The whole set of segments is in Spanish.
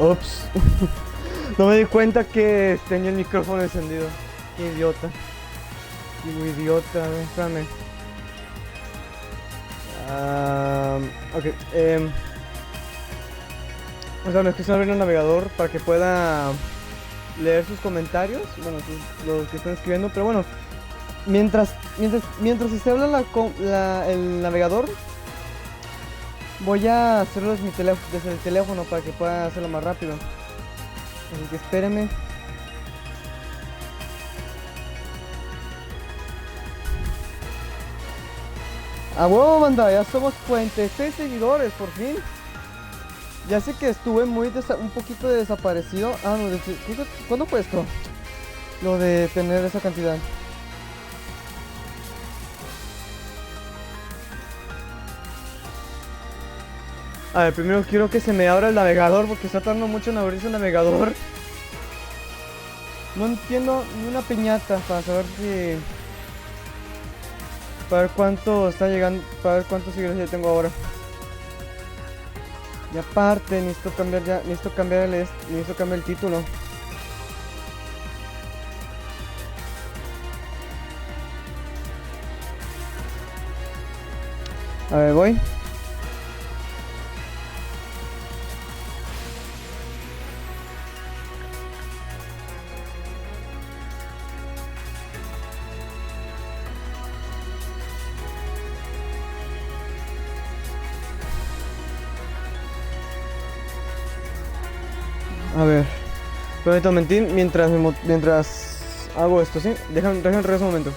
Ups. No me di cuenta que tenía el micrófono encendido. Qué idiota. Digo idiota, espérame. Ok, o sea, me estoy abriendo el navegador para que pueda leer sus comentarios. Bueno, los que están escribiendo, pero bueno. Mientras se habla el navegador, voy a hacerlo desde el teléfono para que pueda hacerlo más rápido. Así que espérenme. ¡A huevo, banda! Ya somos 46 seguidores, por fin. Ya sé que estuve un poquito desaparecido. Ah, no, ¿cuándo fue esto? Lo de tener esa cantidad. A ver, primero quiero que se me abra el navegador porque está tardando mucho en abrirse el navegador. No entiendo ni una piñata para saber si... Para ver cuánto está llegando, para ver cuántos seguidores ya tengo ahora. Y aparte, necesito cambiar el título. A ver, voy. A ver, prometo mentir mientras hago esto, ¿sí? Déjame regreso un momento.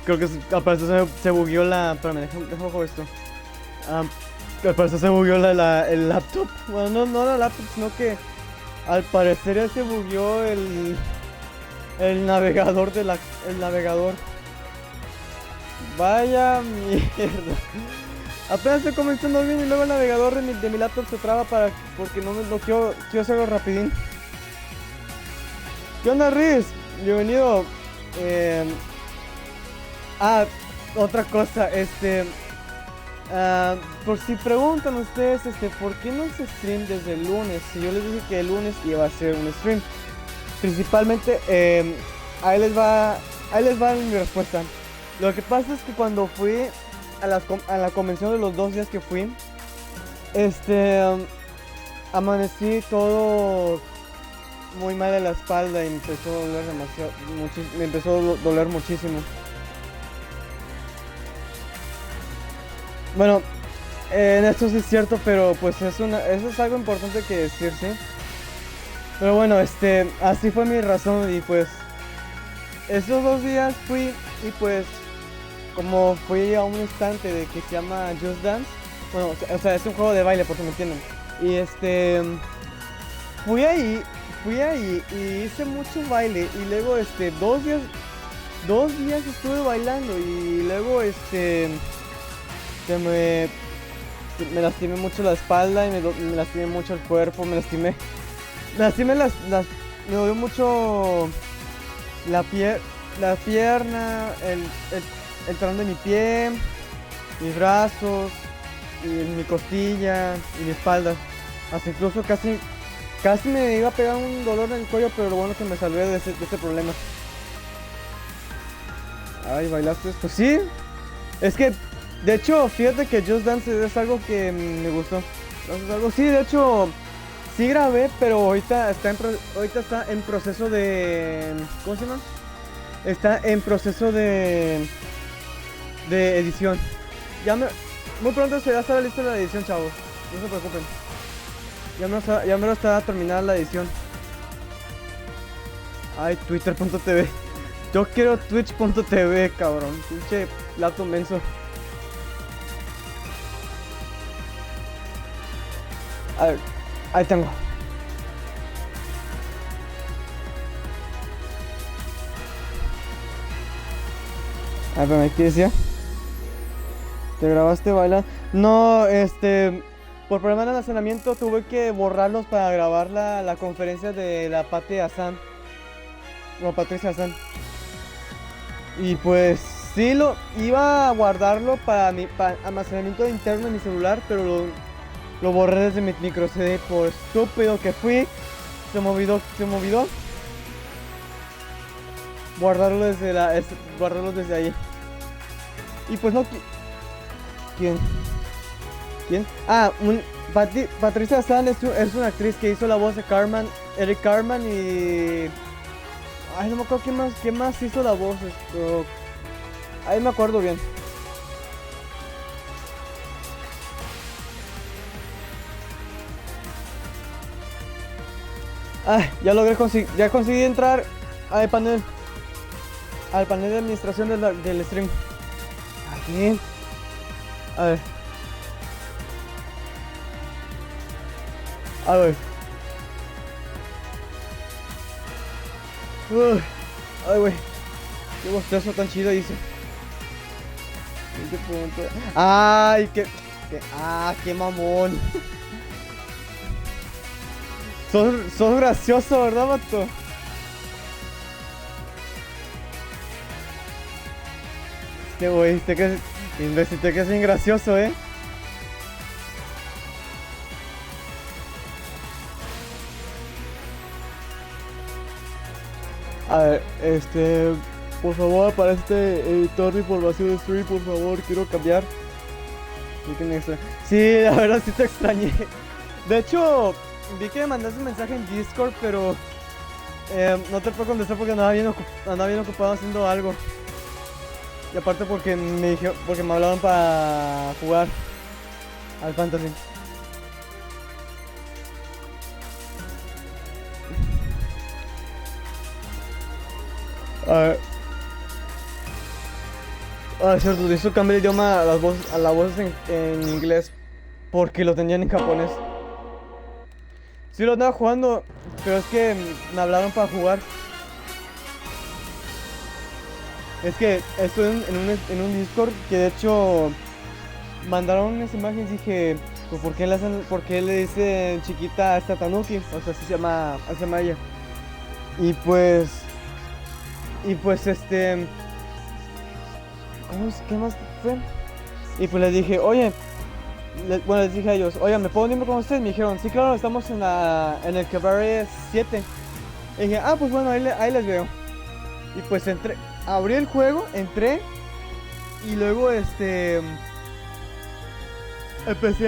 Creo que al parecer se bugueó la... Espérame, déjame jugar esto. Al parecer se bugueó el laptop. Bueno, no la laptop, sino que al parecer ya se bugueó el navegador el navegador. Vaya mierda. Apenas estoy comenzando bien y luego el navegador de mi laptop se traba porque no quiero hacerlo rapidín. ¿Qué onda, Riz? Bienvenido. Otra cosa, por si preguntan ustedes, ¿por qué no se stream desde el lunes? Si yo les dije que el lunes iba a ser un stream. Principalmente, ahí les va mi respuesta. Lo que pasa es que cuando fui a la convención de los 2 días que fui, amanecí todo muy mal de la espalda y me empezó a doler me empezó a doler muchísimo. Bueno, esto sí es cierto, pero pues eso es algo importante que decir, ¿sí? Pero bueno, así fue mi razón y pues esos 2 días fui y pues como fui a un instante de que se llama Just Dance, bueno, o sea, es un juego de baile, por si me entienden. Y fui ahí y hice mucho baile y luego 2 días estuve bailando y luego me lastimé mucho la espalda y me lastimé mucho el cuerpo, me dolió mucho la pierna, el talón de mi pie, mis brazos, y mi costilla y mi espalda. Hasta incluso casi me iba a pegar un dolor en el cuello, pero lo bueno que me salvé de ese problema. Ay, ¿bailaste? Pues sí. Es que, de hecho, fíjate que Just Dance es algo que me gustó. Sí, de hecho, sí grabé, pero ahorita está en proceso de... ¿Cómo se llama? está en proceso de edición. Muy pronto se va a estar lista la edición, chavos. No se preocupen. Ya me lo está terminada la edición. Ay, twitter.tv. Yo quiero twitch.tv, cabrón. Pinche plato menso. A ver, ahí tengo. A ver, ¿qué decía? ¿Te grabaste bailando? No, por problema de almacenamiento tuve que borrarlos para grabar la conferencia de la Patricia Hassan. Y pues sí, lo iba a guardarlo para almacenamiento interno de mi celular, pero lo borré desde mi micro CD por estúpido que fui. Se me olvidó guardarlo desde ahí. Y pues no. ¿Quién? Ah, Patricia Hassan es una actriz que hizo la voz de Eric Carman y... Ay, no me acuerdo quién más hizo la voz. Ahí me acuerdo bien. Ah, ya conseguí entrar al panel de administración del stream. Aquí. A ver. Ay, güey. Qué bostezo tan chido hice. Ay, qué mamón. Sos gracioso, ¿verdad, vato? Güey, te quedas bien gracioso, ¿eh? A ver, por favor, para este editor de información de stream, por favor, quiero cambiar. Sí, la verdad sí te extrañé. De hecho, vi que me mandaste un mensaje en Discord, pero no te puedo contestar porque andaba bien ocupado haciendo algo. Y aparte porque me hablaron para jugar al Fantasy. A ver. Ah, cierto, de eso cambié el idioma a las voces en inglés porque lo tenían en japonés. Sí lo andaba jugando, pero es que me hablaron para jugar. Es que estoy en un Discord que de hecho mandaron unas imágenes y dije, pues ¿por qué le dicen chiquita a esta Tanuki? O sea, así se llama ella. Y pues ¿qué más fue? Y pues les dije, oye, les dije a ellos, oye, ¿me puedo unirme con ustedes? Me dijeron, sí, claro, estamos en el Cabaret 7. Y dije, ah, pues bueno, ahí les veo. Y pues abrí el juego, entré y luego empecé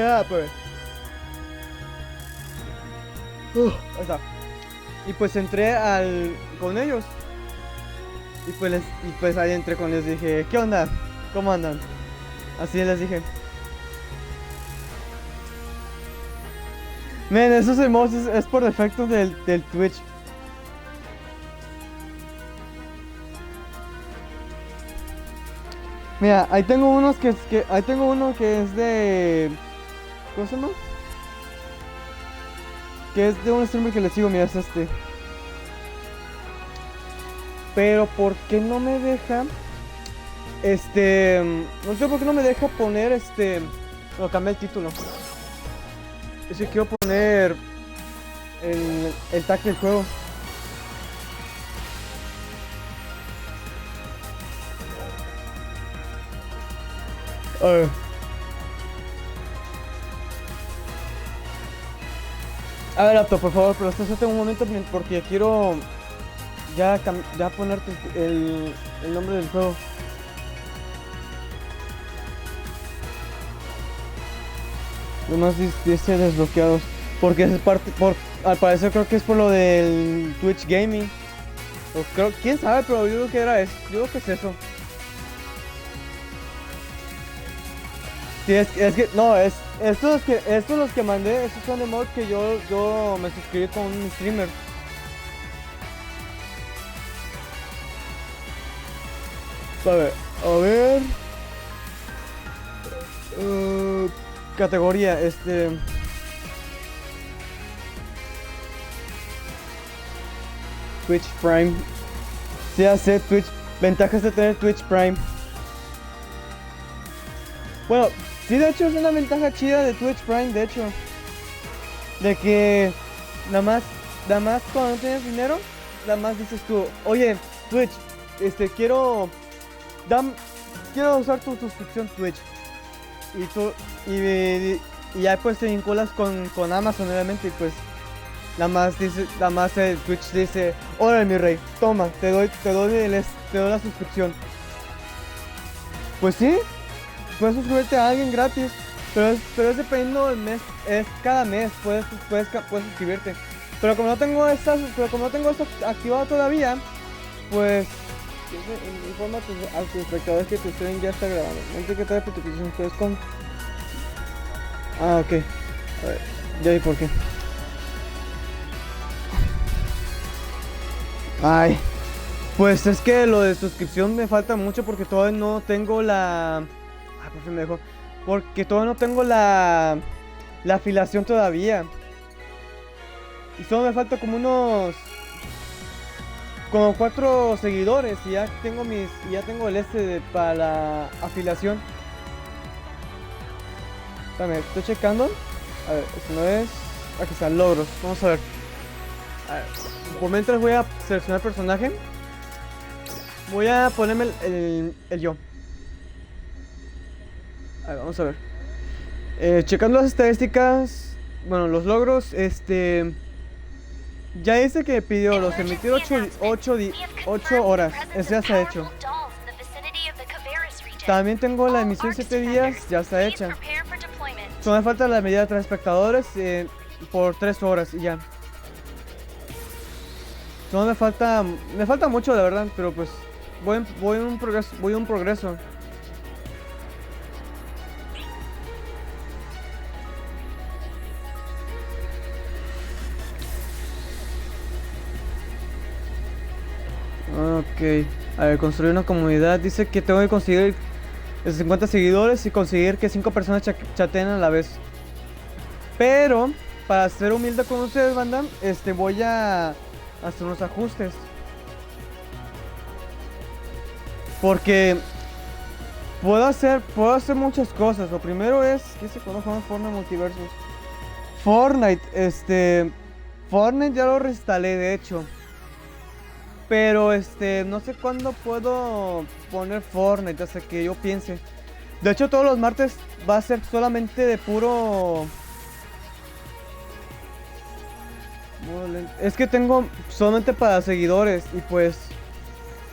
a pues, ahí está. Y pues entré con ellos. Y pues ahí entré con ellos y dije, ¿qué onda? ¿Cómo andan? Así les dije. Men, esos emojis es por defecto del Twitch. Mira, ahí tengo uno que es de... ¿Cómo se llama? Que es de un streamer que le sigo, mira, es este. Pero ¿por qué no me deja? No sé por qué no me deja poner no, cambié el título. Es que quiero poner el tag del juego. A ver. A ver, Apto, por favor, pero espérate un momento porque quiero ya ponerte el nombre del juego. Nomás dice desbloqueados. Porque es al parecer creo que es por lo del Twitch Gaming. O creo, quién sabe, pero yo creo que era eso. Yo creo que es eso. Sí, es que, no, estos los que mandé, estos son de mod que yo me suscribí con un streamer. A ver. Categoría, Twitch Prime. Sí, hace Twitch. Ventajas de tener Twitch Prime. Bueno, sí, de hecho es una ventaja chida de Twitch Prime, de hecho. De que nada más cuando no tienes dinero, nada más dices tú, oye, Twitch, quiero usar tu suscripción Twitch. Y ya pues te vinculas con Amazon, obviamente, y pues nada más Twitch dice, órale mi rey, toma, te doy la suscripción. Pues sí, puedes suscribirte a alguien gratis, pero es dependiendo del mes, es cada mes puedes suscribirte. Pero como no tengo esto activado todavía, pues informa a tus espectadores que tu stream ya está grabando. No que te da notificación, puedes con. Ah, ok. A ver, ya vi por qué. Ay, pues es que lo de suscripción me falta mucho porque todavía no tengo la. Ah, por fin me dejó. Porque todavía no tengo la afiliación todavía. Y solo me falta como 4 seguidores y ya tengo para la afiliación. Espérame, estoy checando. A ver, esto no es. Aquí están logros. Vamos a ver. A ver. Por mientras voy a seleccionar personaje. Voy a ponerme el yo. A ver, vamos a ver. Checando las estadísticas. Bueno, los logros. Ya dice que pidió los emitir 8 horas. Eso ya está hecho. También tengo la emisión 7 días. Ya está hecha. Solo me falta la medida de 3 espectadores por 3 horas y ya. Solo me falta mucho, la verdad, pero pues voy en un progreso. Ok, a ver, construir una comunidad. Dice que tengo que conseguir 50 seguidores y conseguir que 5 personas chateen a la vez. Pero, para ser humilde con ustedes, banda, voy a hacer unos ajustes. Porque puedo hacer muchas cosas. Lo primero es, ¿qué se conoce como Fortnite Multiversus? Fortnite ya lo reinstalé, de hecho. Pero no sé cuándo puedo poner Fortnite hasta que yo piense. De hecho, todos los martes va a ser solamente de puro. Es que tengo solamente para seguidores y pues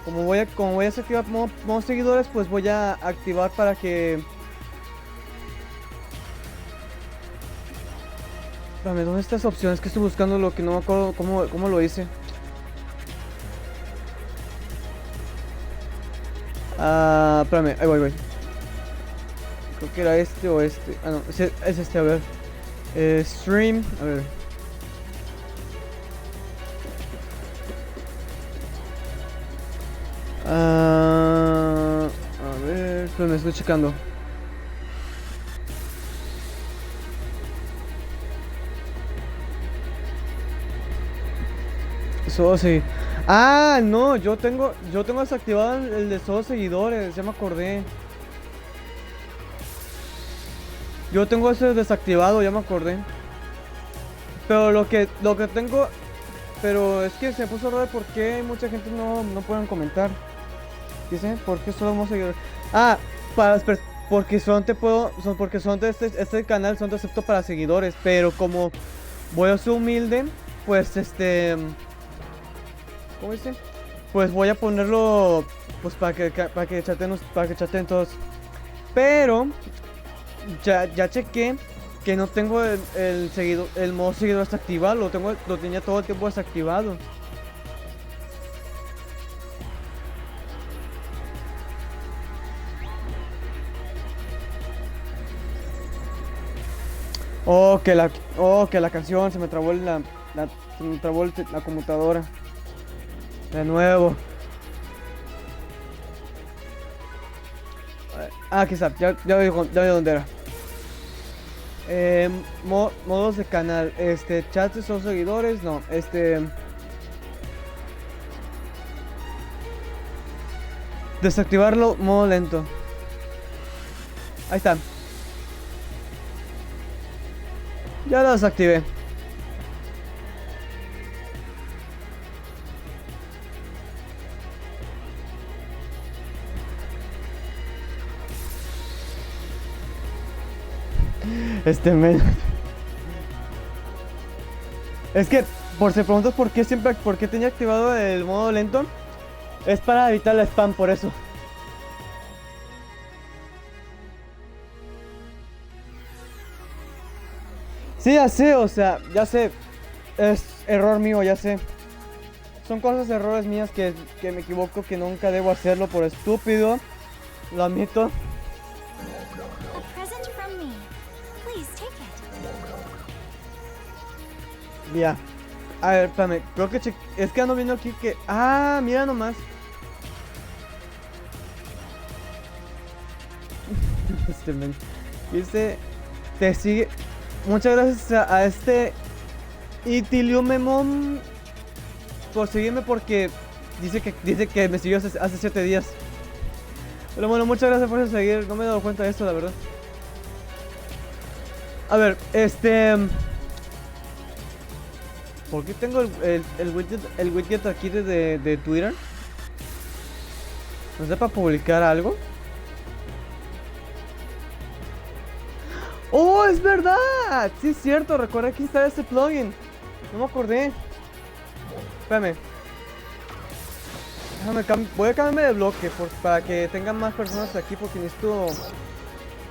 como voy a desactivar modo seguidores, pues voy a activar para que. Dame, ¿dónde están estas opciones? Que estoy buscando lo que no me acuerdo cómo lo hice. Ah, espérame, ahí voy. Creo que era este o este. Ah, no, es este, a ver. Stream, a ver. A ver, espérame, estoy checando. Solo sí. Ah, no, yo tengo desactivado el de solo seguidores, ya me acordé. Yo tengo ese desactivado, ya me acordé. Pero lo que tengo, pero es que se me puso raro porque mucha gente no pueden comentar. Dice, ¿por qué solo vamos seguidores? Ah, porque son de este canal, son de acepto para seguidores, pero como voy a ser humilde, pues ¿cómo dice? Pues voy a ponerlo pues para que chateen todos. Pero ya chequé que no tengo el modo seguidor desactivado, lo tenía todo el tiempo desactivado. Oh, que la canción se me trabó se me trabó la computadora. De nuevo. Ah, aquí está, ya vi dónde era. Modos de canal, chats son seguidores, no, desactivarlo, modo lento. Ahí está. Ya lo desactivé. Men. Es que, por si preguntas por qué tenía activado el modo lento, es para evitar el spam, por eso. Sí, ya sé, o sea, ya sé. Es error mío, ya sé. Son cosas, errores mías que me equivoco, que nunca debo hacerlo por estúpido. Lo admito. Ya. A ver, espérame. Creo que es que ando viendo aquí que... Ah, mira nomás. Men. Dice... Te sigue... Muchas gracias a Itiliumemon por seguirme, porque dice que me siguió hace 7 días. Pero bueno, muchas gracias por seguir. No me he dado cuenta de esto, la verdad. A ver, ¿por qué tengo el widget aquí de Twitter? ¿No sé, para publicar algo? ¡Oh, es verdad! Sí, es cierto, recuerda que está este plugin. No me acordé. Espérame. Voy a cambiarme de bloque para que tengan más personas aquí, porque necesito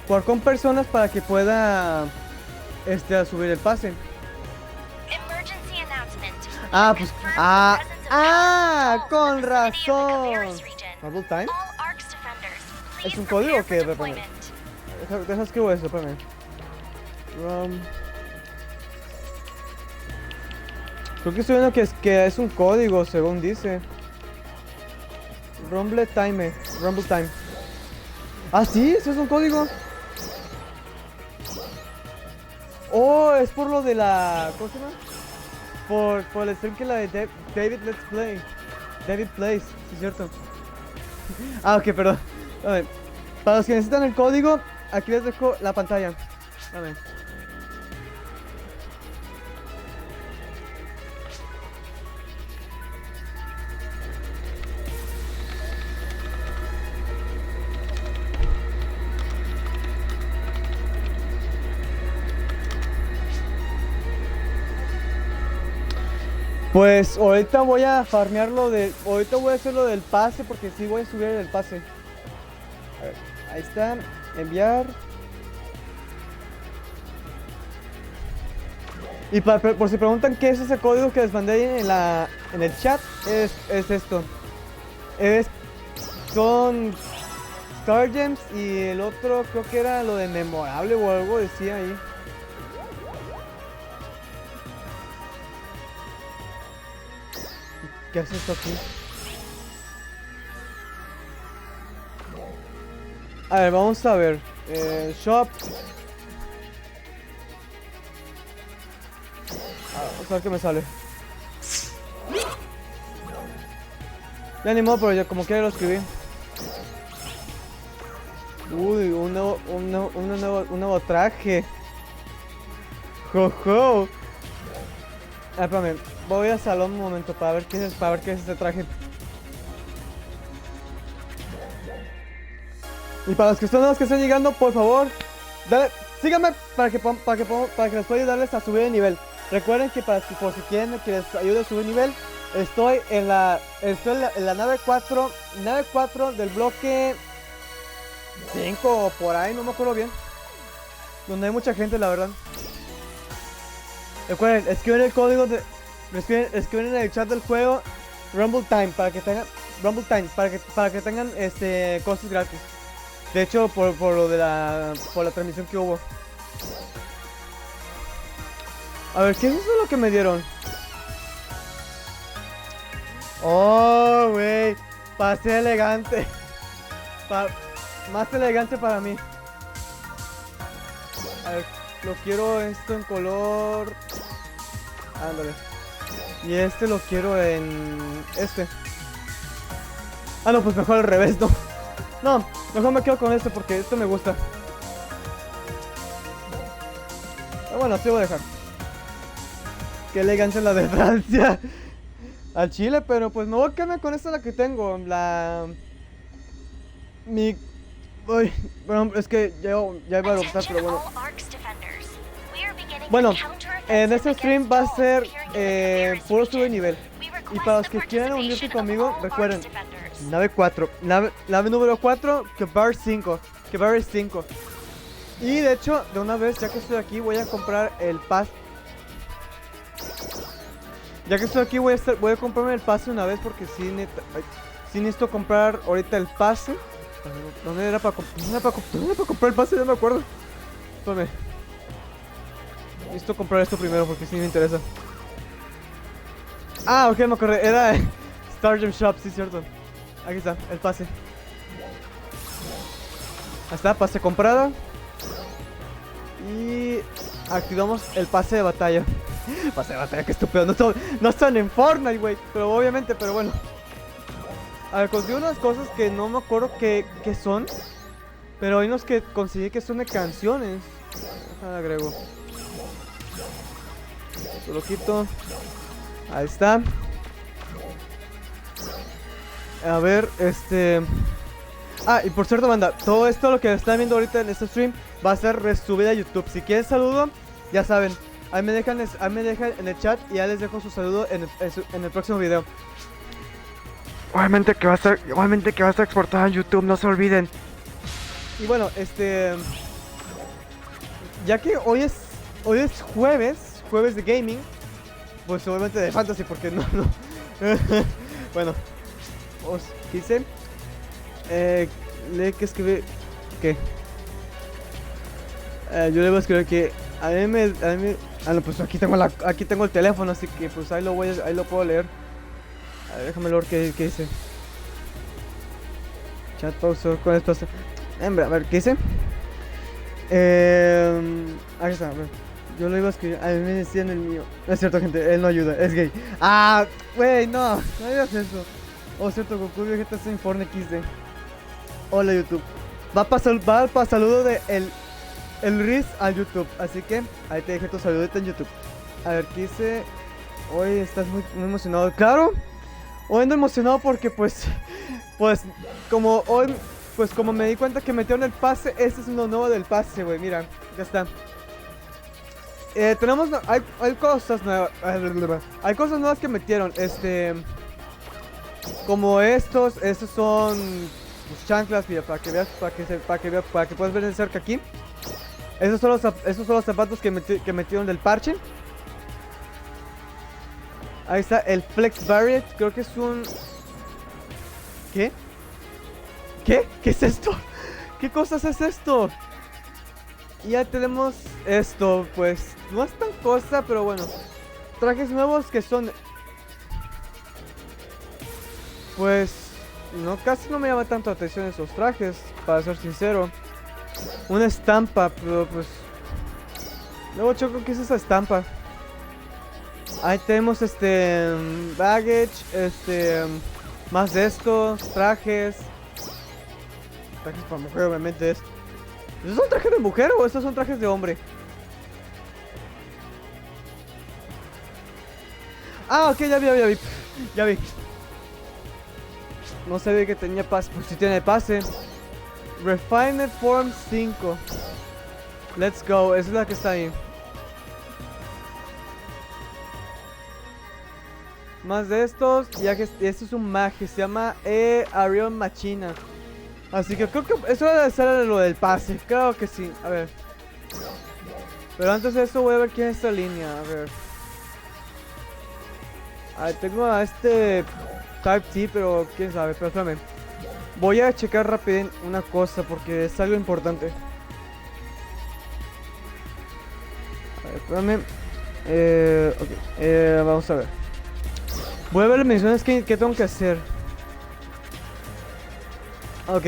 jugar con personas para que pueda a subir el pase. Ah, pues... con razón. ¿Double time? ¿Es un código o qué? Deja escribo eso, espérame. Creo que estoy viendo que es un código, según dice. Rumble time. Ah, sí, eso es un código. Oh, es por lo de la... ¿Cómo se llama? Por el stream que la de David Let's Play. David Plays, sí es cierto. Ah, ok, perdón. A ver, para los que necesitan el código, aquí les dejo la pantalla. A ver. Pues ahorita voy a farmear ahorita voy a hacer lo del pase, porque sí voy a subir el pase. A ver, ahí está, enviar. Y por si preguntan qué es ese código que les mandé ahí en el chat, es esto. Son Star Gems, y el otro creo que era lo de memorable o algo decía ahí. ¿Qué hace esto aquí? A ver, vamos a ver. Shop. Vamos a ver qué me sale. Ya ni modo, pero ya como quiera lo escribí. Uy, un nuevo traje. Jojo. Espérame, voy al salón un momento para ver qué es este traje. Y para los que están llegando, por favor, síganme para que les pueda ayudarles a subir de nivel. Recuerden que por si quieren que les ayude a subir nivel, estoy en la nave 4 del bloque 5 o por ahí, no me acuerdo bien. Donde hay mucha gente, la verdad. Recuerden, escriben el código escriben en el chat del juego Rumble Time para que tengan cosas gratis. De hecho, por la transmisión que hubo. A ver, ¿qué es eso lo que me dieron? Oh, güey. Pase elegante. Más elegante para mí. A ver, lo quiero esto en color. Ándale. Y este lo quiero en este. Ah, no, pues mejor al revés, no. No, mejor me quedo con este porque esto me gusta. Pero bueno, así voy a dejar. Qué elegancia la de Francia. Al Chile, pero pues me voy a quedar con esta la que tengo. Mi... Uy, bueno, es que ya iba a adoptar, pero bueno. Bueno, en este stream va a ser puro sube de nivel. Y para los que quieran unirse conmigo, recuerden, nave 4, nave número 4, que bar 5, que bar es 5. Y de hecho, de una vez, ya que estoy aquí, voy a comprar el pase. Ya que estoy aquí, voy a comprarme el pase una vez porque sí necesito comprar ahorita el pase. ¿Dónde era para comprar el pase? No me acuerdo. Espérame. Necesito comprar esto primero porque sí me interesa. Ah, ok, me acordé. Era Stargem Shop, sí, cierto. Aquí está, el pase. Ahí está, pase comprada. Y activamos el pase de batalla. Pase de batalla, qué estúpido. No están en Fortnite, güey. Pero obviamente, pero bueno. A ver, conseguí unas cosas que no me acuerdo qué son. Pero hay unos que conseguí que son de canciones. Déjame agrego. Esto lo quito. Ahí está. A ver, Ah, y por cierto, banda, todo esto lo que están viendo ahorita en este stream va a ser resubido a YouTube. Si quieren saludo, ya saben, ahí me dejan en el chat y ya les dejo su saludo en el próximo video. Obviamente que va a estar exportado en YouTube, no se olviden. Y bueno, ya que hoy es jueves de gaming, pues obviamente de fantasy, porque no. Bueno, ¿qué hice? Le que escribir. ¿Qué? Yo le voy a escribir que a mí ah, no, pues aquí tengo el teléfono, así que pues ahí lo puedo leer. A ver, déjame leer qué dice. Chat pause con esto. A ver, ¿qué dice? Aquí está, a ver. Yo lo iba a escribir, a mí me decían el mío. No es cierto, gente, él no ayuda, es gay. Ah, güey, no digas eso. Oh, cierto, Goku Vegeta está en Fortnite XD. Hola YouTube. Va para saludo de el Riz al YouTube. Así que ahí te dejé tu saludito en YouTube. A ver, ¿qué dice? Hoy estás muy emocionado. Claro, hoy ando emocionado porque pues como hoy, pues como me di cuenta que metieron el pase. Este es uno nuevo del pase, güey, mira, ya está. Hay cosas nuevas. Hay cosas nuevas que metieron. Como estos son pues, chanclas, mira, para que veas, para que puedas ver de cerca aquí. Esos son los zapatos que metieron del parche. Ahí está el Flex Barrier, creo que es un... ¿Qué? ¿Qué es esto? ¿Qué cosas es esto? Y ya tenemos esto, pues no es tan cosa, pero bueno. Trajes nuevos que son... Pues casi no me llama tanto la atención esos trajes, para ser sincero. Una estampa, pero pues... Luego choco, ¿qué es esa estampa? Ahí tenemos baggage, más de estos, trajes. Trajes para mujer, obviamente. ¿Esos son trajes de mujer o estos son trajes de hombre? Ah, ok, ya vi. No sabía que tenía pase, pues si tiene pase. Refined Form 5. Let's go, esa es la que está ahí. Más de estos, ya que este es un mage, se llama Arion Machina. Así que creo que eso debe ser lo del pase, creo que sí, a ver. Pero antes de eso voy a ver quién es esta línea, a ver. Tengo a Type T, pero quién sabe, pero espérame. Voy a checar rápido una cosa porque es algo importante. A ver, espérame. Ok, vamos a ver. Voy a ver las misiones que tengo que hacer. Ok,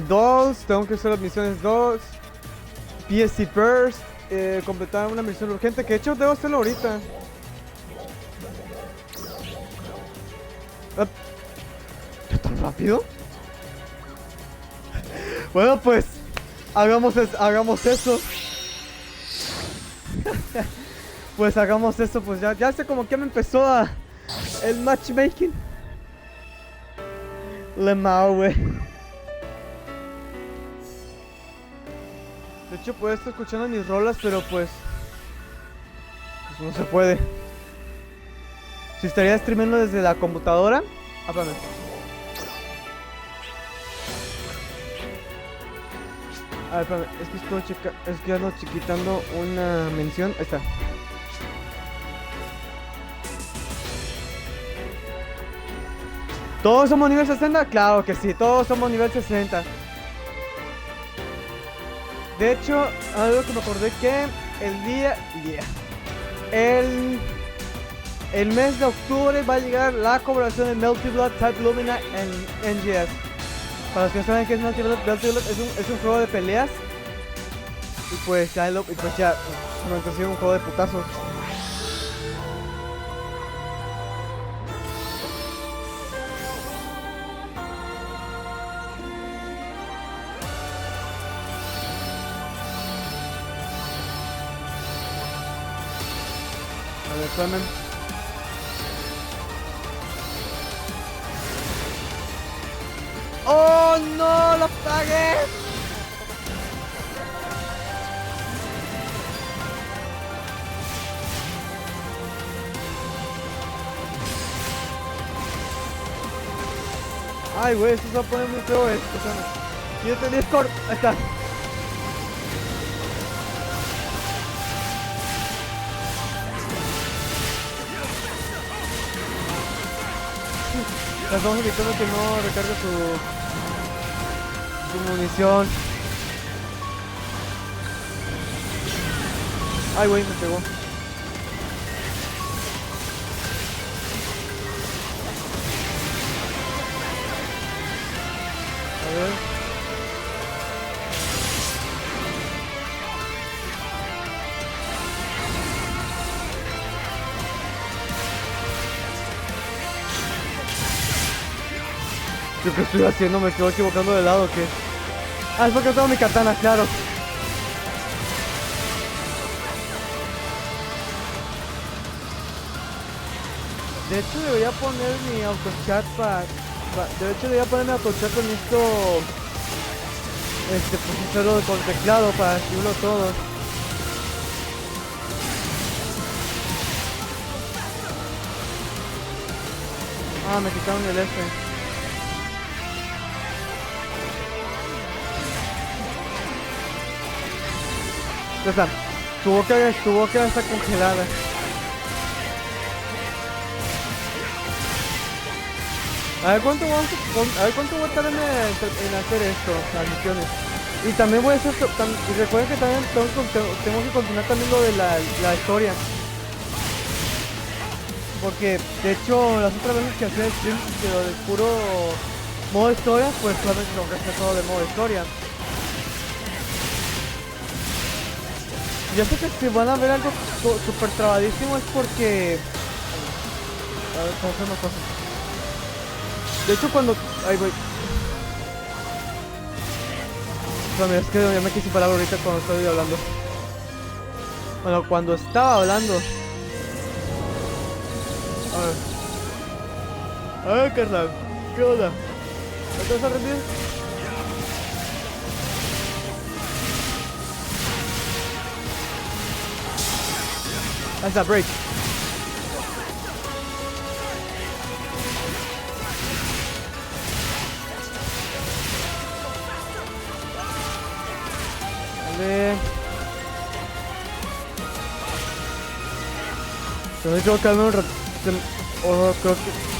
Dolls, tengo que hacer las misiones Dolls. PSC Purse, completar una misión urgente, que de hecho debo hacerlo ahorita. ¿Ya tan rápido? Bueno, pues hagamos eso. Pues hagamos eso, pues ya sé como que me empezó el matchmaking. Lemao, güey. De hecho, puedo estar escuchando mis rolas, pero pues no se puede. Si estaría streamando desde la computadora. Espérame. A ver, espérame. Es que ando chiquitando una mención. Ahí está. ¿Todos somos nivel 60? Claro que sí, todos somos nivel 60. De hecho, algo que me acordé que el mes de octubre va a llegar la colaboración de Melty Blood Type Lumina en NGS. Para los que no saben qué es Melty Blood es un juego de peleas. Y pues ya, me consigo un juego de putazos. A ver, espérame. ¡Oh, no! ¡Lo pagué! Ay, güey, esto se va a poner muy feo esto. Quítate Discord. Ahí está. Estamos evitando que no recargue su munición. Ay, güey, me pegó. A ver. ¿Yo qué estoy haciendo? ¿Me estoy equivocando de lado o qué? Ah, es porque tengo mi katana, claro. De hecho debería poner mi autochat de hecho debería poner mi autochat con esto. Pues hacerlo con teclado para escribirlo todo. Ah, me quitaron el F. Ya está. Tu boca está congelada. A ver cuánto voy a tardar en hacer esto, las misiones. Y también voy a hacer, y recuerden que también tengo que continuar también lo de la historia. Porque de hecho las otras veces que hacía stream del puro modo historia, pues solamente tengo que hacer todo de modo historia. Ya sé que si van a ver algo super trabadísimo es porque... A ver, ¿cómo se me pasa? De hecho cuando... Ay, voy. No, mira, es que ya me quise parar ahorita cuando estoy hablando. Bueno, cuando estaba hablando. A ver, carnal. ¿Qué onda? ¿No te vas a rendir? Ahí está, break. Vale. Tengo que darme un rato.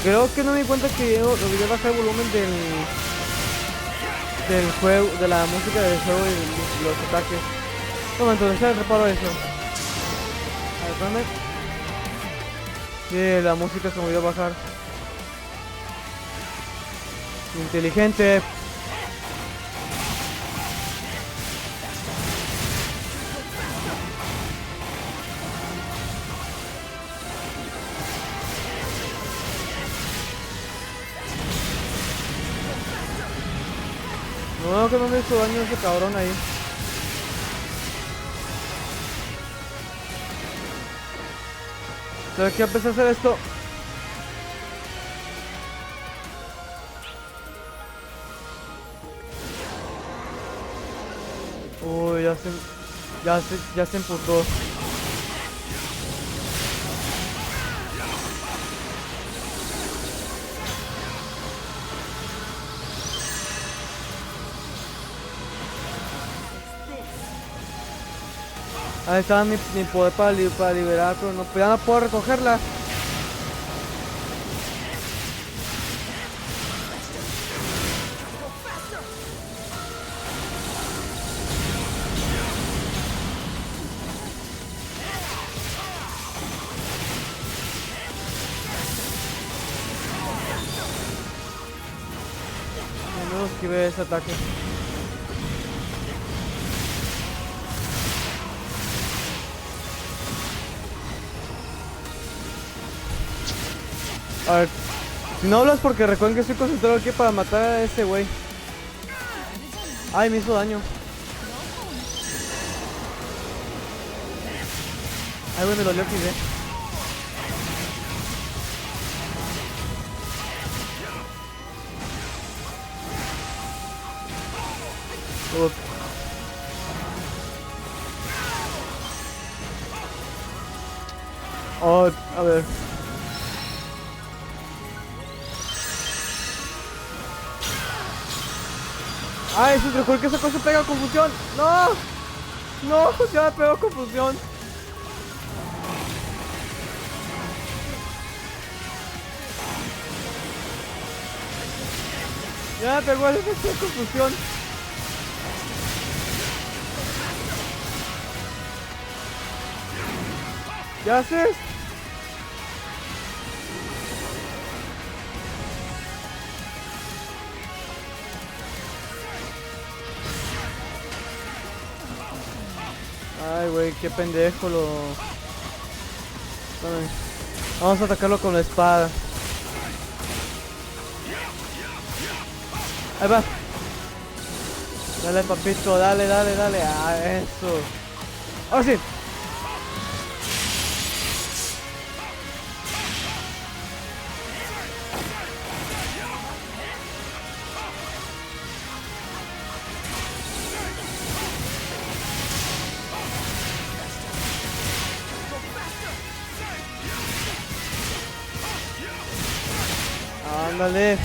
Creo que no me di cuenta que olvidé bajar el volumen del juego, de la música del juego y los ataques. Toma, entonces reparo eso. A Espérame. Sí, la música se me olvidó bajar. Inteligente. No, que no me hizo daño ese cabrón ahí. ¿Sabes qué? Empecé a hacer esto. Uy, ya se emputó. Ahí estaba mi poder para liberar, pero no, ya no puedo recogerla. No esquivé ese ataque. A ver, si no hablas porque recuerden que estoy concentrado aquí para matar a ese güey. Ay, me hizo daño. Ay, güey, me dolió que Oh, a ver. Ay, eso recuerdo que esa cosa pega confusión. No, no, ya me pegó confusión. Ya me pegó el efecto de confusión. ¿Qué haces? Ay, güey, qué pendejo lo... Ay. Vamos a atacarlo con la espada. Ahí va. Dale, papito, dale, dale, dale. Ah, eso. Ahora sí. Ándale.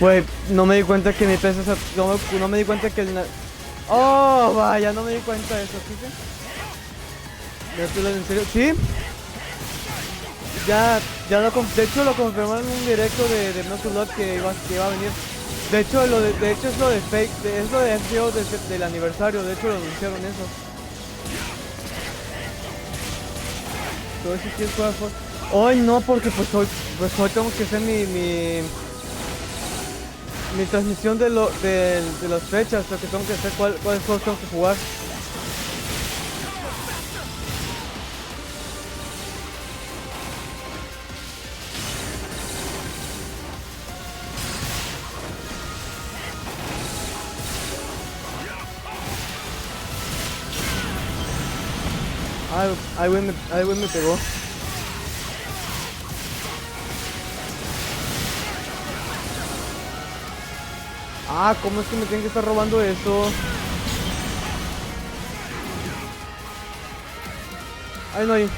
Güey, no me di cuenta que mi peso no me di cuenta que el... Oh, vaya, no me di cuenta de eso, ¿sí? ¿En serio? ¿Sí? Ya de hecho lo confirmaron en un directo de nuestro que iba a venir. De hecho, de hecho es lo de fake, es lo de Episodio del aniversario, de hecho lo anunciaron eso. Entonces, si quieres jugar hoy no, porque hoy tengo que hacer mi transmisión de las fechas, lo que tengo que hacer, cuáles juegos tengo que jugar. Ay, güey, me pegó. Ah, ¿cómo es que me tienen que estar robando eso? Ay, no hay.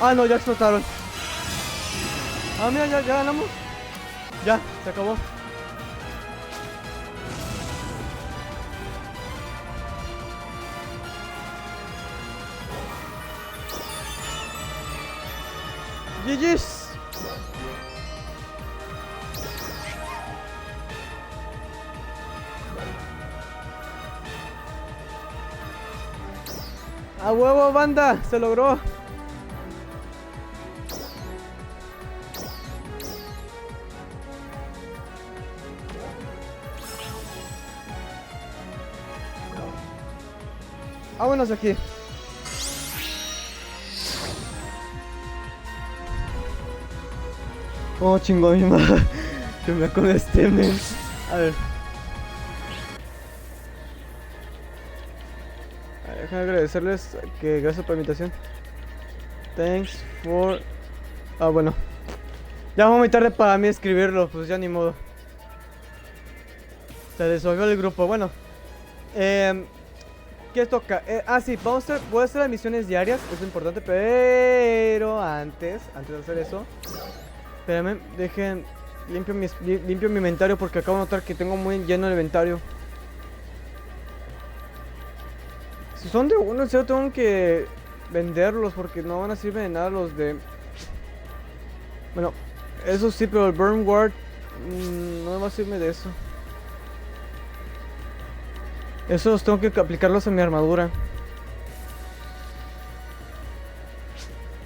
Ah, no, ya explotaron. Ah, mira, ya ganamos. Ya, se acabó. GG's. ¡A huevo, banda! ¡Se logró! Vámonos aquí. Oh, chingón, mi madre. Que me con este, men. A ver. Déjame agradecerles que gracias por la invitación. Thanks for... Ah, bueno. Ya fue muy tarde para mí escribirlo, pues ya ni modo. Se desolvió el grupo. Bueno. ¿Qué toca? Sí, voy a hacer las misiones diarias, eso es importante, pero antes de hacer eso, espérame, limpio mi inventario porque acabo de notar que tengo muy lleno el inventario. Si son de uno, en serio tengo que venderlos porque no van a servir de nada los de... Bueno, eso sí, pero el Burn Ward no va a servirme de eso. Esos tengo que aplicarlos a mi armadura.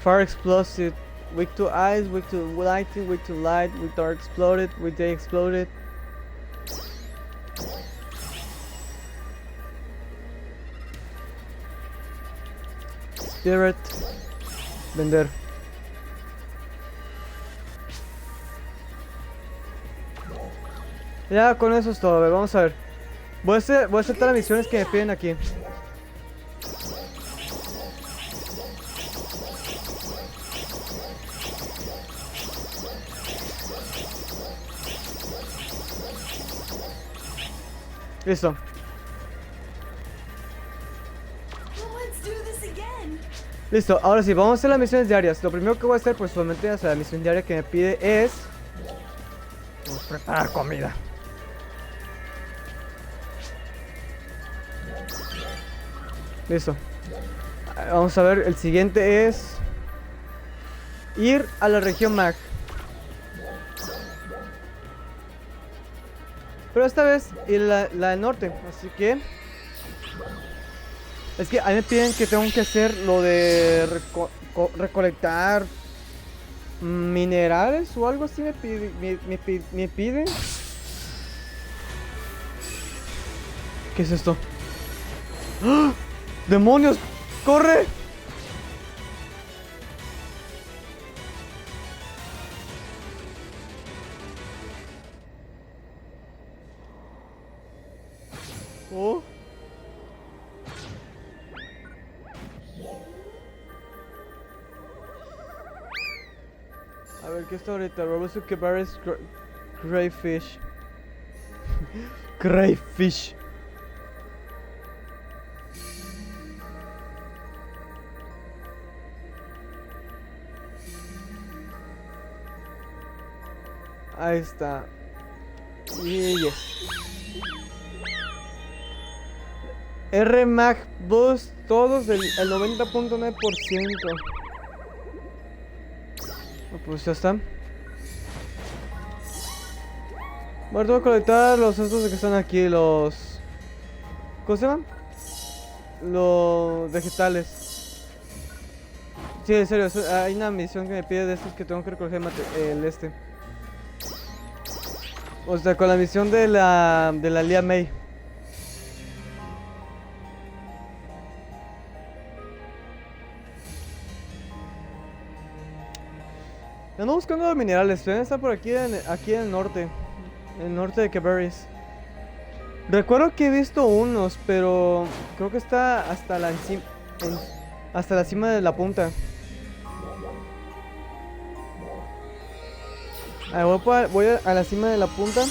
Fire explosive. Weak to ice, weak to lighting, weak to light, weak dark exploded, weak day exploded. Spirit. Vender. Ya con eso es todo, a ver, vamos a ver. Voy a hacer todas las misiones que me piden aquí. Listo. Listo, ahora sí, vamos a hacer las misiones diarias. Lo primero que voy a hacer, pues solamente la misión diaria que me pide es... Vamos a preparar comida. Listo. Vamos a ver, el siguiente es... Ir a la región Mag. Pero esta vez ir la del norte, así que... Es que ahí me piden que tengo que hacer lo de recolectar minerales o algo así me piden. ¿Qué es esto? ¡Ah! ¡Demonios! ¡Corre! Oh. A ver, ¿qué está ahorita? Robusto que berries crayfish. Crayfish. Ahí está. Y yes. R Mag Boost, todos el 90.9%. Pues ya está. Bueno, tengo que colectar los estos que están aquí, los... ¿Cómo se llaman? Los vegetales. Sí, en serio, hay una misión que me pide de estos que tengo que recoger el este. O sea, con la misión de la Lia May. Ando buscando los minerales, deben estar por aquí en el norte. En el norte de Queberries. Recuerdo que he visto unos, pero creo que está hasta hasta la cima de la punta. A ver, voy a la cima de la punta.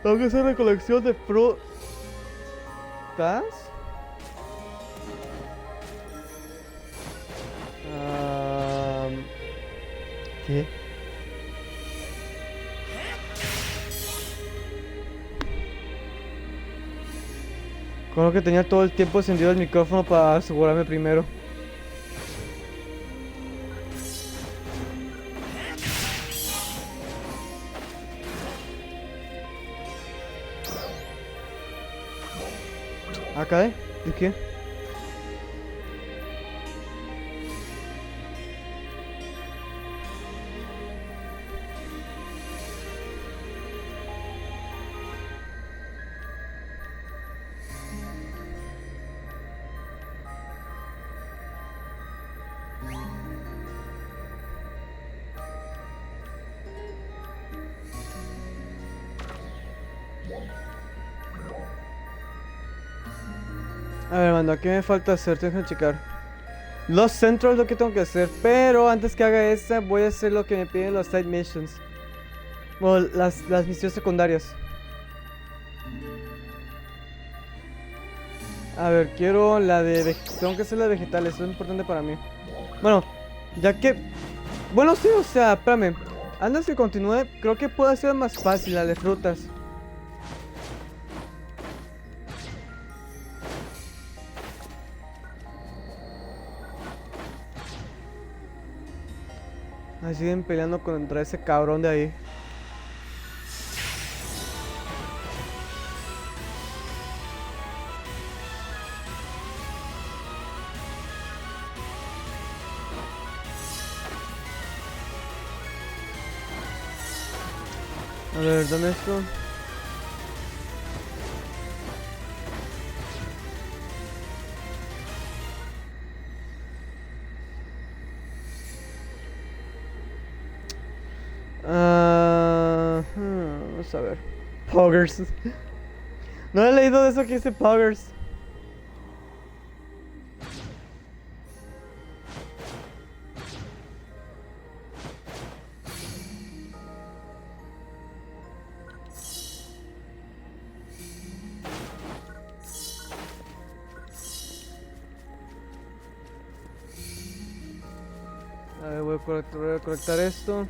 Tengo que hacer recolección de frutas. ¿Qué? Creo que tenía todo el tiempo encendido el micrófono para asegurarme primero. ¿Acá, ¿De qué? A ver, mando, ¿qué me falta hacer? Tengo que checar. Los Central es lo que tengo que hacer, pero antes que haga esta, voy a hacer lo que me piden los side missions. Bueno, las misiones secundarias. A ver, quiero la de... Tengo que hacer la de vegetales, eso es importante para mí. Bueno, ya que... Bueno, sí, o sea, espérame. Antes que continúe, creo que puede ser más fácil la de frutas. Ahí siguen peleando contra ese cabrón de ahí. A ver, dame esto. Vamos a ver. Poggers. No he leído de eso que dice Poggers. A ver, voy a conectar esto.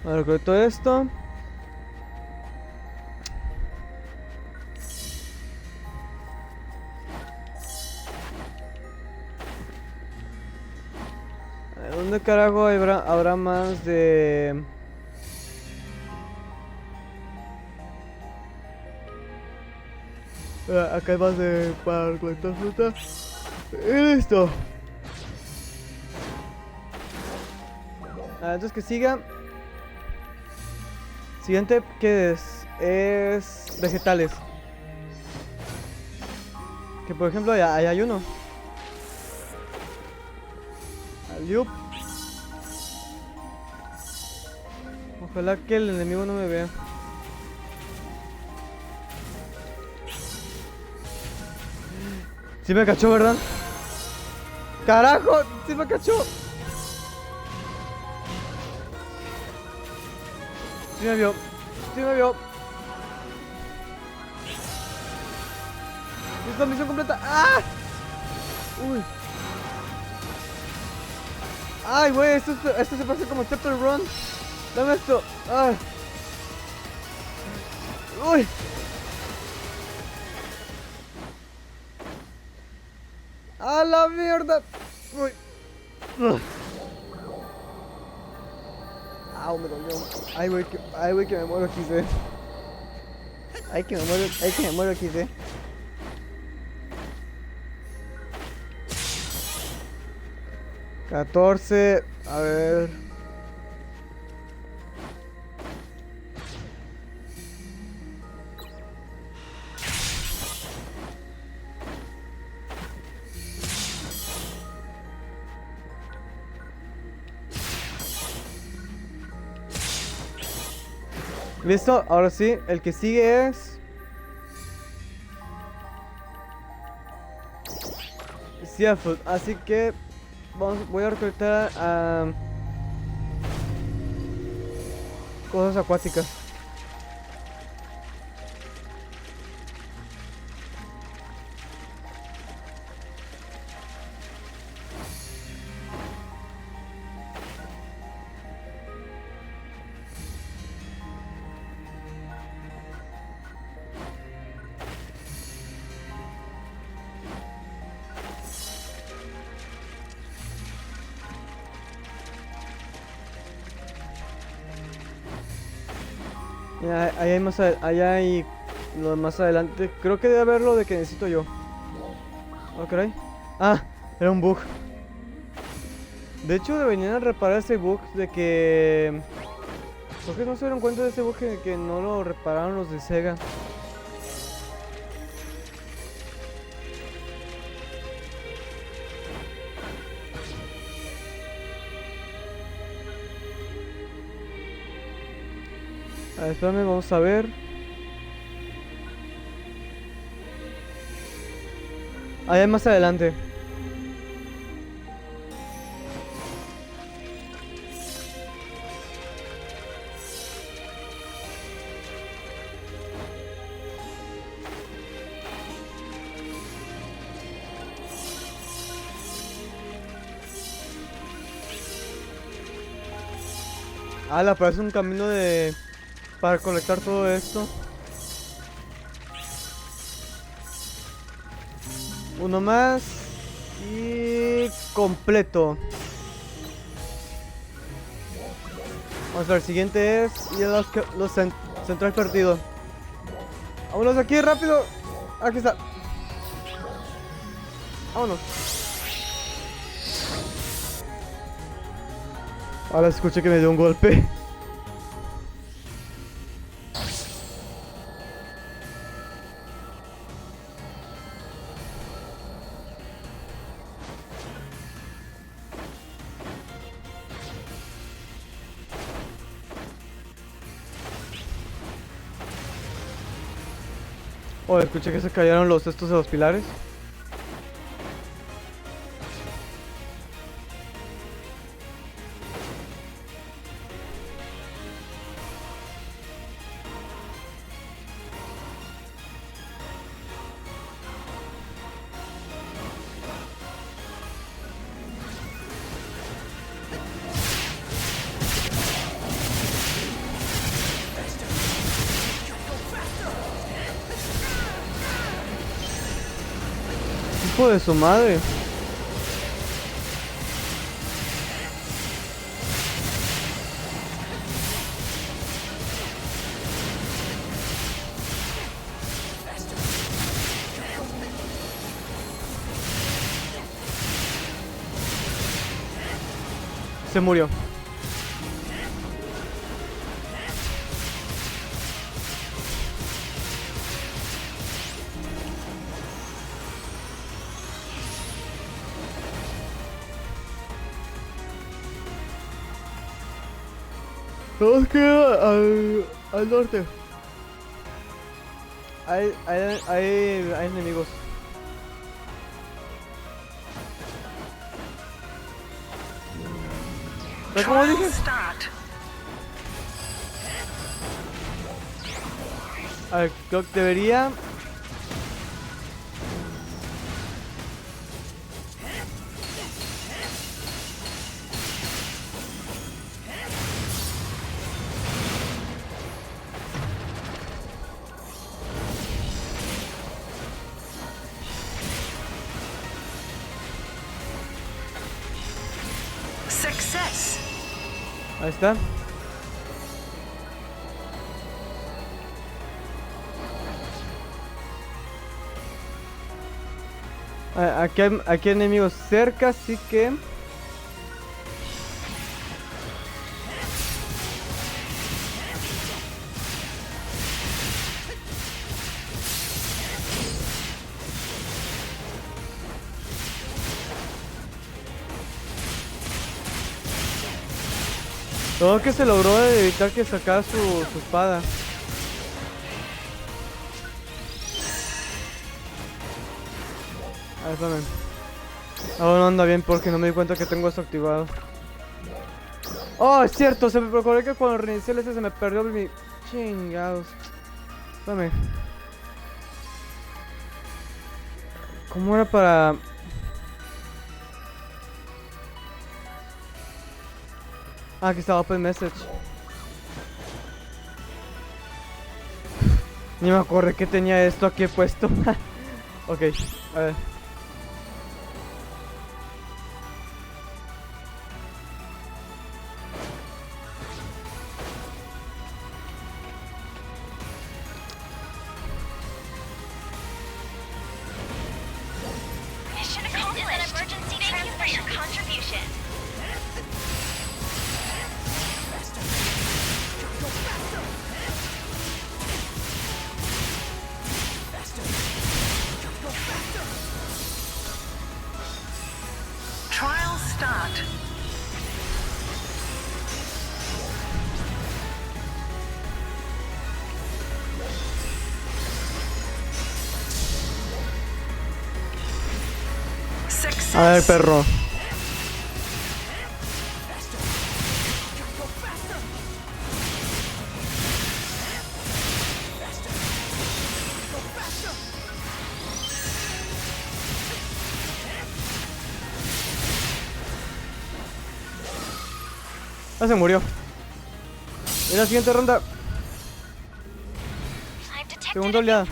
A ver, conecto esto. A ver, ¿dónde carajo habrá más de...? Acá hay más de... para conectar fruta. Y listo. Entonces que siga. Siguiente, ¿qué es? Es vegetales. Que por ejemplo, ahí hay uno. Aliup. Ojalá que el enemigo no me vea. Sí me cachó, ¿verdad? ¡Carajo! ¡Sí me cachó! Sí me vio. Sí me vio. Listo, misión completa. ¡Ah! Uy. Ay, güey, esto se pasa como Temple Run. Dame esto. Ay. Uy. ¡A la mierda! Uy. Au, me dolió. Ay, güey, que me muero aquí, ¿sí? Ay, que me muero aquí, ¿sí? $14, a ver. Listo, ahora sí, el que sigue es... Seafood, así que voy a recolectar cosas acuáticas. Mira, ahí hay allá hay lo de más adelante. Creo que debe haber lo de que necesito yo. Oh, caray. Ah, era un bug. De hecho, deberían reparar ese bug de que... ¿Por qué no se dieron cuenta de ese bug que no lo repararon los de Sega? A ver, espérame, vamos a ver. Allá más adelante. Ah, parece un camino de... para colectar todo esto. Uno más. Y... completo. Vamos a ver, el siguiente es... y los central perdido. Vámonos aquí, rápido. Aquí está. Vámonos. Ahora escuché que me dio un golpe. Oh, escuché que se cayeron los estos de los pilares. Hijo de su madre. Se murió. Nos queda al norte. Hay enemigos. ¿Pero cómo dije? A ver, creo que debería... Success. Ahí está. Aquí hay enemigos cerca, así que... todo que se logró evitar que sacara su espada. A ver, espérame. Ahora no anda bien porque no me di cuenta que tengo esto activado. Oh, es cierto, se me recordó que cuando reinicié el se me perdió mi... chingados. Espérame. ¿Cómo era para...? Ah, aquí está Open Message. Ni me acuerdo que tenía esto aquí puesto. Ok, a ver. start. A ver, perro. Ah, se murió. En la siguiente ronda. Segunda oleada.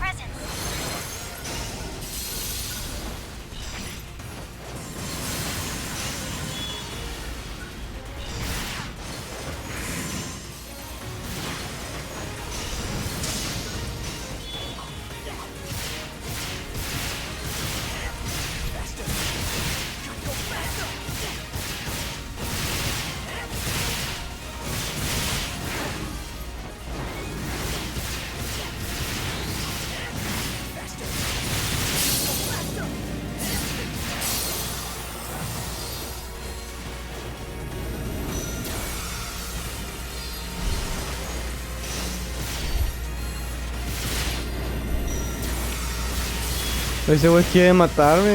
Ese güey quiere matarme.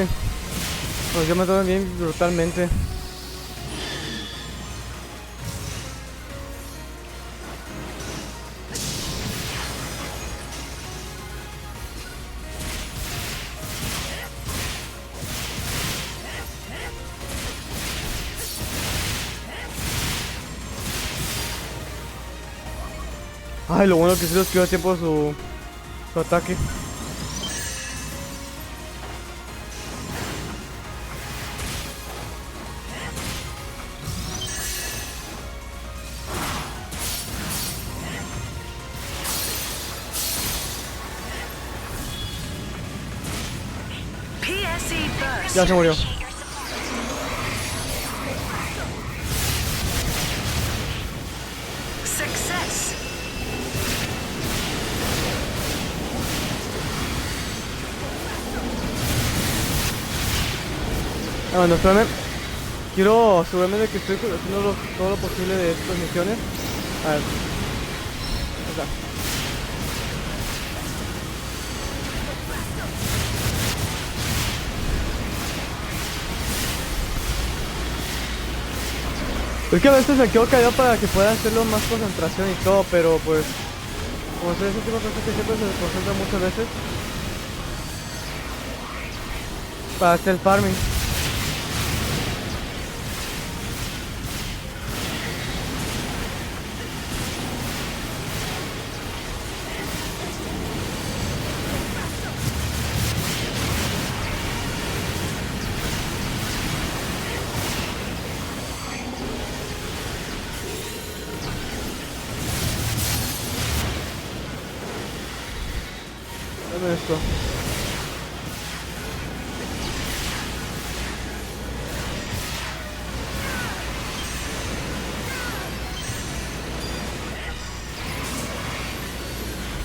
Nos quiere matar bien brutalmente. Ay, lo bueno que sí lo esquiva a tiempo su ataque. Ya se murió. Success. Ah, bueno, espérame. Quiero asegurarme de que estoy haciendo todo lo posible de estas misiones. A ver. Ahí está. Es que a veces me quedo callado para que pueda hacerlo más concentración y todo, pero pues como soy ese tipo de persona que siempre se concentra muchas veces para hacer el farming. Dame esto.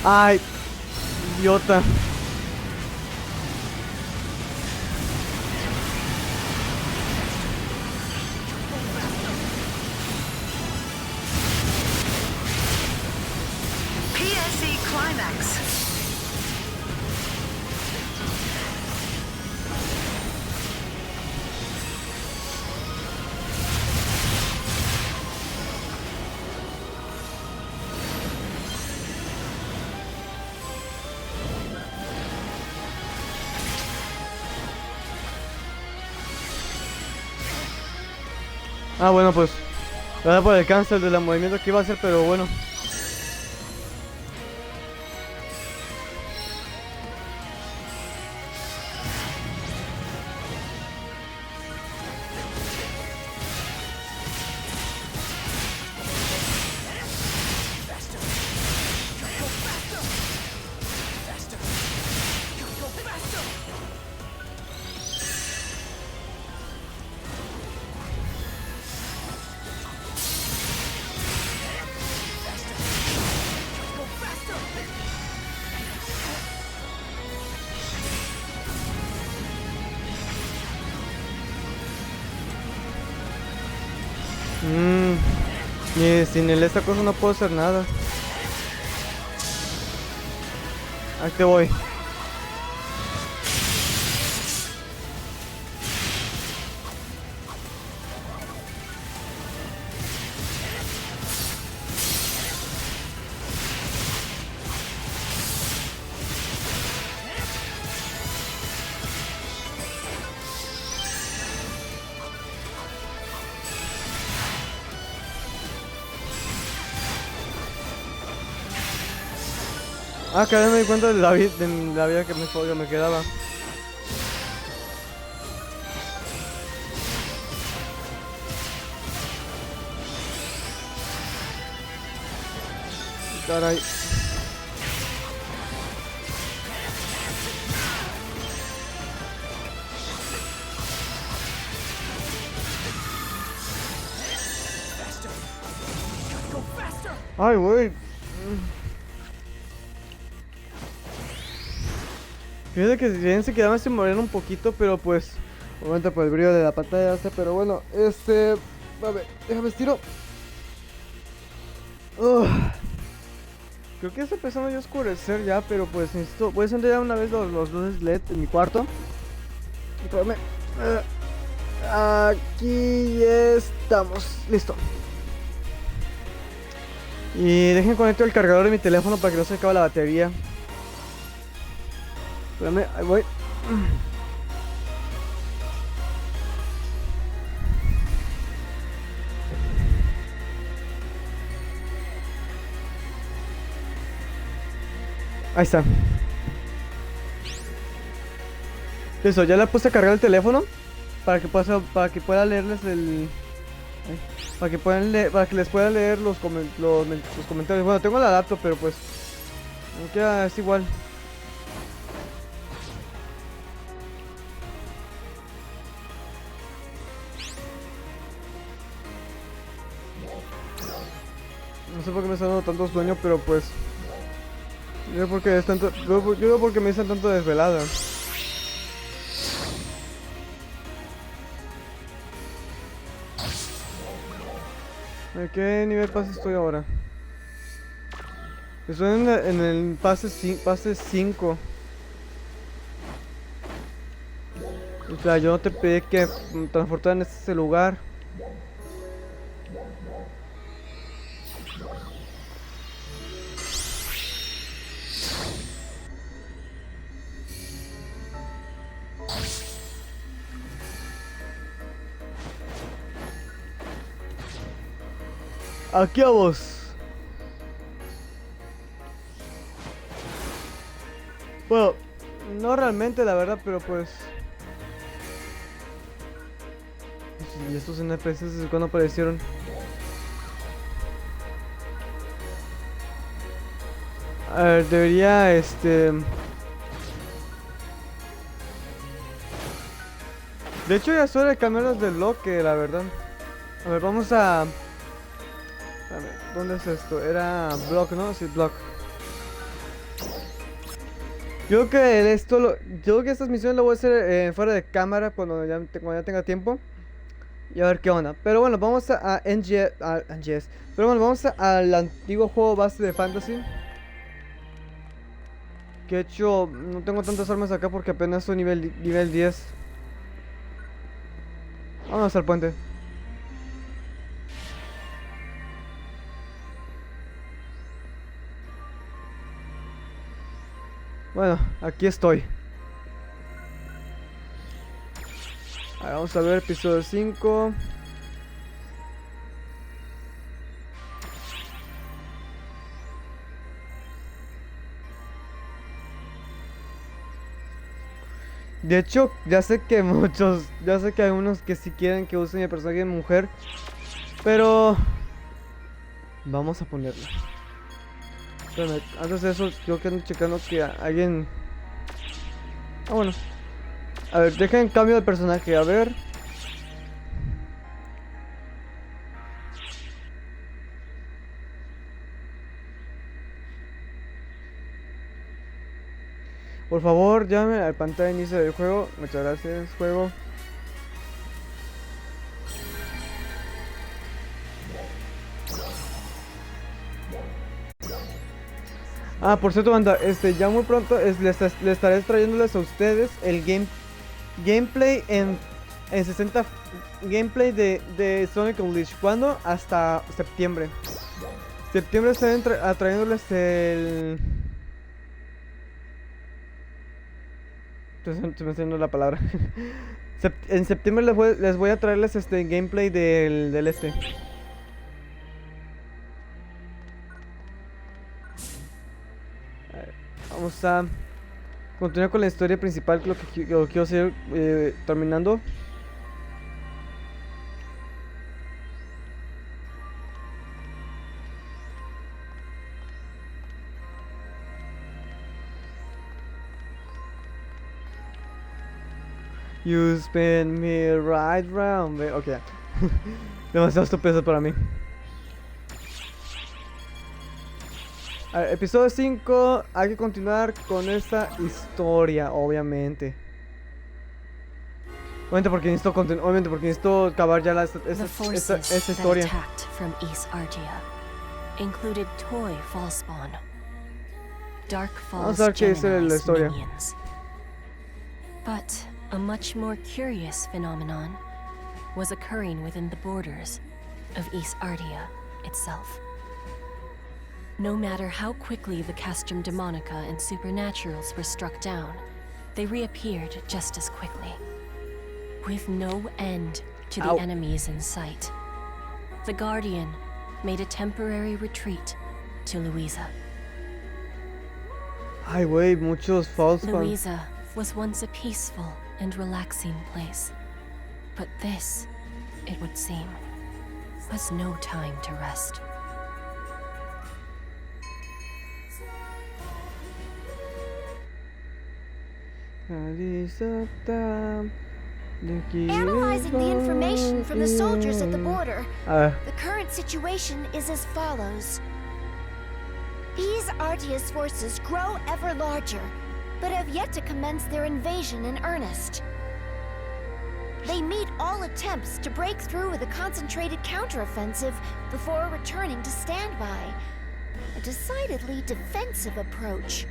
Ay, idiota. PSE climax. Ah, bueno, pues gracias por el cancel del movimiento que iba a hacer, pero bueno. Y sin esta cosa no puedo hacer nada. Ahí te voy. Ah, que me di cuenta de la vida que me quedaba. Caray. Ay, güey. Fíjate que bien se quedaba sin morir un poquito, pero pues obviamente por el brillo de la pantalla, pero bueno, a ver, déjame estiro. Creo que está empezando ya a oscurecer ya, pero pues necesito, voy a encender ya una vez los luces LED en mi cuarto. Espérame. Aquí estamos, listo. Y dejen conectar el cargador de mi teléfono para que no se acabe la batería. Espérame, ahí voy. Ahí está. Listo, ya le puse a cargar el teléfono para que pueda leerles para que les pueda leer los comentarios. Bueno, tengo la laptop, pero pues no queda, es igual. No sé por qué me está dando tanto sueño, pero pues yo porque me dicen tanto desvelada. ¿De qué nivel pase estoy ahora? Estoy en el pase 5. O sea, yo no te pedí que transportar en este lugar. Aquí a vos. Bueno, no realmente la verdad, pero pues... ¿Y estos NPCs desde cuándo aparecieron? A ver, debería De hecho ya es hora de cambiarlas de bloque, la verdad. A ver, vamos a... Espérame, ¿dónde es esto? Era block, ¿no? Sí, block. Yo creo que estas misiones lo voy a hacer fuera de cámara cuando ya tenga tiempo. Y a ver qué onda. Pero bueno, vamos a NGS. Pero bueno, vamos al antiguo juego base de Fantasy. Que de hecho no tengo tantas armas acá porque apenas soy nivel 10. Vamos al puente. Bueno, aquí estoy. Vamos a ver episodio 5. De hecho, ya sé que hay unos que sí quieren que use mi personaje de mujer. Pero... vamos a ponerlo. Espérame, antes de eso, yo que ando checando que alguien... Ah, bueno. A ver, dejen cambio de personaje, a ver. Por favor, llame al pantalla de inicio del juego. Muchas gracias, juego. Ah, por cierto, banda, ya muy pronto les estaré trayéndoles a ustedes el gameplay en 60 gameplay de Sonic Unleashed. ¿Cuándo? Hasta septiembre. Septiembre estaré trayéndoles el... Entonces, se me está yendo la palabra. En septiembre les voy a traerles gameplay del este. Vamos a continuar con la historia principal, que lo quiero seguir terminando. You spin me right round. Ok. Demasiado estúpido para mí. A ver, episodio 5. Hay que continuar con esta historia, obviamente. Obviamente porque necesito acabar ya esta historia. Vamos a ver qué dice la historia. But a much more curious phenomenon was occurring within the borders of East Ardia itself. No matter how quickly the Castrum Demonica and Supernaturals were struck down, they reappeared just as quickly, with no end to the enemies in sight. The Guardian made a temporary retreat to Louisa. Ay, wey, muchos false fans. Louisa was once a peaceful and relaxing place, but this, it would seem, was no time to rest. Analyzing the information from the soldiers at the border, the current situation is as follows. These Artia's forces grow ever larger, but have yet to commence their invasion in earnest. They meet all attempts to break through with a concentrated counteroffensive before returning to standby. A decidedly defensive approach.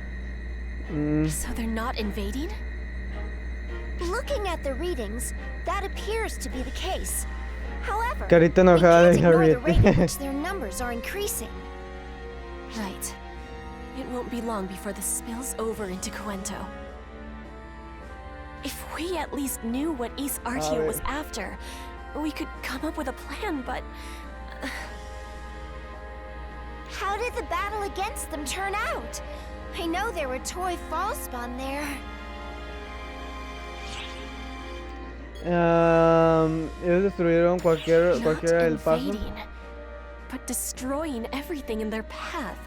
So they're not invading? Looking at the readings, that appears to be the case. However, Carita we enojada can't de ignore the Harriet. rate at which their numbers are increasing. Right. It won't be long before this spills over into Quento. If we at least knew what East Artia was after, we could come up with a plan, but... How did the battle against them turn out? I know there were toy fall spawn there. Ellos destruyeron cualquiera del paso. Invading, but destroying everything in their path.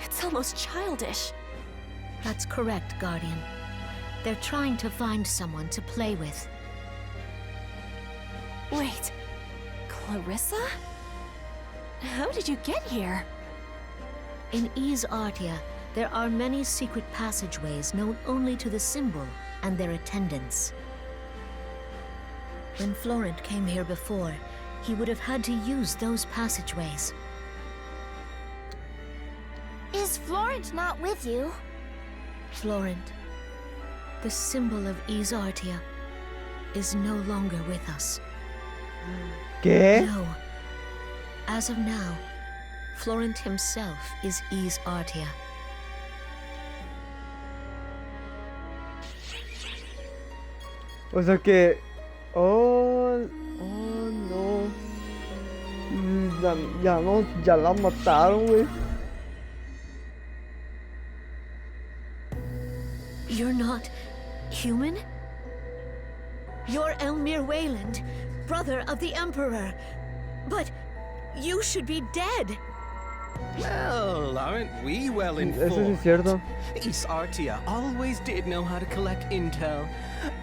It's almost childish. That's correct, Guardian. They're trying to find someone to play with. Wait, Clarissa? How did you get here? In East Artia, there are many secret passageways known only to the symbol and their attendants. When Florent came here before, he would have had to use those passageways. Is Florent not with you? Florent, the symbol of East Artia, is no longer with us. ¿Qué? No. As of now, Florent himself is East Artia. O sea que... Oh no. Ya la mataron, güey. You're not human? You're Elmir Wayland, brother of the Emperor. But you should be dead. Well, aren't we well Eso sí informed? es cierto. East Artia always did know how to collect intel.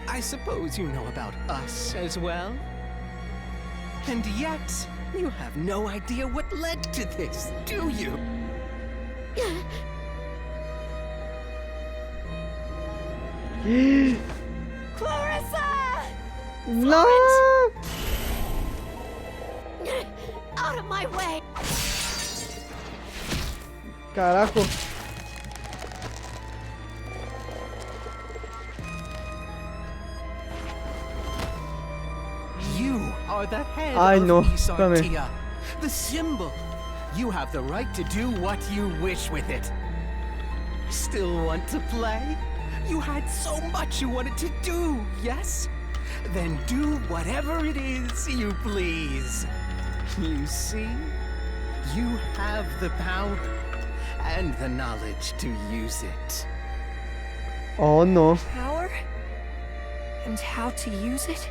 I suppose you know about us as well? And yet, you have no idea what led to this, do you? Clarissa! ¡No! Out of my way! Carajo. are the head Ay, of no, Isartia, the symbol. You have the right to do what you wish with it. Still want to play? You had so much you wanted to do, yes? Then do whatever it is you please. You see? You have the power and the knowledge to use it. Oh no. Power? And how to use it?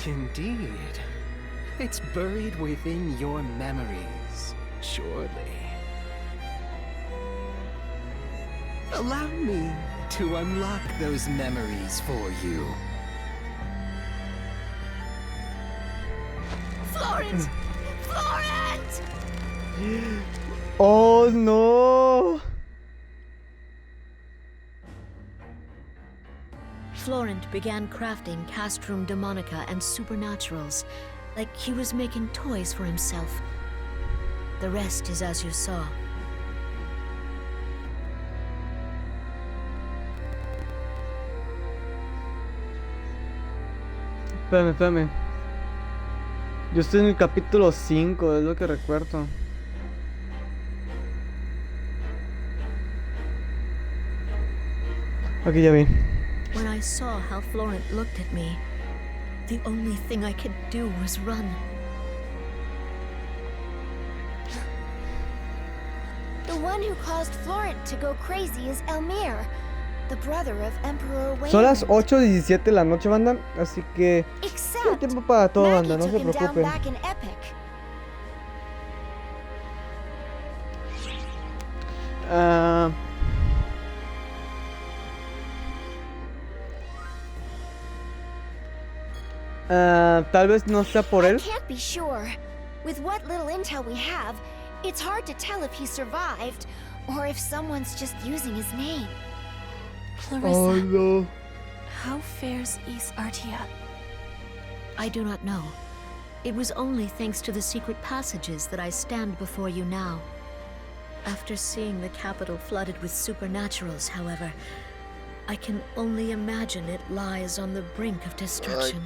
Indeed. It's buried within your memories, surely. Allow me to unlock those memories for you. Florent! Florent! Oh no. Florent began crafting castrum demonica and supernaturals, like he was making toys for himself. The rest is as you saw. Espérame. Yo estoy en el capítulo 5, es lo que recuerdo. Aquí ya vi. When I saw how Florent looked at me, the only thing I could do was run. The one who caused Florent to go crazy is Elmir, the brother of Emperor Wayland. Son las 8:17 de la noche, banda, así que hay Except tiempo para todo, Maggie banda, no took se him down preocupen. back in Epic. Tal vez no sea por I él. can't be sure. With what little intel we have, it's hard to tell if he survived or if someone's just using his name. Clarissa, Oh no. how fares Isartia? I do not know. It was only thanks to the secret passages that I stand before you now. After seeing the capital flooded with supernaturals, however, I can only imagine it lies on the brink of destruction.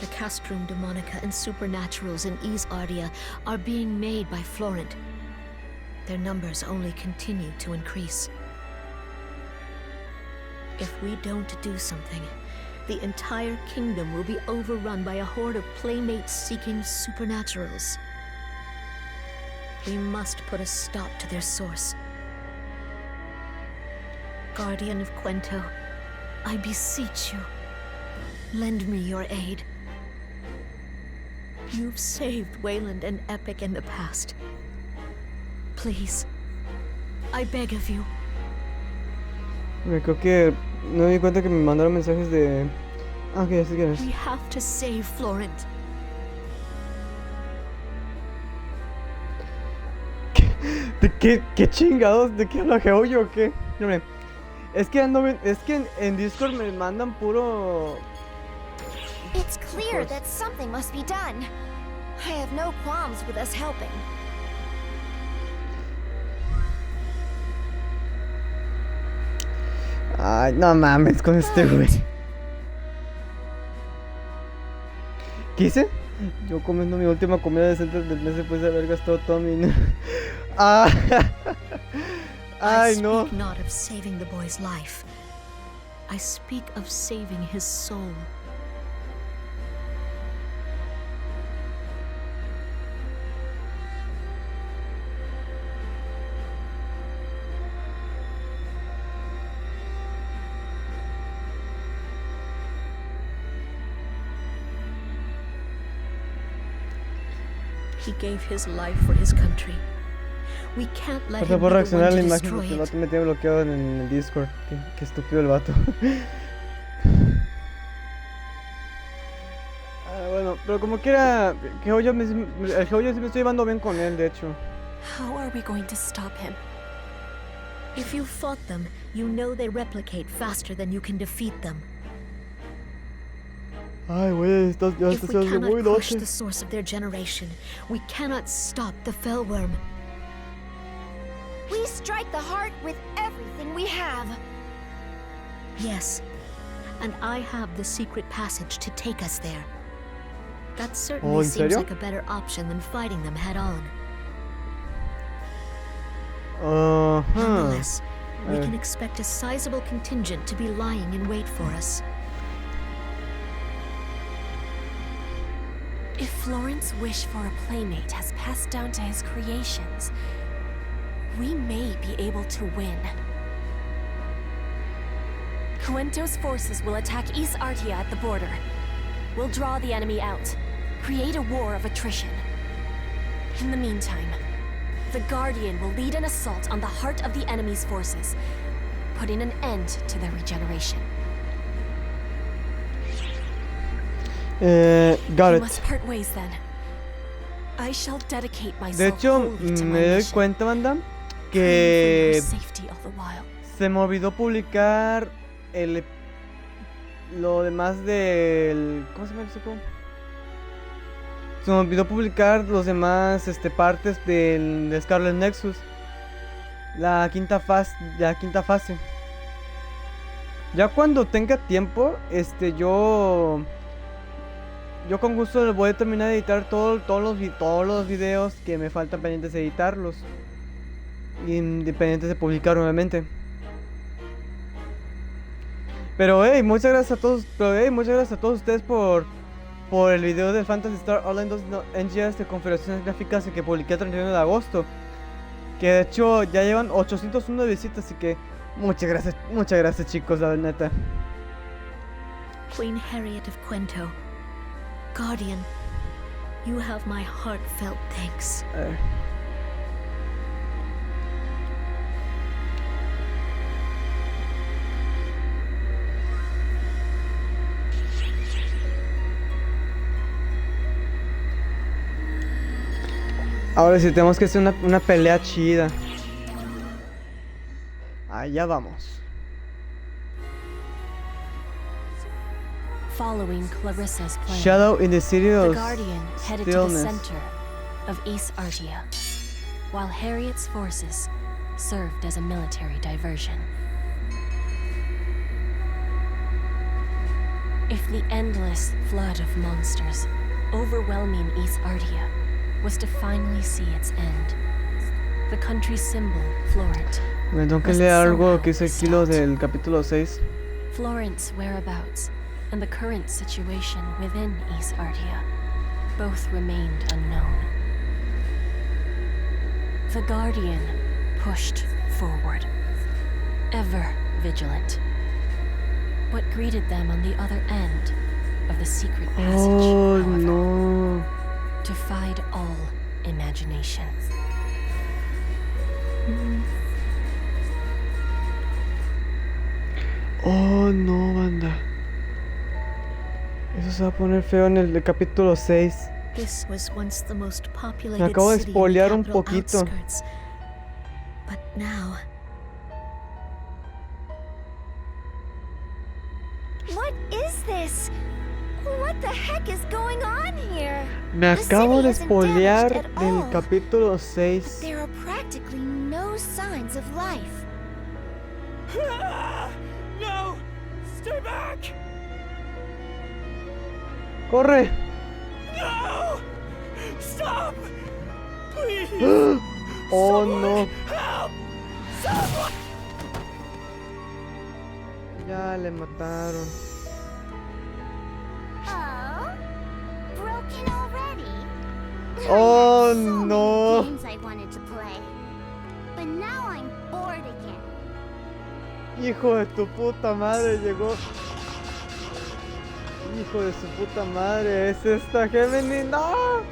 The castrum demonica and supernaturals in Isartia are being made by Florent. Their numbers only continue to increase. If we don't do something, the entire kingdom will be overrun by a horde of playmates-seeking supernaturals. We must put a stop to their source. Guardian of Quento, I beseech you, lend me your aid. You've saved Wayland and Epic in the past. Please, I beg of you. Me creo que no me di cuenta que me mandaron mensajes de... Ah, ok, ya sé quién es. We have to save Florent. ¿De qué chingados? ¿De qué habla Heroé o qué? Hombre, es que ando bien, es que en Discord me mandan puro... It's clear that something must be done. I have no qualms with us helping. Ay, no mames con este güey. ¿Qué hice? Yo comiendo mi última comida decente del mes después de haber gastado todo mi... Ah. Ay, no. I speak not of saving the boy's life. I speak of saving his soul. He gave his life for his country. We can't let Por him favor, be the reaccionar a one la to imagen destroy porque el it. vato me tiene bloqueado en el Discord. Qué estúpido el vato. Bueno, pero como quiera, el Heroé sí me estoy llevando bien con él, de hecho. How are we going to stop him? If you fought them, you know they replicate faster than you can defeat them. Ay, güey, ya If estás we haciendo muy cannot crush noche. the source of their generation, we cannot stop the fellworm. We strike the heart with everything we have. Yes, and I have the secret passage to take us there. That certainly ¿En seems serio? like a better option than fighting them head on. Nonetheless, we can expect a sizable contingent to be lying in wait for us. If Florent's wish for a playmate has passed down to his creations, we may be able to win. Cuento's forces will attack East Artia at the border. We'll draw the enemy out, create a war of attrition. In the meantime, the Guardian will lead an assault on the heart of the enemy's forces, putting an end to their regeneration. Got We it. must part ways then. I shall dedicate De myself hecho, wholly to my me doy mission, cuenta, banda, praying for que your safety all the while. se me olvidó publicar lo demás del... ¿Cómo se llama eso? Se me olvidó publicar los demás partes de Scarlet Nexus. La quinta fase. Ya cuando tenga tiempo, yo con gusto voy a terminar de editar todos los videos que me faltan pendientes de editarlos. Independientes de publicar nuevamente. Pero muchas gracias a todos ustedes por el video del Phantasy Star Online 2 NGS de configuraciones gráficas que publiqué el 31 de agosto. Que de hecho ya llevan 801 visitas, así que muchas gracias chicos, la neta. Queen Harriet of Quento, Guardian, you have my heartfelt thanks. Ahora sí tenemos que hacer una pelea chida. Allá vamos. Following Clarissa's plan, Shadow in the city the of Guardian headed to the stillness. center of East Artia, while Harriet's forces served as a military diversion. If the endless flood of monsters overwhelming East Artia was to finally see its end, the country's symbol, Florent, Me tengo que must leer algo somehow que dice be aquí lo stopped. del capítulo 6. Florent's whereabouts and the current situation within East Artia both remained unknown. The Guardian pushed forward, ever vigilant. What greeted them on the other end of the secret passage, Oh however, no. defied all imagination. Oh no, banda. Eso se va a poner feo en el capítulo 6. This was once the most populated Me acabo de city in the spoilear un capital poquito. outskirts. But now, What is this? What the heck is going on here? Me The acabo city de isn't spoilear damaged at del all. capítulo 6. There are practically no signs of life. No! Stay back! ¡Corre! No! Stop! Please! ¡Oh no! Help! Someone! Ya le mataron. Oh? Broken already? Oh, So many no. games I wanted to play. But now I'm bored again. Hijo de tu puta madre, llegó. Hijo de su puta madre, es esta Gemini. ¡No!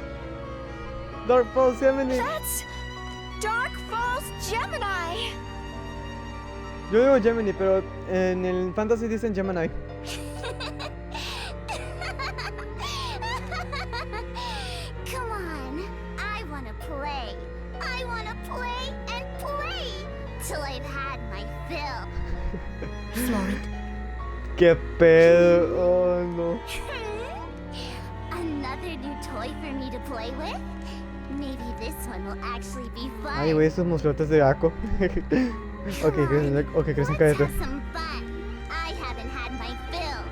Dark Falls Gemini. That's Dark Falls Gemini. Yo digo Gemini, pero en el Fantasy dicen Gemini. Come on, I wanna play. I wanna play and play till I've had my fill. Florent, ¡Qué pedo! ¡Oh no! Another new toy for me to play with? Maybe this one will actually be fun. Ay, güey, esos mosquetes de Akko. Ok, crecen, Let's cállate. have some fun. I haven't had my fill.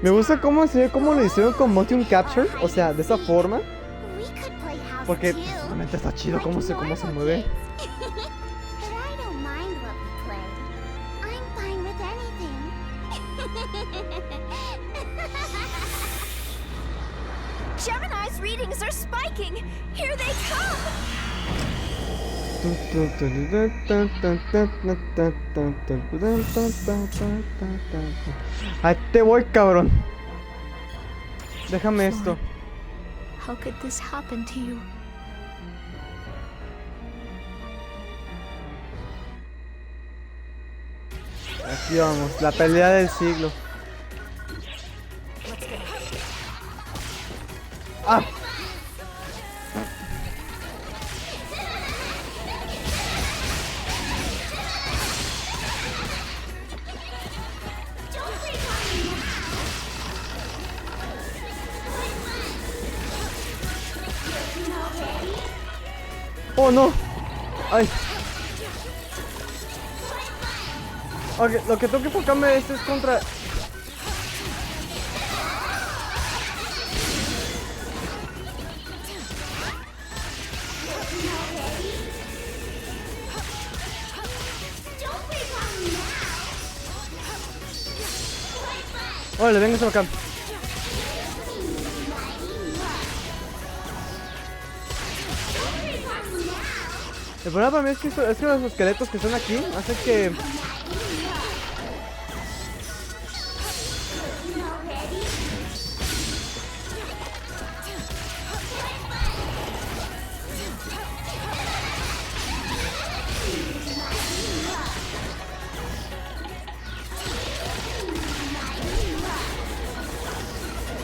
Me gusta cómo lo hicieron con motion capture, o sea, de esa forma. Porque realmente está chido cómo se mueve. Gemini's readings are spiking. Here they come. Ahí te voy, cabrón. Déjame esto. How could this happen to you? Aquí vamos, la pelea del siglo. ¡Ah! ¡Oh, no! ¡Ay! Ok, lo que tengo que enfocarme es contra... Órale, véngase acá. El problema para mí es que los esqueletos que están aquí hacen que...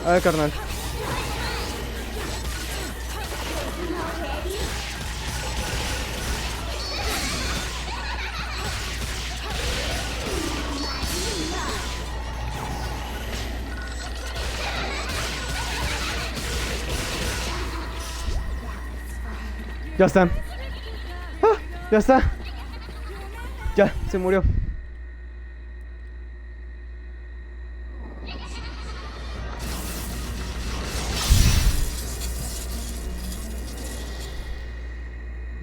A ver, carnal. Ya está. ¡Ah! Ya está. Ya, se murió.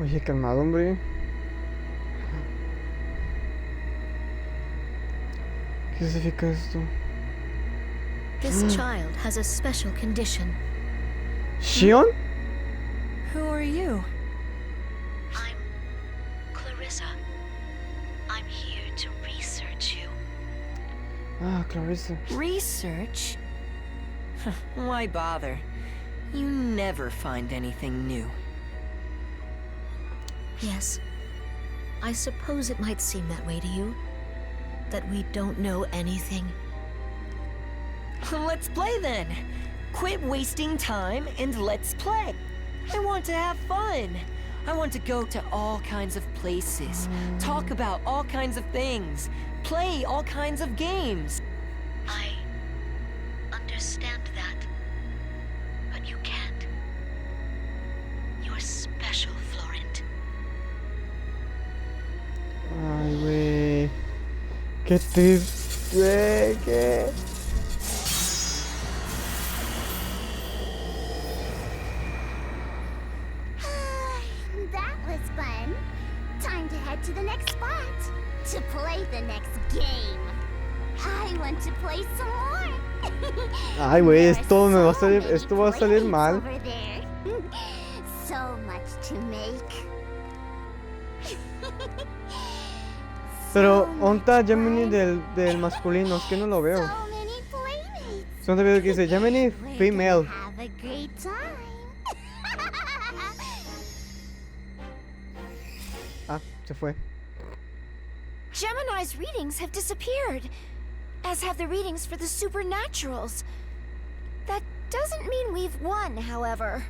Oye, calmado, hombre. ¿Qué significa esto? This child has a special condition. ¿Shion? Who are you? I'm Clarissa. I'm here to research you. Ah, Clarissa. Research? Why bother? You never find anything new. Yes. I suppose it might seem that way to you. That we don't know anything. Let's play then. Quit wasting time and let's play. I want to have fun. I want to go to all kinds of places, talk about all kinds of things, play all kinds of games. I understand that. But you can't. You're special, Florent. Ay, güey. Qué triste, güey. ¿Qué? That was fun. Time to head to the next spot. To play the next game. I want to play some more. Ay, güey, esto va a salir mal. Over there. So much to make. Pero, ¿dónde está Gemini del masculino? Es que no lo veo. So many playmates. Son de video que dice Gemini female. Have a great time. Ah, se fue. Gemini's readings have disappeared, as have the readings for the supernaturals. That doesn't mean we've won, however.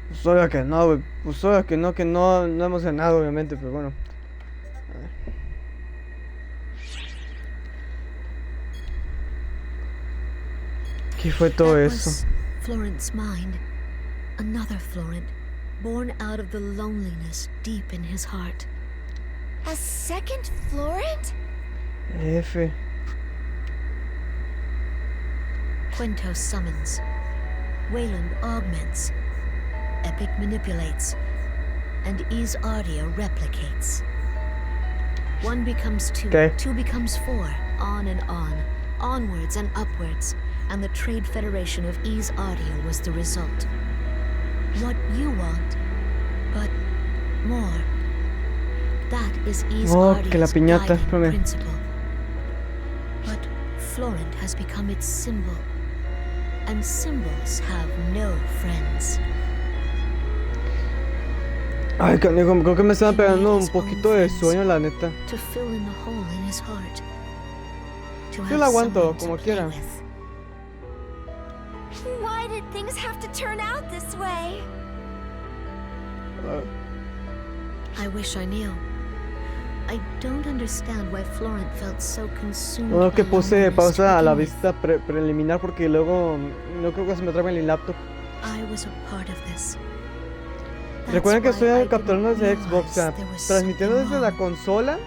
Pues obvio que no, güey. Pues obvio que no hemos ganado, obviamente, pero bueno. A ver. ¿Qué fue todo That eso? was Florent's mind. Another Florent, born out of the loneliness deep in his heart. A second Florent? F. Quinto summons. Wayland augments. Epic manipulates. And Ardia replicates. 1 becomes 2, Okay. 2 becomes 4, on and on, onwards and upwards, and the Trade Federation of Ardia was the result. What you want, but more. That is Oh, que la Ardia's piñata, guiding espérame. principle. But Florent has become its symbol, and symbols have no friends. Ay, canijo, creo que me estaba pegando un poquito de sueño, la neta. To fill in the hole in his heart. To Yo have la aguanto, someone to como play quiera. with. Why did things have to turn out this way? I wish I knew. I don't understand why Florent felt so consumed. Bueno, que by puse loneliness to pausa a la begin with. vista preliminar porque luego no creo que se me trabe en el laptop. I was a part of this. Recuerden que That's why estoy I capturando didn't desde Xbox, o sea, realize there was transmitiendo something desde la wrong. consola,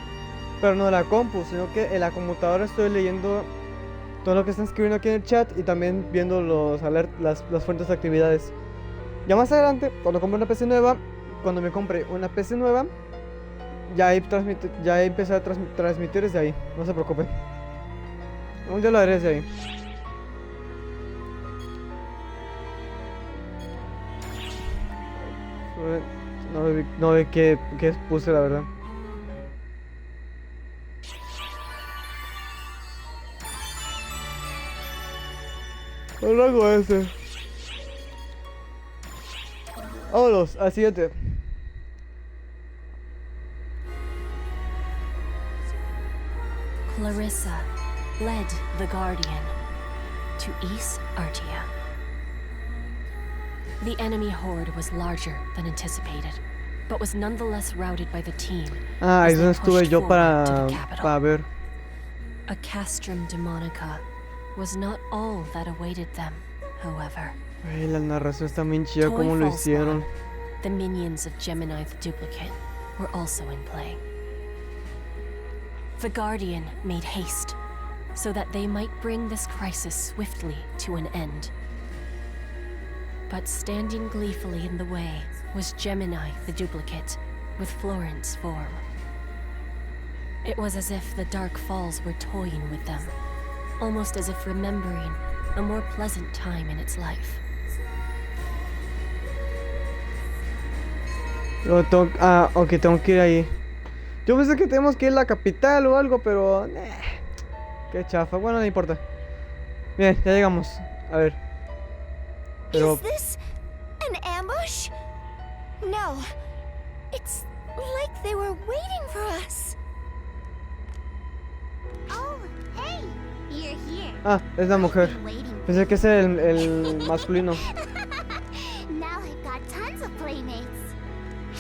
pero no de la compu, sino que en la computadora estoy leyendo todo lo que están escribiendo aquí en el chat y también viendo las fuentes de actividades. Ya más adelante, cuando compre una PC nueva, cuando me compre una PC nueva, ya ahí empecé a transmitir desde ahí, no se preocupen. Un día lo haré desde ahí. No vi qué puse, la verdad. El rango ese. Vámonos, al siguiente. Clarissa led the Guardian to Ardia. The enemy horde was larger than anticipated, but was nonetheless routed by the team. Ah, ahí as es donde they estuve pushed yo forward to para the capital. ver. A castrum demonica was not all that awaited them, however. Ay, la narración está bien chida Toy como lo False hicieron. One, the minions of Gemini the Duplicate, were also in play. The Guardian made haste, so that they might bring this crisis swiftly to an end. But standing gleefully in the way was Gemini the Duplicate, with Florent's form. It was as if the Dark Falls were toying with them, almost as if remembering a more pleasant time in its life. Ok, tengo que ir ahí. Yo pensé que tenemos que ir a la capital o algo, pero... qué chafa, bueno, no importa. Bien, ya llegamos. A ver. Pero... Is this an ambush? No. It's like they were waiting for us. Oh, hey, you're here. Ah, es la mujer. Been waiting for Pensé que ese era el masculino. Now I've got tons of playmates.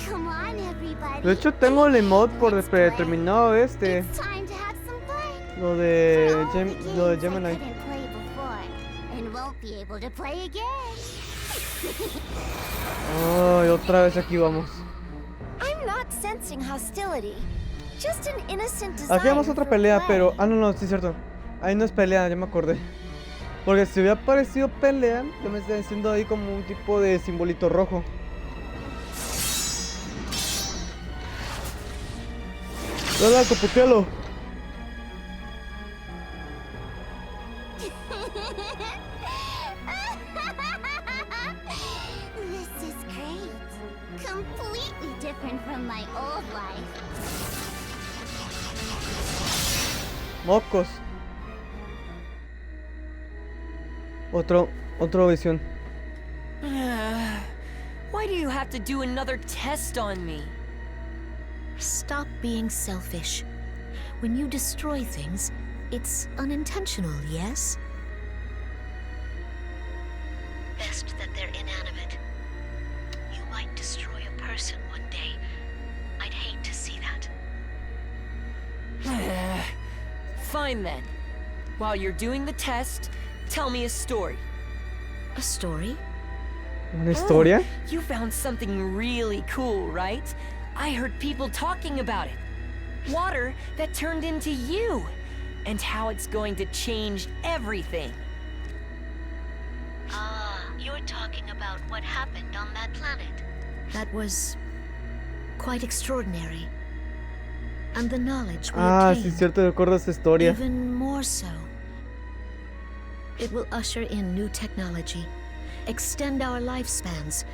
Come on, everybody. De hecho, tengo el emote por predeterminado este. It's time to have some fun. Lo de, For all the lo de games I Gemini. couldn't play before, and won't be able to play again. Ay, otra vez aquí vamos. I'm not sensing hostility. Just an innocent desire. Aquí vamos a otra for pelea, play. pero... Ah, no, sí es cierto. Ahí no es pelea, ya me acordé. Porque si hubiera parecido pelea, yo me estaba diciendo ahí como un tipo de simbolito rojo. Dale, coputealo. This is great. Completely different from my old life. Mocos. Otro visión. Why do you have to do another test on me? Stop being selfish. When you destroy things, it's unintentional, yes? Best that they're inanimate. You might destroy a person one day. I'd hate to see that. Fine then. While you're doing the test, tell me a story. A story? ¿Una historia? Oh, you found something really cool, right? I heard people talking about it. Water that turned into you, and how it's going to change everything. you're talking about what happened on that planet. That was quite extraordinary. And the knowledge we obtained, sí, cierto, recuerdo esa historia. even more so. It will usher in new technology, extend our lifespans,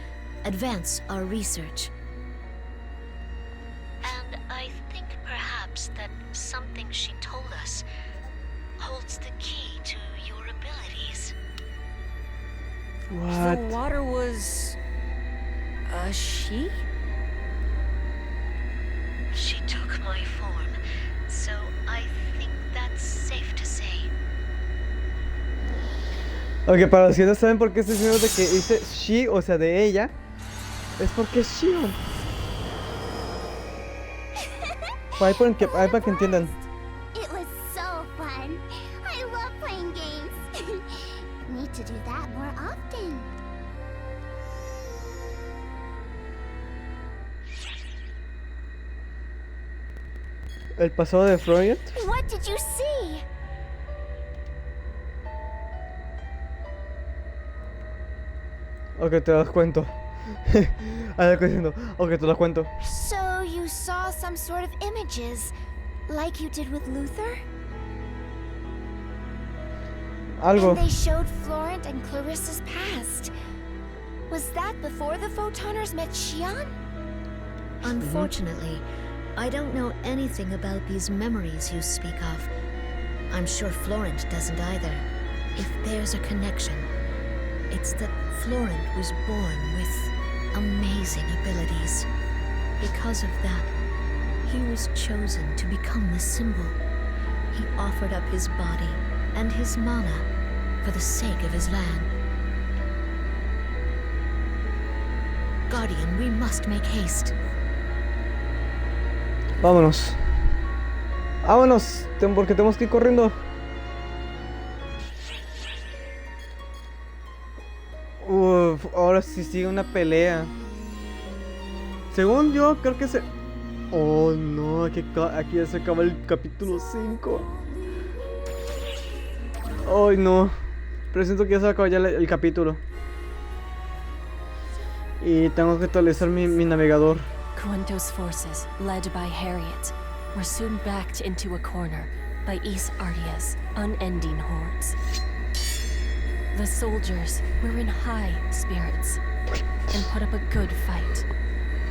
advance our research. And I think perhaps that something she told us holds the key to your abilities. What? The water was... a she? She took my form, so I think that's safe to say. Ok, para los que no saben por qué estoy diciendo de que dice she, o sea, de ella, es porque es Shion. Ahí para que entiendan. It was so fun. I love playing games. Need to do that more often. El pasado de Freud. What did you see? Ok, te las cuento. Ahí diciendo, ok, te las cuento. So you saw some sort of images, like you did with Luther? Algo. And they showed Florent and Clarissa's past. Was that before the Photoners met Xion? Unfortunately, I don't know anything about these memories you speak of. I'm sure Florent doesn't either. If there's a connection, it's that Florent was born with amazing abilities. Because of that, he was chosen to become the symbol. He offered up his body and his mana for the sake of his land. Guardian, we must make haste. Vámonos. Vámonos, porque tenemos que ir corriendo. Uf, ahora sí sigue una pelea. Según yo, creo que se... Oh no, aquí ya se acaba el capítulo 5. Ay no. Pero siento que ya se acaba ya el capítulo. Y tengo que actualizar mi navegador. Quento's forces, led by Harriet, were soon backed into a corner by East Ardia's unending hordes. The soldiers were in high spirits and put up a good fight,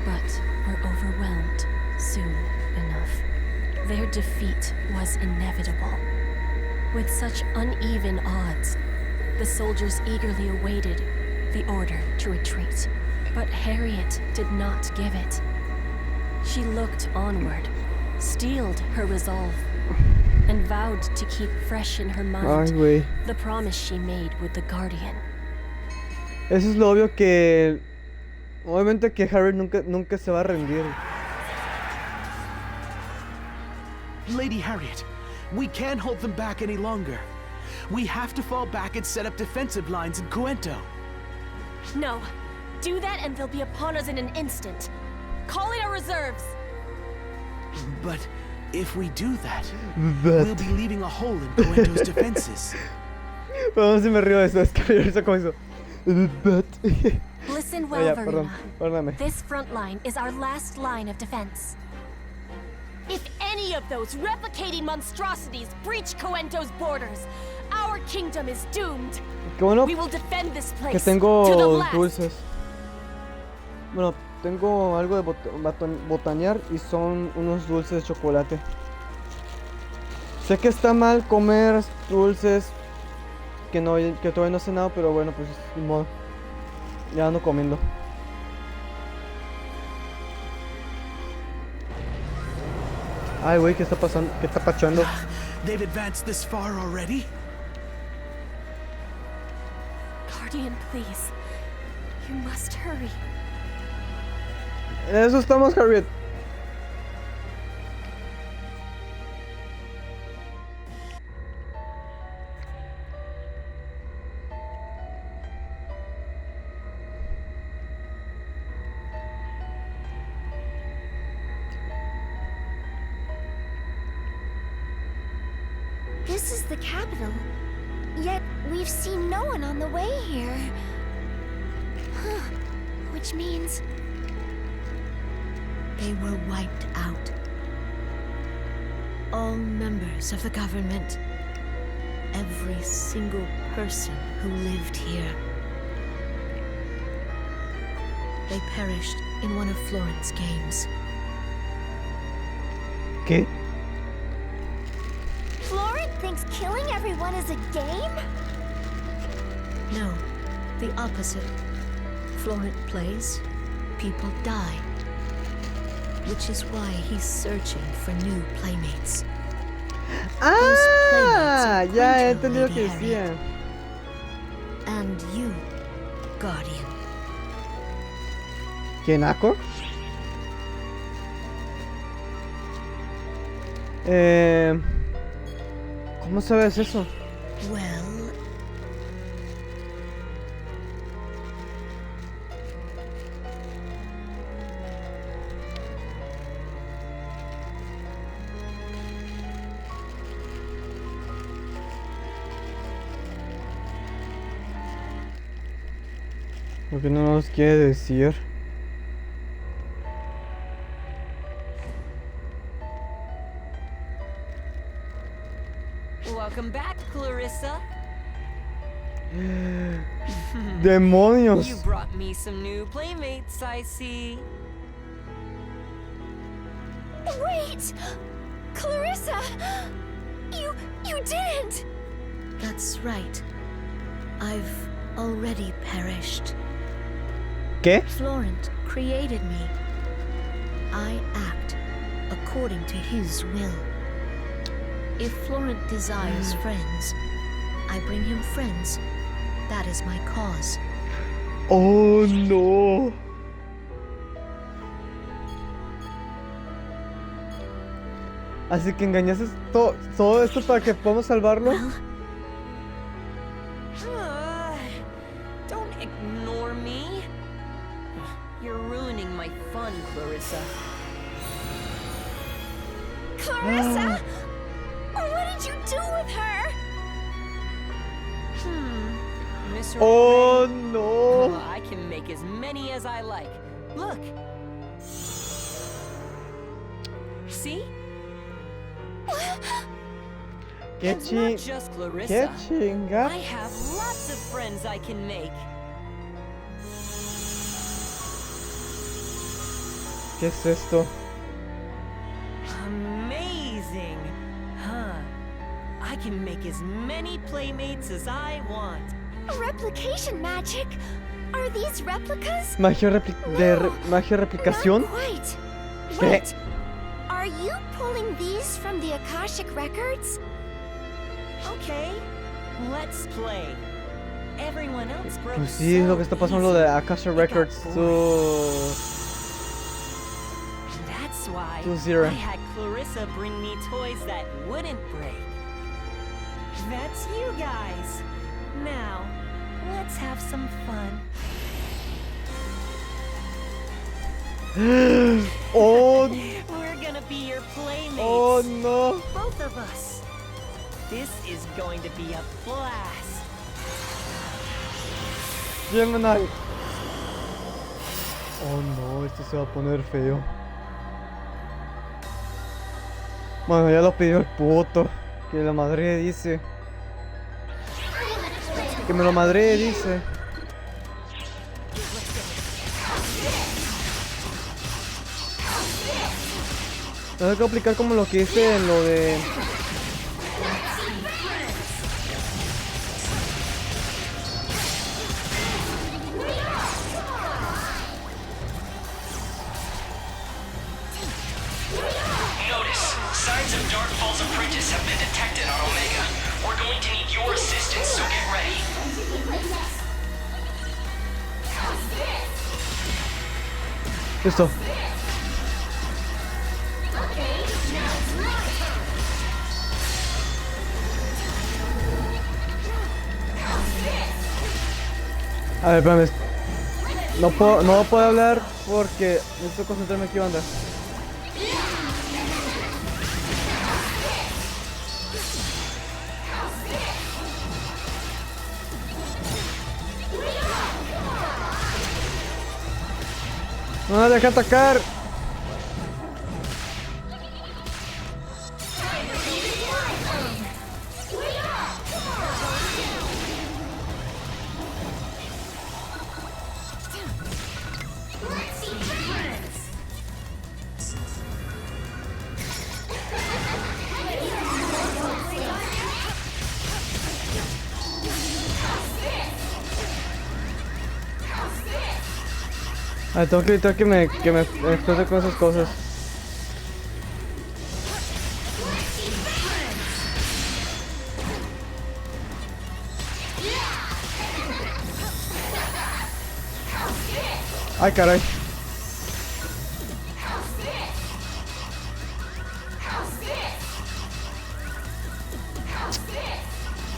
but were overwhelmed soon enough. Their defeat was inevitable. With such uneven odds, the soldiers eagerly awaited the order to retreat. But Harriet did not give it. She looked onward, steeled her resolve, and vowed to keep fresh in her mind the promise she made with the Guardian. Eso es lo obvio que... Obviamente que Harriet nunca se va a rendir. Lady Harriet, we can't hold them back any longer. We have to fall back and set up defensive lines in Quento. No. Do that and they'll be upon us in an instant. Call in our reserves. But if we do that, we'll be leaving a hole in Quento's defenses. Perdón si me río de eso, es que yo como eso. Listen well, Verena. Perdóname. This front line is our last line of defense. If any of those replicating monstrosities breach Quento's borders, our kingdom is doomed. Qué bueno We will defend this place que tengo to the last. dulces. Bueno, tengo algo de botanear y son unos dulces de chocolate. Sé que está mal comer dulces que todavía no he cenado, pero bueno, pues ni modo. Ya ando comiendo. Ay, güey, ¿qué está pasando? ¿Qué está pachando? They've advanced this far already? Guardian, please. You must hurry. En eso estamos, Harriet. This is the capital. Yet we've seen no one on the way here. Which means they were wiped out. All members of the government. Every single person who lived here. They perished in one of Florent's games. ¿Qué? Florent thinks killing everyone is a game? No, the opposite. Florent plays, people die. Which is why he's searching for new playmates. Ah, ya he entendido lo que decía. And you, Guardian. ¿Quién, Akko? ¿Cómo sabes eso? Well... ¿Por qué no nos quiere decir? Welcome back, Clarissa. ¡Demonios! You brought me some new playmates, I see. Wait! Clarissa! You didn't! That's right. I've already perished. ¿Qué? Florent created me. I act according to his will. If Florent desires friends, I bring him friends. That is my cause. Oh no. Así que engañaste todo esto para que podamos salvarlo. Don't ignore me. You're ruining my fun, Clarissa. Clarissa? What did you do with her? Miss Oh Ray, no. I can make as many as I like. Look. See? ¿Qué It's not just Clarissa. ¿Qué chinga? I have lots of friends I can make. ¿Qué es esto? Amazing, huh? I can make as many playmates as I want. Replication magic? Are these replicas? ¿Magia No, replicación? Not quite. ¿Qué? Wait. Are you pulling these from the Akashic Records? Okay, let's play. Everyone else broke. Pues sí, es lo que está pasando de Akasha Records. That's why To Zero. I had Clarissa bring me toys that wouldn't break. That's you guys. Now, let's have some fun. Oh, We're gonna be your playmates. oh no. Both of us. This is going to be a blast. Gemini. Oh no, esto se va a poner feo. Bueno, ya lo pidió el puto. Que la madre dice. Que me lo madre dice. Tengo que aplicar como lo que hice en lo de... Listo. A ver, espérame. No puedo hablar porque necesito concentrarme aquí, banda. No, deja atacar. Ay, tengo que evitar que me explote con esas cosas. Ay, caray.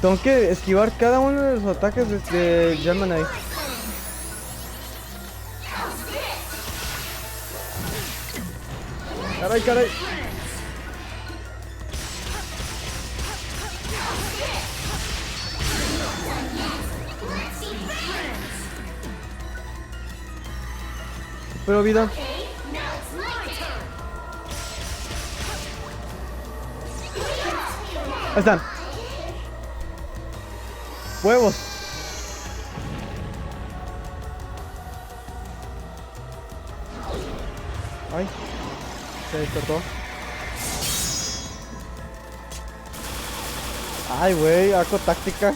Tengo que esquivar cada uno de los ataques de Gemini. Caray, caray. Pero vida. Ahí están. Huevos. Ay. Se despertó. Ay, güey, arco táctica.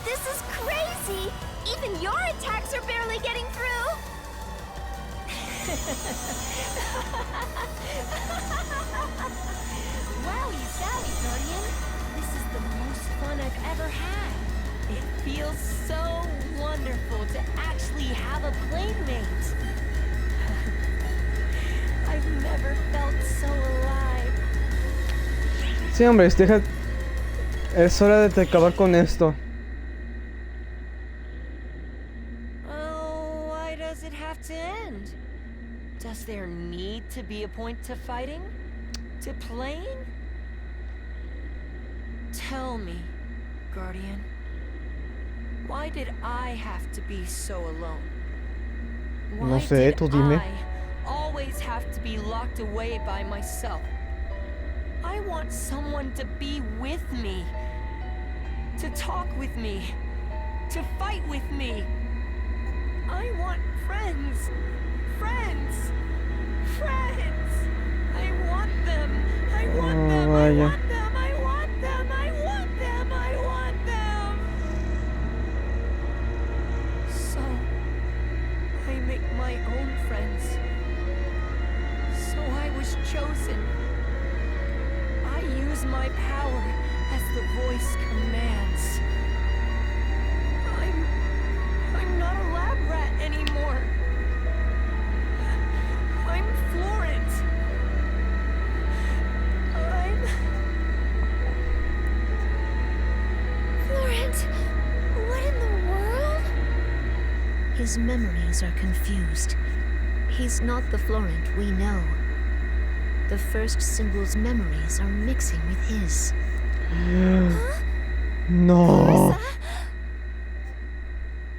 This is crazy! Even your attacks are barely getting through! Wowie zowie, Guardian. This is the most fun I've ever had. It feels so wonderful to actually have a playmate. I've never felt so alive. Sí, hombre, deja. Es hora de acabar con esto. Oh, why does it have to end? Does there need to be a point to fighting? To playing? Tell me, Guardian. Why did I have to be so alone? Why No sé, tú dime. I always have to be locked away by myself? I want someone to be with me, to talk with me, to fight with me. I want friends, friends, friends. I want them. I want them. I want them. I want them. I want them. I want them. So I make my own friends. So I was chosen. I use my power as the voice commands. I'm not a lab rat anymore. I'm Florent. Florent, what in the world? His memories are confused. He's not the Florent we know. The first symbol's memories are mixing with his. No. Clarissa?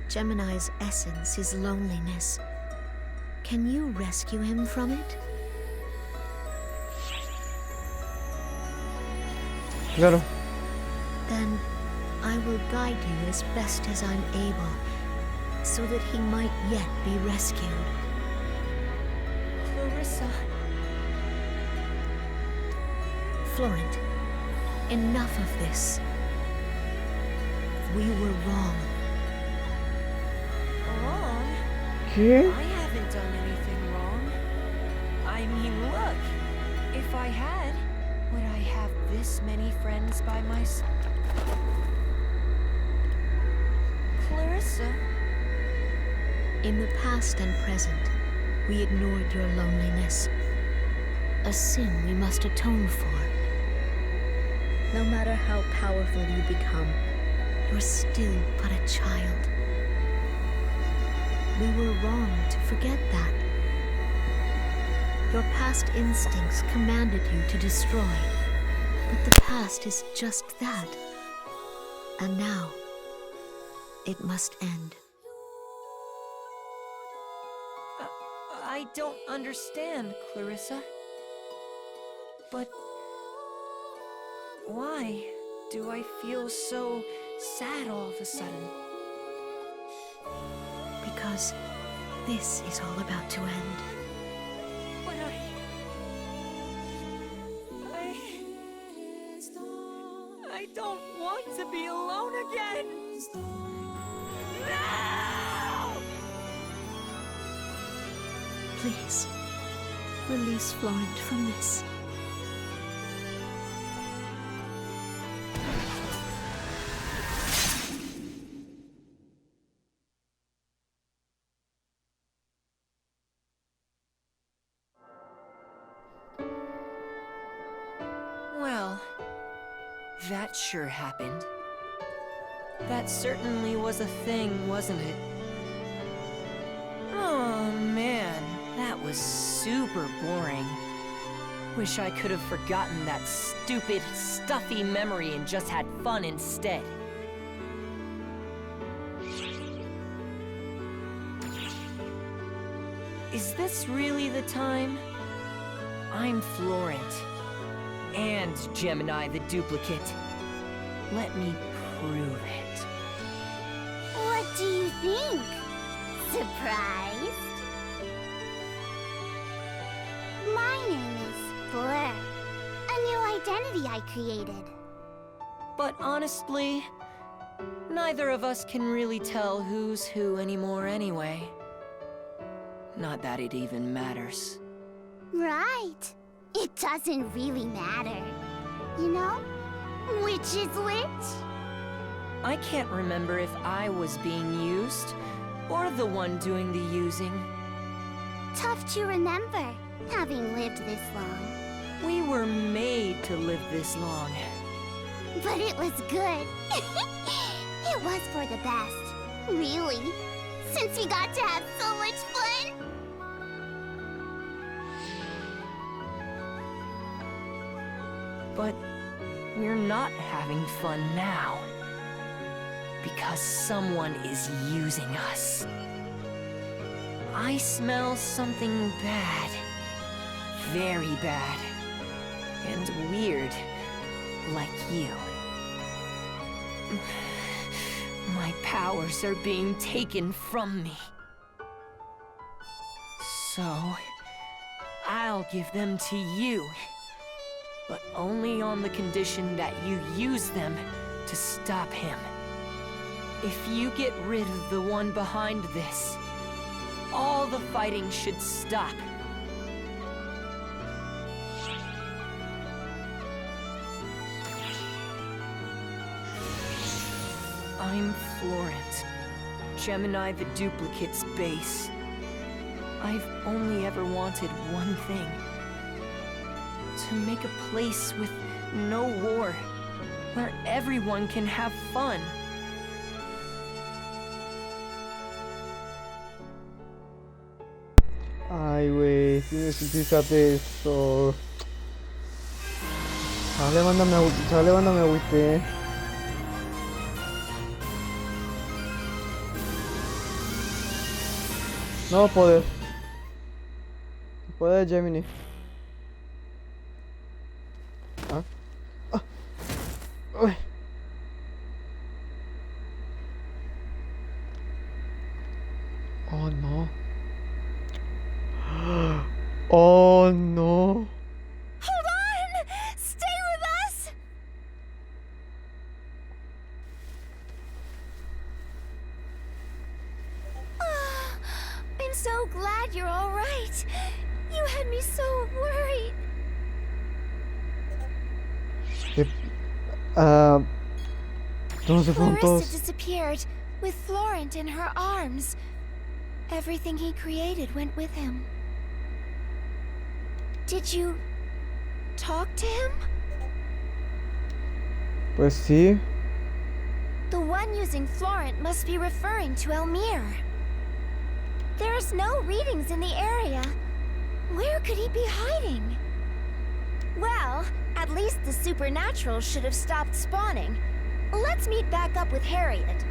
Gemini's essence is loneliness. Can you rescue him from it? Claro. Then I will guide you as best as I'm able, so that he might yet be rescued. Clarissa. Florent, enough of this. We were wrong. Wrong? ¿Qué? I haven't done anything wrong. I mean, look. If I had, would I have this many friends by my side? Clarissa? In the past and present, we ignored your loneliness. A sin we must atone for. No matter how powerful you become, you're still but a child. We were wrong to forget that. Your past instincts commanded you to destroy, but the past is just that. And now, it must end. I don't understand, Clarissa. But why do I feel so sad all of a sudden? Because this is all about to end. But I don't want to be alone again. No! Please, release Florent from this. Well, that sure happened. That certainly was a thing, wasn't it? Oh man, that was super boring. Wish I could have forgotten that stupid, stuffy memory and just had fun instead. Is this really the time? I'm Florent. And Gemini the duplicate. Let me prove it. What do you think? Surprised? My name is Fleur. A new identity I created. But honestly, neither of us can really tell who's who anymore anyway. Not that it even matters. Right. It doesn't really matter. You know? Which is which? I can't remember if I was being used, or the one doing the using. Tough to remember, having lived this long. We were made to live this long. But it was good. It was for the best. Really. Since we got to have so much fun. But we're not having fun now. Because someone is using us. I smell something bad. Very bad. And weird. Like you. My powers are being taken from me. So, I'll give them to you. But only on the condition that you use them to stop him. If you get rid of the one behind this, all the fighting should stop. I'm Florent, Gemini the Duplicate's base. I've only ever wanted one thing. To make a place with no war, where everyone can have fun. Ay, güey, si necesitaste esto. Chale, banda, me agüité. No poder. Poder de Gemini. Ah. Ah. Uy. Oh no. Oh no. Hold on! Stay with us! I'm so glad you're all right. You had me so worried. Todos se fueron Clarissa todos. disappeared with Florent in her arms. Everything he created went with him. Did you talk to him? Pues sí. The one using Florent must be referring to Elmir. There's no readings in the area. Where could he be hiding? Well, at least the supernatural should have stopped spawning. Let's meet back up with Harriet.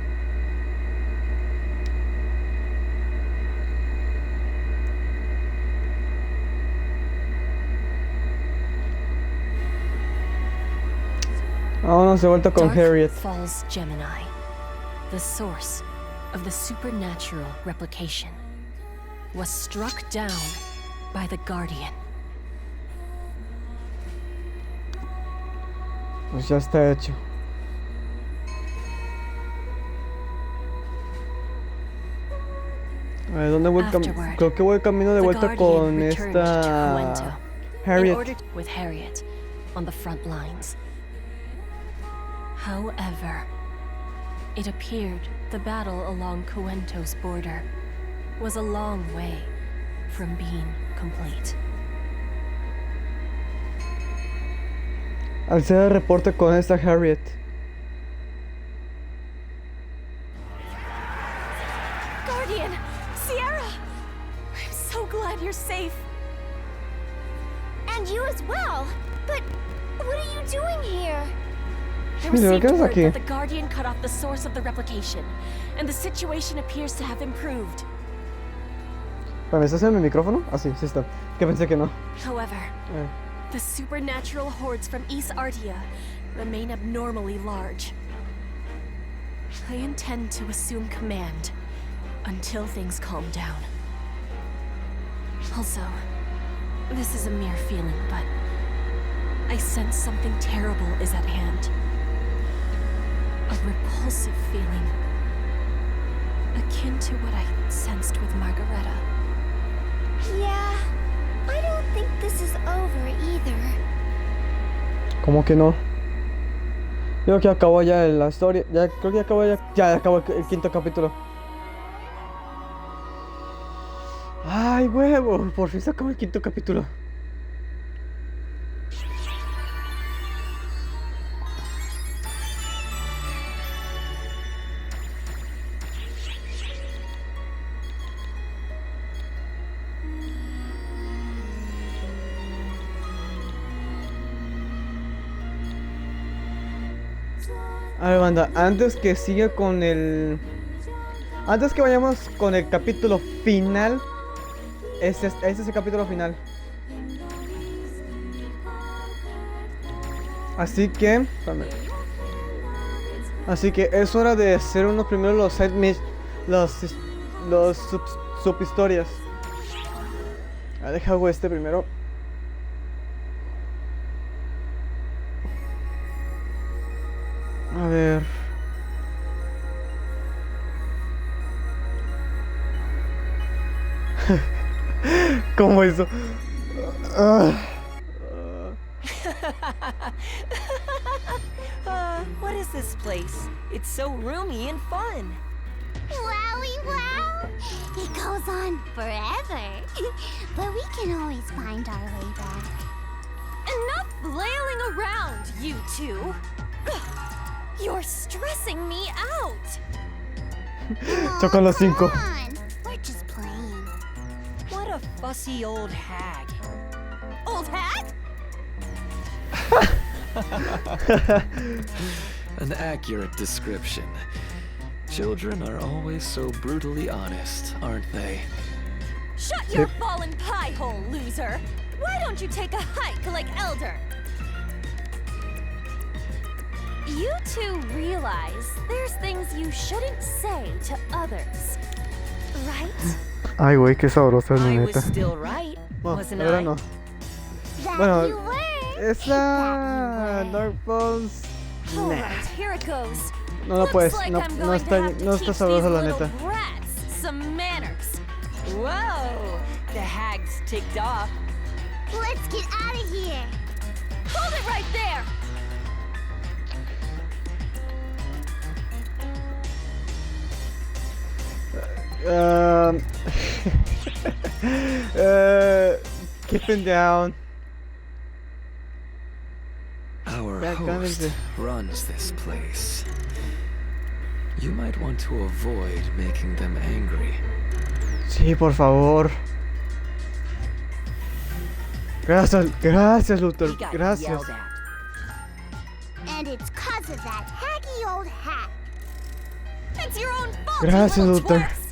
Vámonos de vuelta con Dark Harriet. Falls Gemini, the source of the supernatural replication, was struck down by the Guardian. Pues ya está hecho. A ver, ¿dónde voy? Creo que voy camino de vuelta con esta Harriet. With Harriet on the front lines. However, it appeared the battle along Quento's border was a long way from being complete. Al hacer el reporte con esta Harriet. Guardian! Sierra! I'm so glad you're safe. And you as well. But what are you doing here? I received word that the Guardian cut off the source of the replication, and the situation appears to have improved. ¿Estás en mi micrófono? Ah, sí, sí está. Que pensé que no. However, the supernatural hordes from East Artia remain abnormally large. I intend to assume command until things calm down. Also, this is a mere feeling, but I sense something terrible is at hand. A repulsive feeling, akin to what I sensed with Margareta. Yeah, I don't think this is over either. ¿Cómo que no? Creo que acabó ya la historia. Ya creo que acabó ya acabó el quinto capítulo. Ay, huevo, por fin se acabó el quinto capítulo. A ver, banda, antes que siga con el... Antes que vayamos con el capítulo final. Este es el capítulo final. Así que es hora de hacer unos primeros los side missions, los subhistorias. Deja este primero. A ver. ¿Cómo eso? What is this place? It's so roomy and fun. Wowie wow! It goes on forever. But we can always find our way back. Enough flailing around, you two! You're stressing me out! Chocan los cinco. Come on, we're just playing. What a fussy old hag. Old hag? An accurate description. Children are always so brutally honest, aren't they? Shut your fallen pie hole, loser! Why don't you take a hike like Elder? You two realize there's things you shouldn't say to others, right? Ay, güey, qué sabroso, la I was neta. still right, wasn't Ahora I? no. That Bueno, you were. esa Dark Falls. All Nah. right, here it goes. No, Looks pues, like no, I'm no going to está, have to no está teach sabrosa these la little neta. brats some manners. Whoa! The hag's ticked off. Let's get out of here. Hold it right there! Keeping down. Our Back on host into- runs this place. You might want to avoid making them angry. Sí, por favor. Gracias, Luther. He got Gracias. yelled at. And it's 'cause of that haggy old hat. It's your own fault, Gracias, you little Luther. twerps.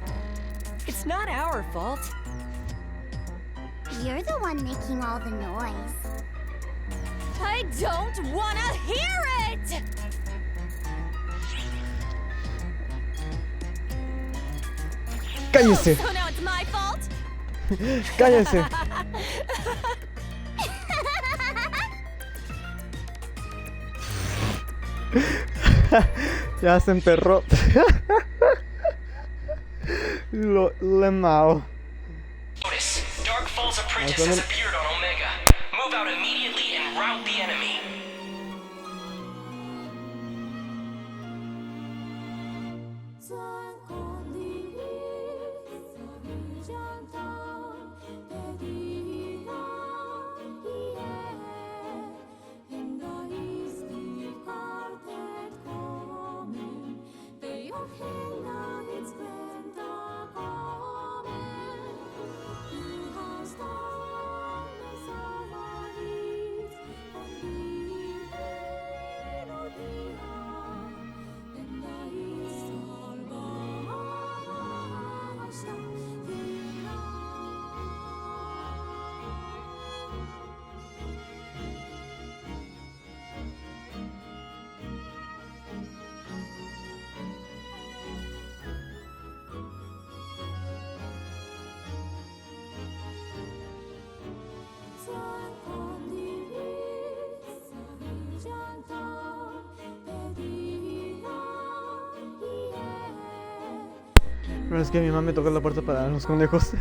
It's not our fault. You're the one making all the noise. I don't wanna hear it! ¡Cállese! So now it's my fault? ¡Cállese! Ya se emperró. Lo mao. Notice, Dark Fall's apprentice has appeared on Omega. Move out immediately and rout the enemy. Pero es que mi mamá me tocó la puerta para los conejos.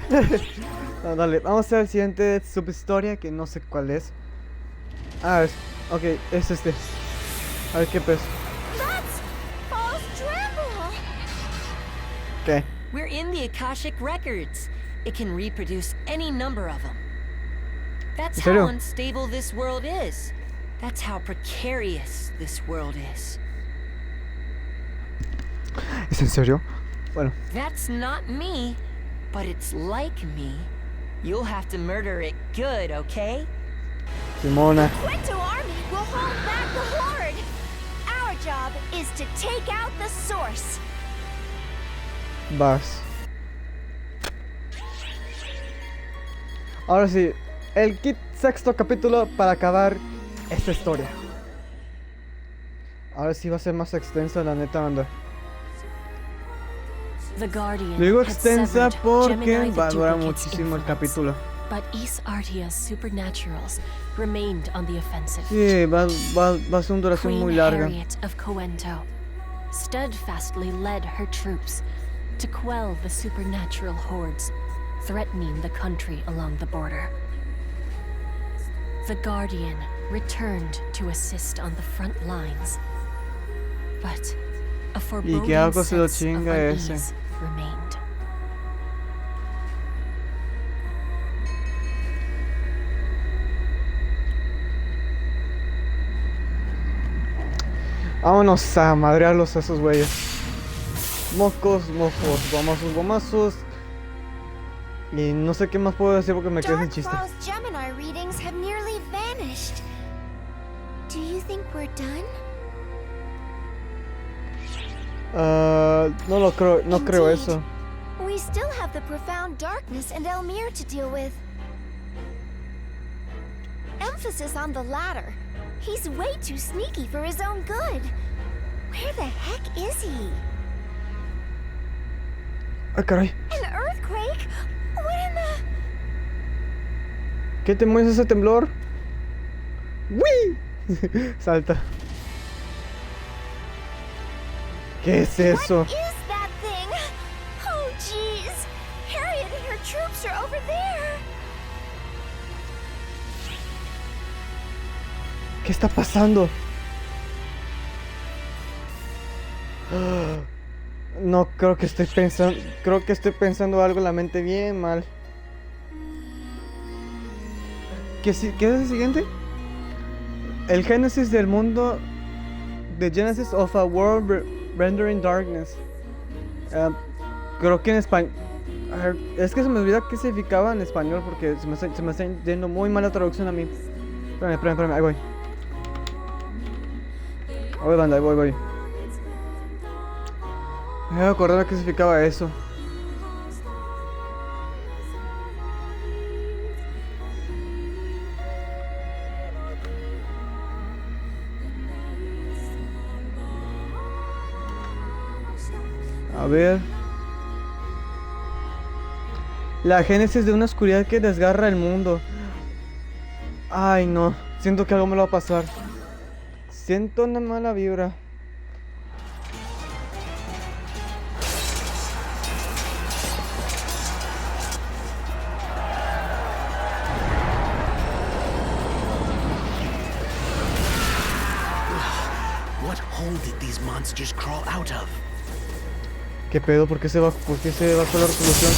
No, dale, vamos a hacer el siguiente subhistoria que no sé cuál es. Ah, ok, es este. A ver qué peso. ¿Qué? We're in the Akashic Records. It can reproduce any number of them. That's how unstable this world is. That's how precarious this world is. ¿Es en serio? Bueno. That's not me, but it's like me. You'll have to murder it good, okay? Simona. Quinto army will hold back the horde. Our job is to take out the source. Vas. Ahora sí, el sexto capítulo para acabar esta historia. Ahora sí va a ser más extensa, la neta, banda. Digo extensa porque va a durar muchísimo el capítulo. But East Artia's supernaturals remained on the offensive. Sí, va a ser una duración muy larga. Harriet of Quedense steadfastly led her troops to quell the supernatural hordes threatening the country along the border. The Guardian returned to assist on the front lines, but a foreboding sense of unease remained. Vámonos a madrearlos a esos güeyes. Mocos, gomazos. Y no sé qué más puedo decir porque me quedé sin chiste. Gemini readings have nearly vanished. Do you think we're done? No lo creo, no creo eso. We still have the profound darkness and Elmir to deal with. Emphasis on the latter. He's way too sneaky for his own good. Where the heck is he? Ah, caray. An earthquake? What in the... ¿Qué te mueves ese temblor? ¡Wii! Salta. ¿Qué es eso? What is that thing? Oh, jeez. Harriet and her troops are over there. ¿Qué está pasando? No, creo que estoy pensando algo en la mente bien mal. ¿Qué es el siguiente? El Génesis del mundo. The Genesis of a World Rendering Darkness. Creo que en español. Es que se me olvida qué significaba en español porque se me está yendo muy mal la traducción a mí. Espérame, ahí voy. Voy, banda, voy. Me voy a acordar qué significaba eso. A ver. La génesis de una oscuridad que desgarra el mundo. Ay, no. Siento que algo me lo va a pasar. Siento una mala vibra. What hole did these monsters crawl out of? ¿Qué pedo? ¿Por qué se bajó la resolución?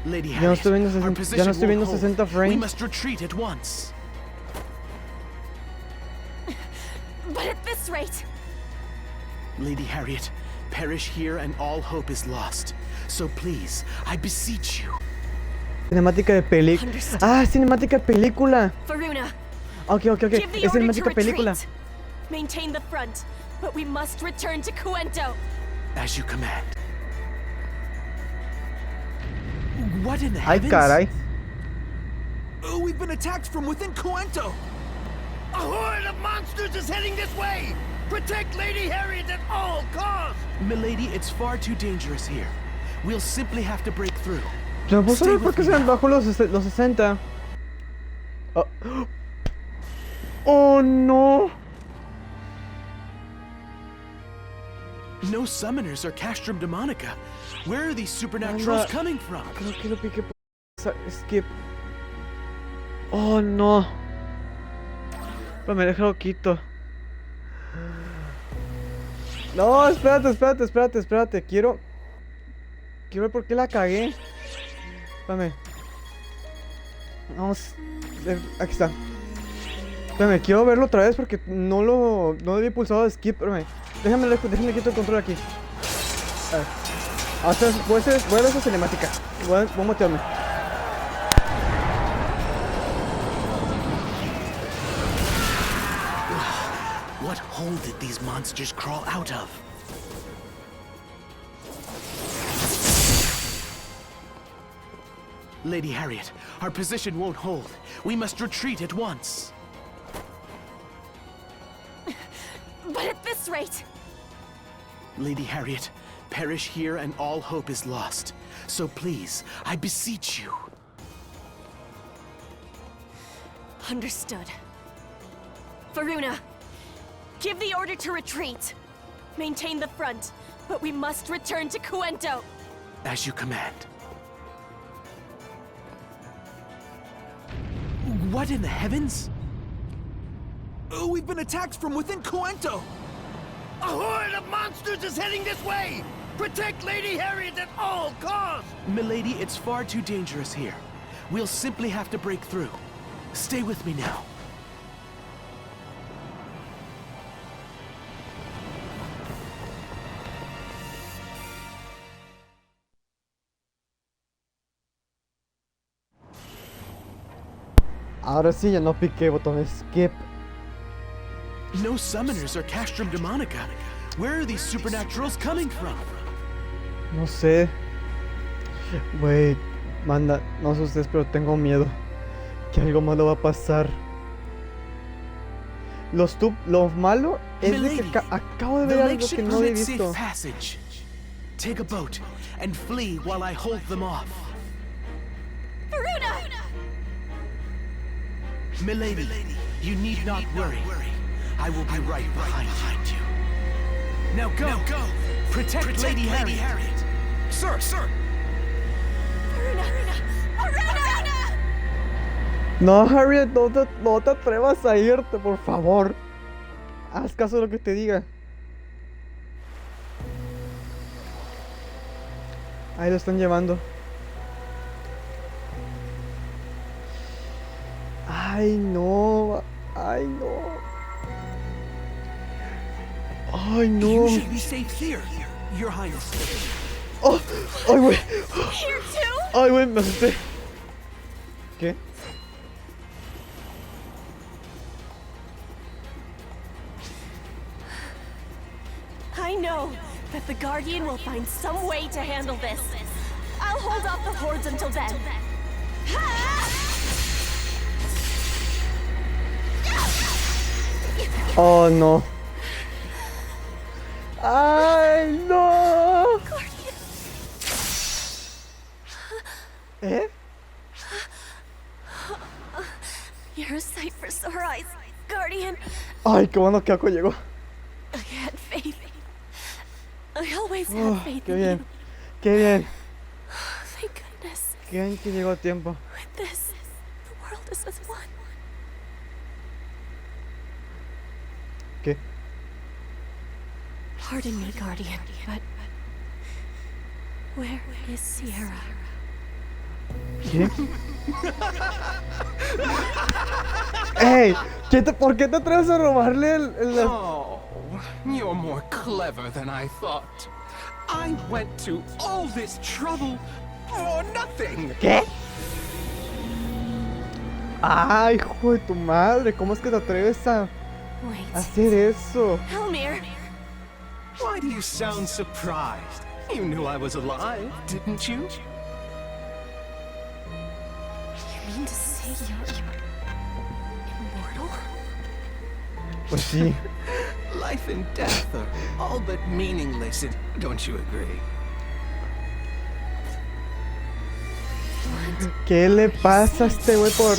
Lady Ya no estoy viendo Harriet, our 60, ya no estoy position viendo won't 60 hold. We frames. must retreat at once. But at this rate, Lady Harriet, perish here and all hope is lost. So please, I beseech you. Cinemática de película. Ah, cinemática de película. Varuna, Ok. give the Es order to cinemática película. retreat. Maintain the front, but we must return to Quento. As you command. What in the Ay, heavens? caray. Oh, we've been attacked from within Quento. A horde of monsters is heading this way. Protect Lady Harriet at all costs. Milady, it's far too dangerous here. We'll simply have to break through. Se me puso a ver por qué se me bajó los 60. Oh. Oh, no. No summoners or castrum demonica. Where are these supernaturals Anda. coming from? Creo que lo piqué por skip. Oh, no. Pero me deja loquito. No, espérate. Quiero ver por qué la cagué. Espérame. Vamos. Aquí está. Espérame, quiero verlo otra vez porque no había pulsado de skip. Espérame. Déjame quito el control aquí. A ver. Hasta voy a ver esa cinemática. Voy a motearme. What hole did these monsters crawl out of? Lady Harriet, our position won't hold. We must retreat at once. But at this rate, Lady Harriet, perish here and all hope is lost. So please, I beseech you. understood. Varuna, give the order to retreat. Maintain the front, but we must return to Quento. As you command. What in the heavens? Oh, we've been attacked from within Quento! A horde of monsters is heading this way! Protect Lady Harriet at all costs! Milady, it's far too dangerous here. We'll simply have to break through. Stay with me now. Ahora sí, ya no piqué botón skip. No summoners or castrum demonica. Where are these supernaturals coming from? No sé. Wey, manda, no sé ustedes, pero tengo miedo que algo malo va a pasar. Lo malo es de que acabo de ver algo que no he visto. Take a boat and flee while I hold them off. Varuna! Milady, you need not worry. I will be right behind you. Now go! Protect Lady Harriet! Sir! Varuna! No, Harriet, no te atrevas a irte, por favor. Haz caso de lo que te diga. Ahí lo están llevando. Ay, no. Ay, no. Ay, no. You should be safe here, Your Highness. Oh, ay, güey. Here too? Ay, güey, me asusté. ¿Qué? I know that the Guardian will find some way to handle this. I'll hold off the hordes until then. Oh, no. Ay. never saw her eyes, Guardian. Ay, qué bueno que Akko llegó. I had faith. I always had faith Qué in bien, you. qué bien. Thank goodness. Qué bien que llegó a tiempo. With this, the world is as one. ¿Qué? Pardon me, Guardian, but where is Sierra? ¿Qué? ¡Ey! ¿Por qué te atreves a robarle el... Oh, you're more clever than I thought. I went to all this trouble for nothing. ¿Qué? ¡Ay, hijo de tu madre! ¿Cómo es que te atreves a hacer eso? Helmir! Why do you sound surprised? You knew I was alive, didn't you? You mean to say you're immortal? Pues sí. Life and death are all but meaningless, don't you agree? ¿Qué le pasa a este güey por...?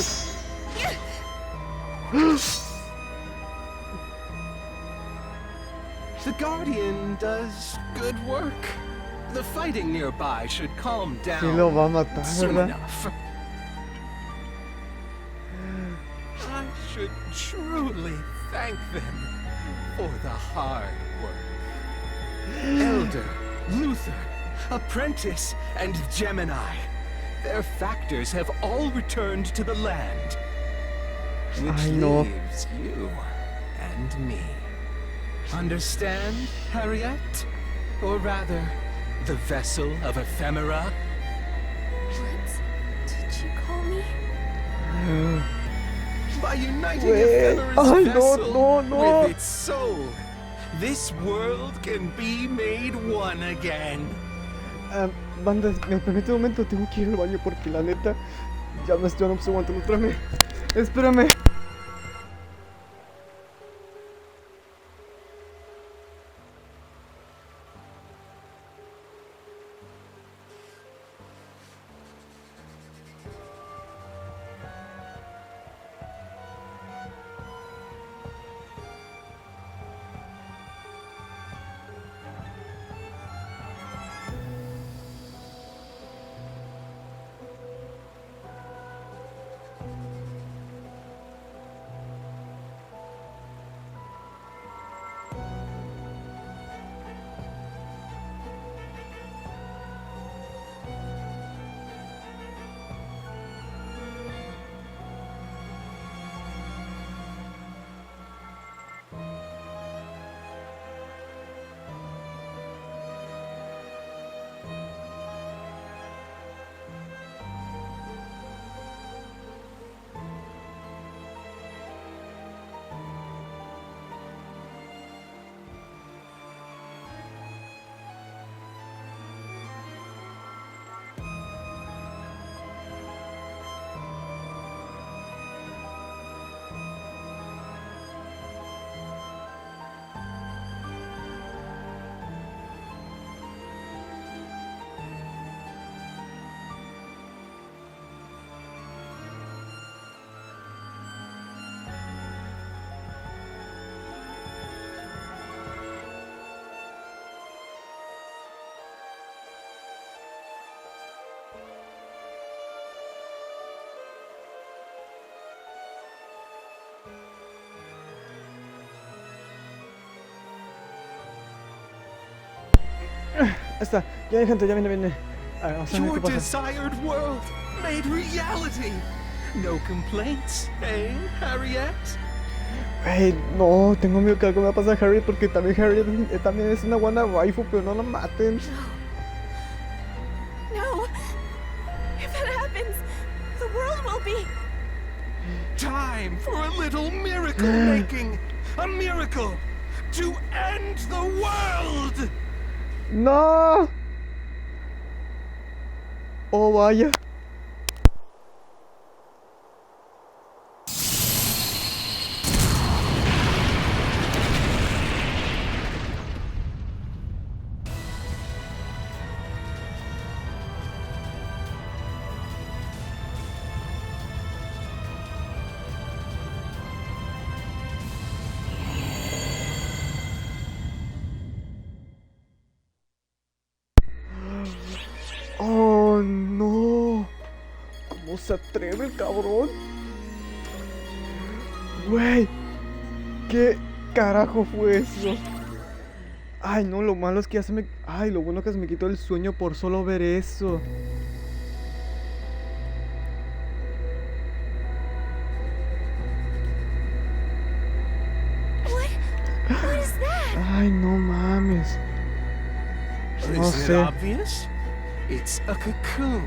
The Guardian does good work. The fighting nearby should calm down Sí lo va a matar, soon ¿verdad? enough. I should truly thank them for the hard work. Elder, Luther, Apprentice, and Gemini. Their factors have all returned to the land. Which I know. leaves you and me. Understand, Harriet? Or rather, the vessel of ephemera? What did you call me? By uniting Wait. ephemera's Ay, no, vessel no. with its soul, this world can be made one again. Banda, me permite un momento, tengo que ir al baño porque la neta ya no estoy aguantando. Espérame. Está, ya gente, ya viene. A ver, vamos a ver Your qué pasa. desired world made reality. No complaints, eh, Harriet? Hey, no, tengo miedo que algo me va a pasar a Harriet porque también Harriet también es una buena waifu, pero no la maten. No! If that happens, the world will be... Time for a little miracle making. A miracle to end the world. ¡No! Oh, vaya. se atreve el cabrón? Güey, ¿qué carajo fue eso? Ay, no, lo malo es que ya se me... Ay, lo bueno que se me quitó el sueño por solo ver eso. What is that? Ay, no mames. No Isn't it sé. obvious? It's a cocoon.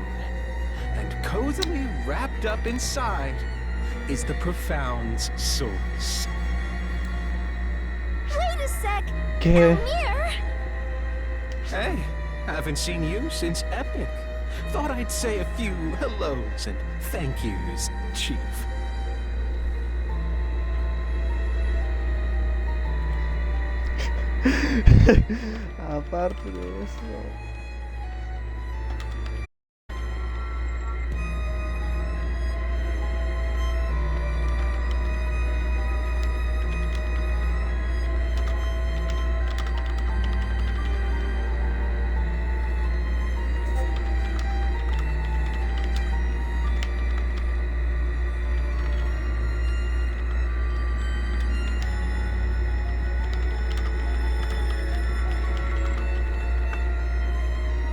And cozily wrapped up inside is the Profound's source. Wait a sec. ¿Qué? Elmir! Hey, haven't seen you since Epic. Thought I'd say a few hellos and thank yous, Chief. Aparte de eso.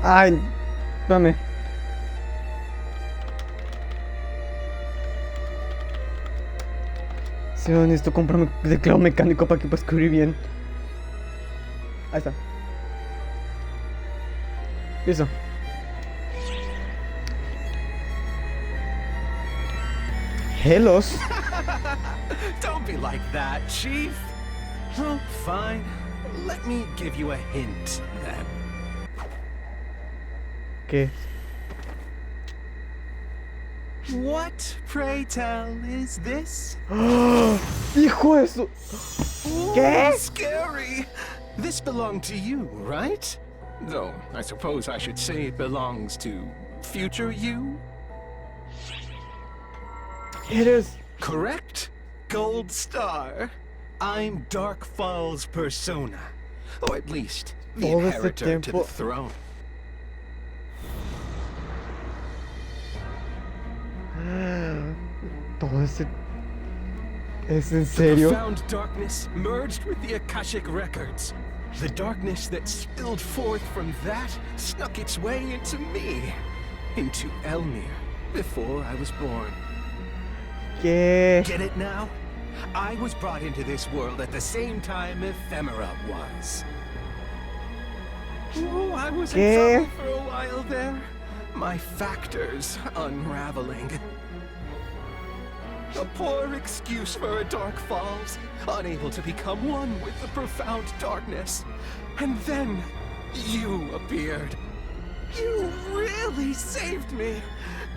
Ay, espérame. Sí, necesito comprarme teclado mecánico para que pueda escribir bien. Ahí está. Listo. Hellos. Don't be like that, Chief. Oh, fine. Let me give you a hint then. ¿Qué? What, pray tell, is this? ¡Hijo de su! ¿Qué? Scary! This belonged to you, right? Though, I suppose I should say it belongs to future you? ¿Eres? Correct? Gold star. I'm Darkfall's persona. Or at least, the Todo este inheritor to the tiempo. throne. Todo ese... ¿Es en The serio? profound darkness merged with the Akashic Records. The darkness that spilled forth from that snuck its way into me. Into Elmir, before I was born. ¿Qué? Get it now? I was brought into this world at the same time Ephemera was. Oh, I was in ¿Qué? trouble for a while there. My factors unraveling. A poor excuse for a Dark Falls, unable to become one with the profound darkness. And then, you appeared. You really saved me.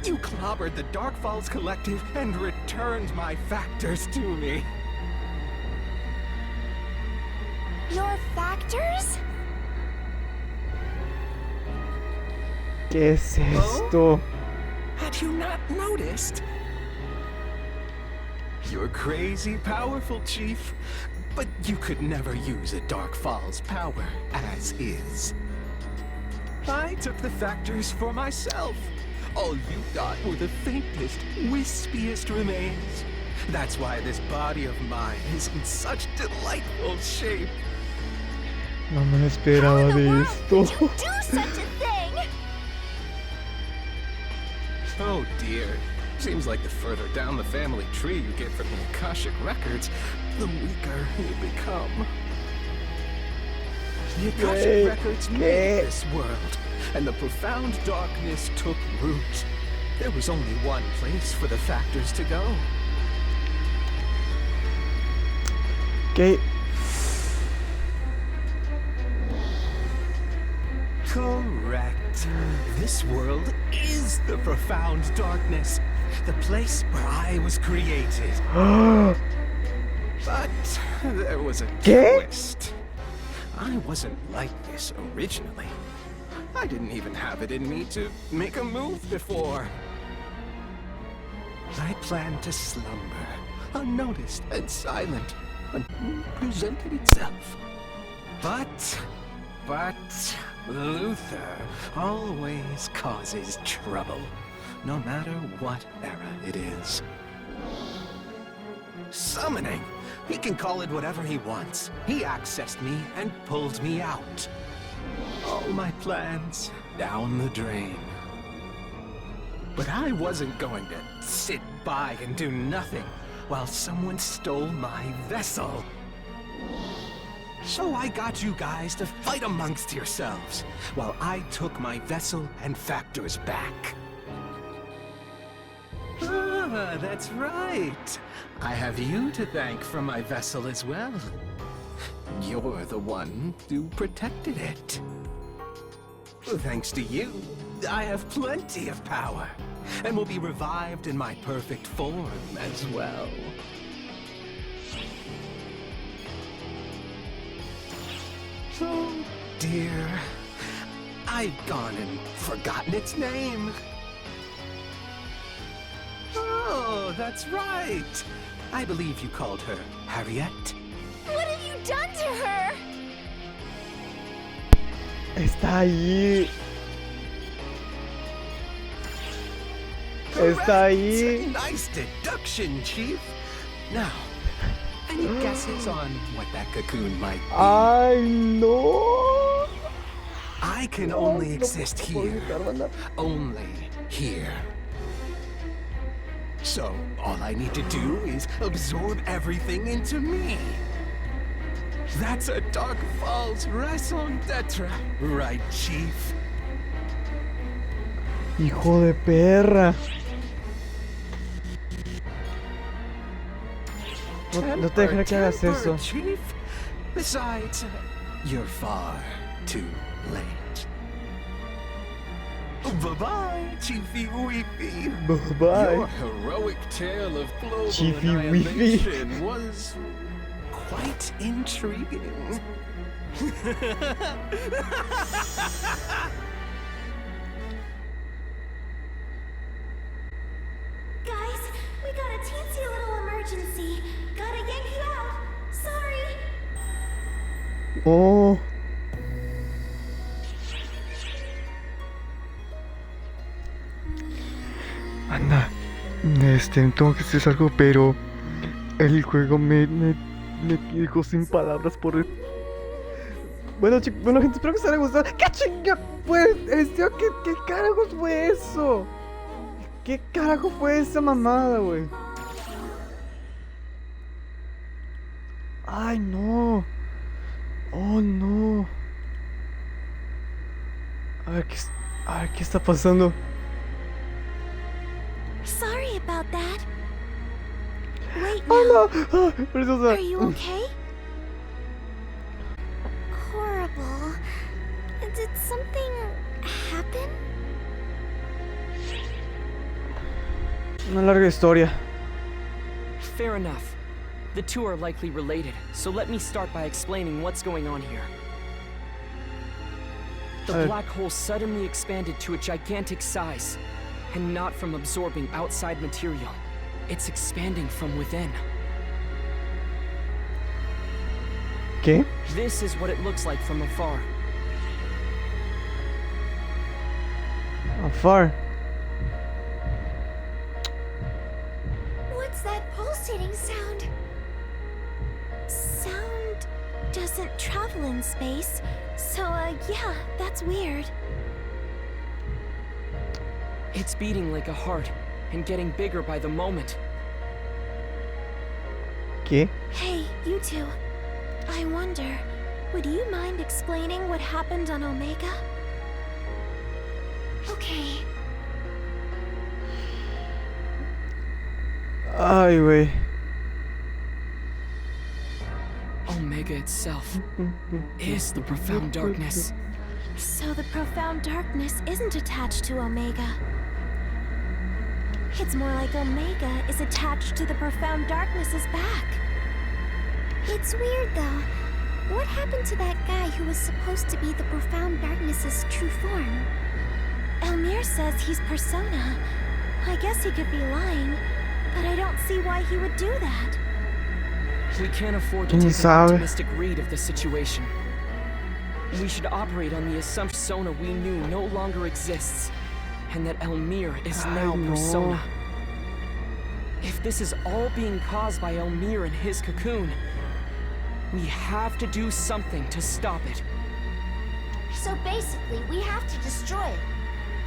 You clobbered the Dark Falls Collective and returned my factors to me. Your factors? ¿Qué es esto? Had you not noticed? You're crazy powerful, Chief, but you could never use a Dark Falls power as is. I took the factors for myself. All you got were the faintest, wispiest remains. That's why this body of mine is in such delightful shape. No me lo esperaba de esto. Did you do such a thing? Oh dear. Seems like the further down the family tree you get from the Akashic Records, the weaker you become. The Akashic Records made this world, and the profound darkness took root. There was only one place for the factors to go. ¿Qué? Correct. This world is the profound darkness, the place where I was created. But there was a twist. I wasn't like this originally. I didn't even have it in me to make a move before. I planned to slumber, unnoticed and silent, until it presented itself. But Luther always causes trouble. no matter what era it is. Summoning! He can call it whatever he wants. He accessed me and pulled me out. All my plans down the drain. But I wasn't going to sit by and do nothing while someone stole my vessel. So I got you guys to fight amongst yourselves, while I took my vessel and factors back. Ah, that's right. I have you to thank for my vessel as well. You're the one who protected it. Thanks to you, I have plenty of power, and will be revived in my perfect form as well. Oh dear, I've gone and forgotten its name. Oh, that's right. I believe you called her Harriet. What have you done to her? Está ahí. Está ahí. Nice deduction, Chief. Now, any guesses on what that cocoon might be? Ay, no. I can only exist here. Only here. So, all I need to do is absorb everything into me. That's a Dark Falls raison d'etre, right, Chief? Hijo de perra. No te dejaré que hagas eso. Chief. Besides, you're far too late. Bye-bye, Chiefy Weepy. Bye-bye. Your heroic tale of global Chiefy annihilation was quite intriguing. Guys, we got a teensy little emergency. Gotta yank you out. Sorry. Oh. Anda, tengo que hacer algo, pero el juego me dejó sin palabras por el... Bueno, bueno, gente, espero que os haya gustado. ¿Qué chinga? Pues, ¿qué carajos fue eso? ¿Qué carajo fue esa mamada, güey? Ay, no. Oh, no. A ver, ¿qué está pasando? Sorry about that. Wait now. Oh no! Preciosa. Are you okay? Horrible. Did something happen? Una larga historia. Fair enough. The two are likely related, so let me start by explaining what's going on here. The black hole suddenly expanded to a gigantic size, and not from absorbing outside material. It's expanding from within. ¿Qué? This is what it looks like from afar. Afar. What's that pulsating sound? Sound doesn't travel in space, so yeah, that's weird. It's beating like a heart, and getting bigger by the moment. ¿Qué? Hey, you two. I wonder, would you mind explaining what happened on Omega? Okay. Ay, güey. Omega itself is the profound darkness. So the profound darkness isn't attached to Omega. It's more like Omega is attached to the profound darkness's back. It's weird though. What happened to that guy who was supposed to be the profound darkness's true form? Elmir says he's Persona. I guess he could be lying, but I don't see why he would do that. We can't afford to take an optimistic read of the situation. We should operate on the assumption Persona we knew no longer exists, and that Elmir is now Persona. If this is all being caused by Elmir and his cocoon, we have to do something to stop it. So basically, we have to destroy it.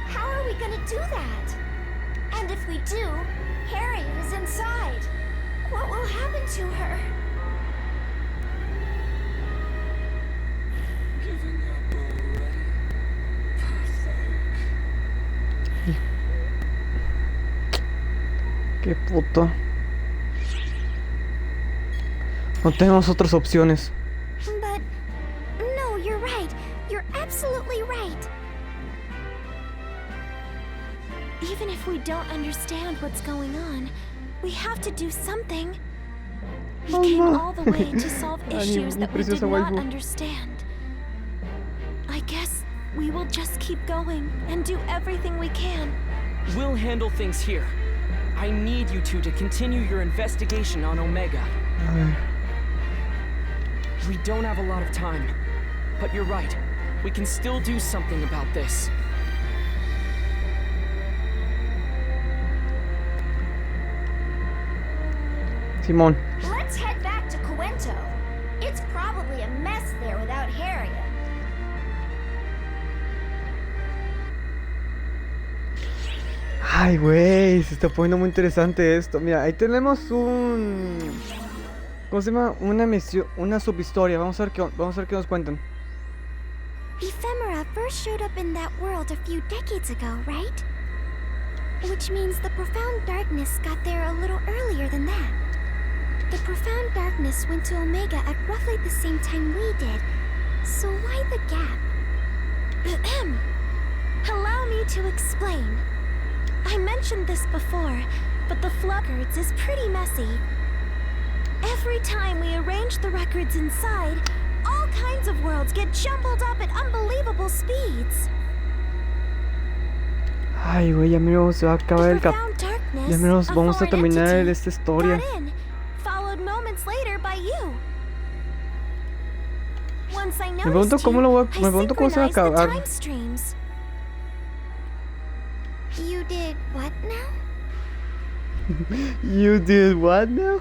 How are we gonna do that? And if we do, Harriet is inside. What will happen to her? Qué puto. No tenemos otras opciones. But no, you're right. You're absolutely right. Even if we don't understand what's going on, we have to do something. We came all the way to solve issues that we did not understand. I guess we will just keep going and do everything we can. We'll handle things here. I need you two to continue your investigation on Omega. We don't have a lot of time, but you're right. We can still do something about this. Simón. Let's head back to Quedense. It's probably a mess there without Harriet. Ay, güey, se está poniendo muy interesante esto. Mira, ahí tenemos un... ¿Cómo se llama? Una misión, una subhistoria. Vamos a ver qué nos cuentan. Ephemera first showed up in that world a few decades ago, right? Which means the profound darkness got there a little earlier than that. The profound darkness went to Omega at roughly the same time we did. So why the gap? Allow me to explain. I mentioned this before, but the records is pretty messy. Every time we arrange the records inside, all kinds of worlds get jumbled up at unbelievable speeds. Ay, güey, ya miro, se va a acabar el Ya miro, vamos a terminar esta historia. Me pregunto cómo se va a acabar. You did what now? You did what now?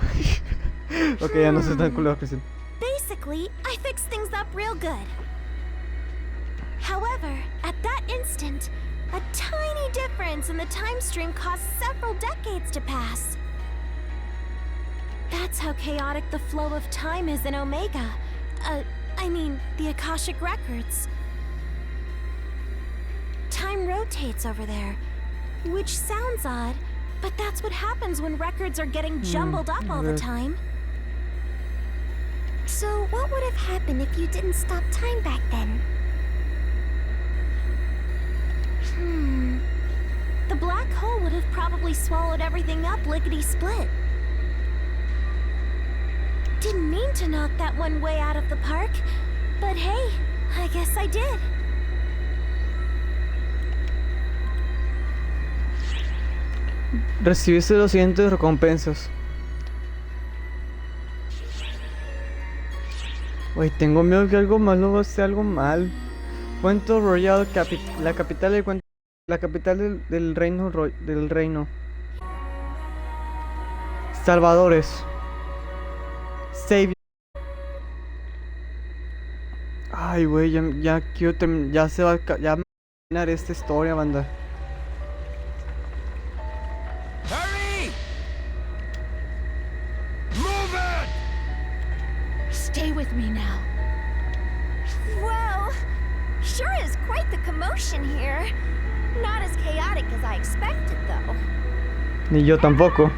Okay, ya no se tan culo, Cristian. Basically, I fixed things up real good. However, at that instant, a tiny difference in the time stream caused several decades to pass. That's how chaotic the flow of time is in Omega. I mean, the Akashic Records. Time rotates over there, which sounds odd, but that's what happens when records are getting jumbled up all the time. So what would have happened if you didn't stop time back then? The black hole would have probably swallowed everything up lickety-split. Didn't mean to knock that one way out of the park, but hey, I guess I did. Recibiste los siguientes recompensas. Güey, tengo miedo que algo malo va a ser algo mal. Cuento Royal, la capital del cuento, la capital del reino. Salvadores. Savior. Ay, güey, ya quiero terminar, ya se va a terminar esta historia, banda. Hurry! Move it! Stay with me now. Well, sure is quite the commotion here. Not as chaotic as I expected, though. Ni yo tampoco.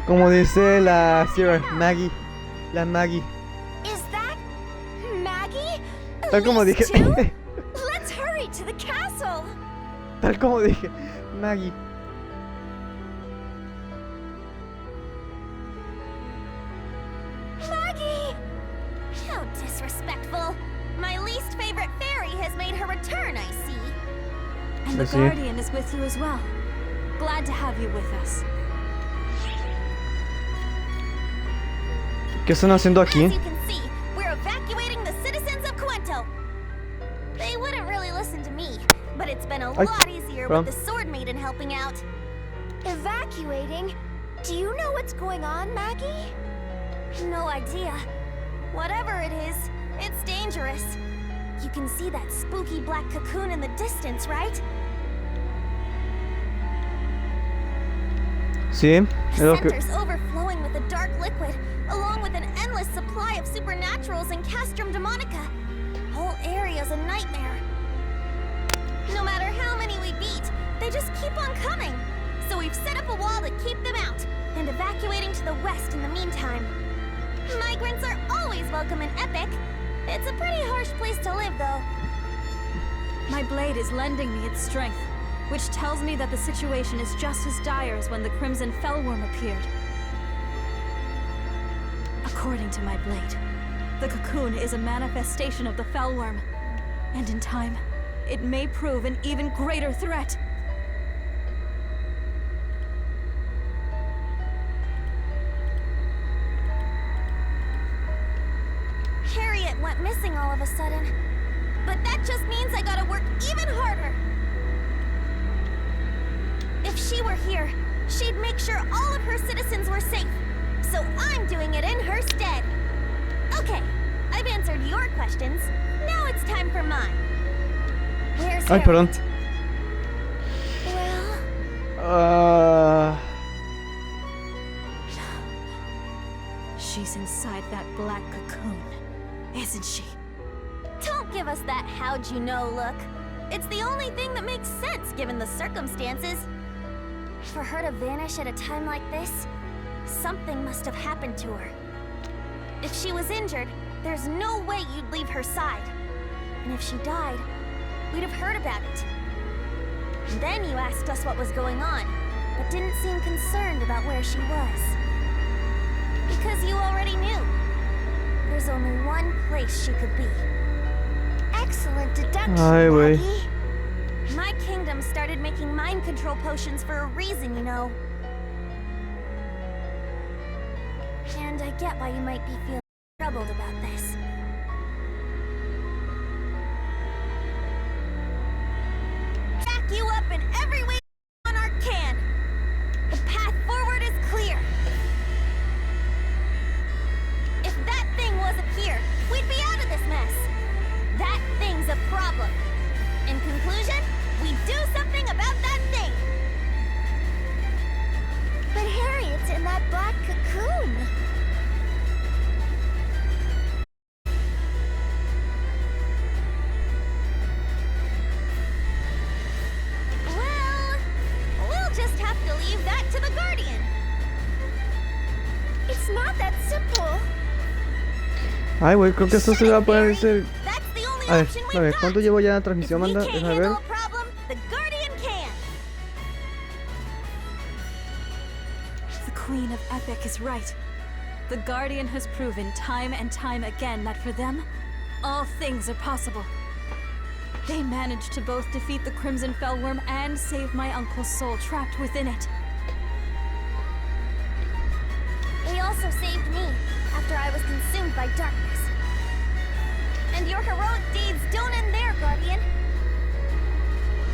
Como dice la Sierra, Maggie, la Maggie. Is that Maggie? Tal como dije. Let's hurry to the castle. Tal como dije, Maggie. Maggie! How disrespectful. My least favorite fairy has made her return, I see. And the Guardian is with you as well. Glad to have you with us. ¿Qué están haciendo aquí? As you can see, we're evacuating the citizens of Cuento. They wouldn't really listen to me, but it's been a lot easier with the Sword Maiden helping out. Evacuating? Do you know what's going on, Maggie? No idea. Whatever it is, it's dangerous. You can see that spooky black cocoon in the distance, right? Sí, The center's overflowing with a dark liquid, along with an endless supply of supernaturals and Castrum Demonica. Whole area's a nightmare. No matter how many we beat, they just keep on coming. So we've set up a wall to keep them out, and evacuating to the west in the meantime. Migrants are always welcome in Epic. It's a pretty harsh place to live, though. My blade is lending me its strength, which tells me that the situation is just as dire as when the Crimson Fellworm appeared. According to my blade, the cocoon is a manifestation of the Fellworm, and in time, it may prove an even greater threat. Harriet went missing all of a sudden, but that just means I gotta work even harder. If she were here, she'd make sure all of her citizens were safe. So I'm doing it in her stead. Okay, I've answered your questions. Now it's time for mine. Where's Harriet? Perdón. Well... She's inside that black cocoon, isn't she? Don't give us that how'd you know look. It's the only thing that makes sense given the circumstances. For her to vanish at a time like this, something must have happened to her. If she was injured, there's no way you'd leave her side. And if she died, we'd have heard about it. And then you asked us what was going on, but didn't seem concerned about where she was. Because you already knew. There's only one place she could be. Excellent deduction, Maggie. My kingdom started making mind control potions for a reason, you know. And I get why you might be feeling troubled about this. Back you up in every way on our can. The path forward is clear. If that thing wasn't here, we'd be out of this mess. That thing's a problem. In conclusion, we do something about that thing. But Harriet's in that black cocoon. Well, we'll just have to leave that to the Guardian. It's not that simple. Ay, güey, creo que esto se va a poder ser... A ver, ¿cuánto llevo ya en la transmisión, manda? Déjame ver. The Queen of Epic is right. The Guardian has proven time and time again that for them, all things are possible. They managed to both defeat the Crimson Fellworm and save my uncle's soul trapped within it. They also saved me after I was consumed by darkness. And your heroic deeds don't end there, Guardian.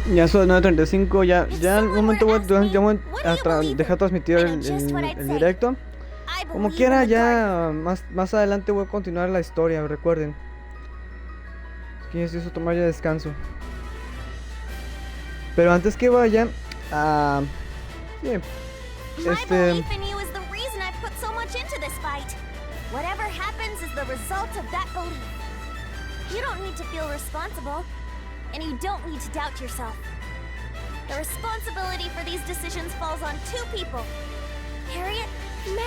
Ya son 9:35, ya en un momento voy a dejar transmitir el directo. Como quiera, ya más adelante voy a continuar la historia, recuerden. Que necesito tomar ya descanso. Pero antes que vaya, Whatever happens is the result of that belief. You don't need to feel responsible, and you don't need to doubt yourself. The responsibility for these decisions falls on two people. Harriet,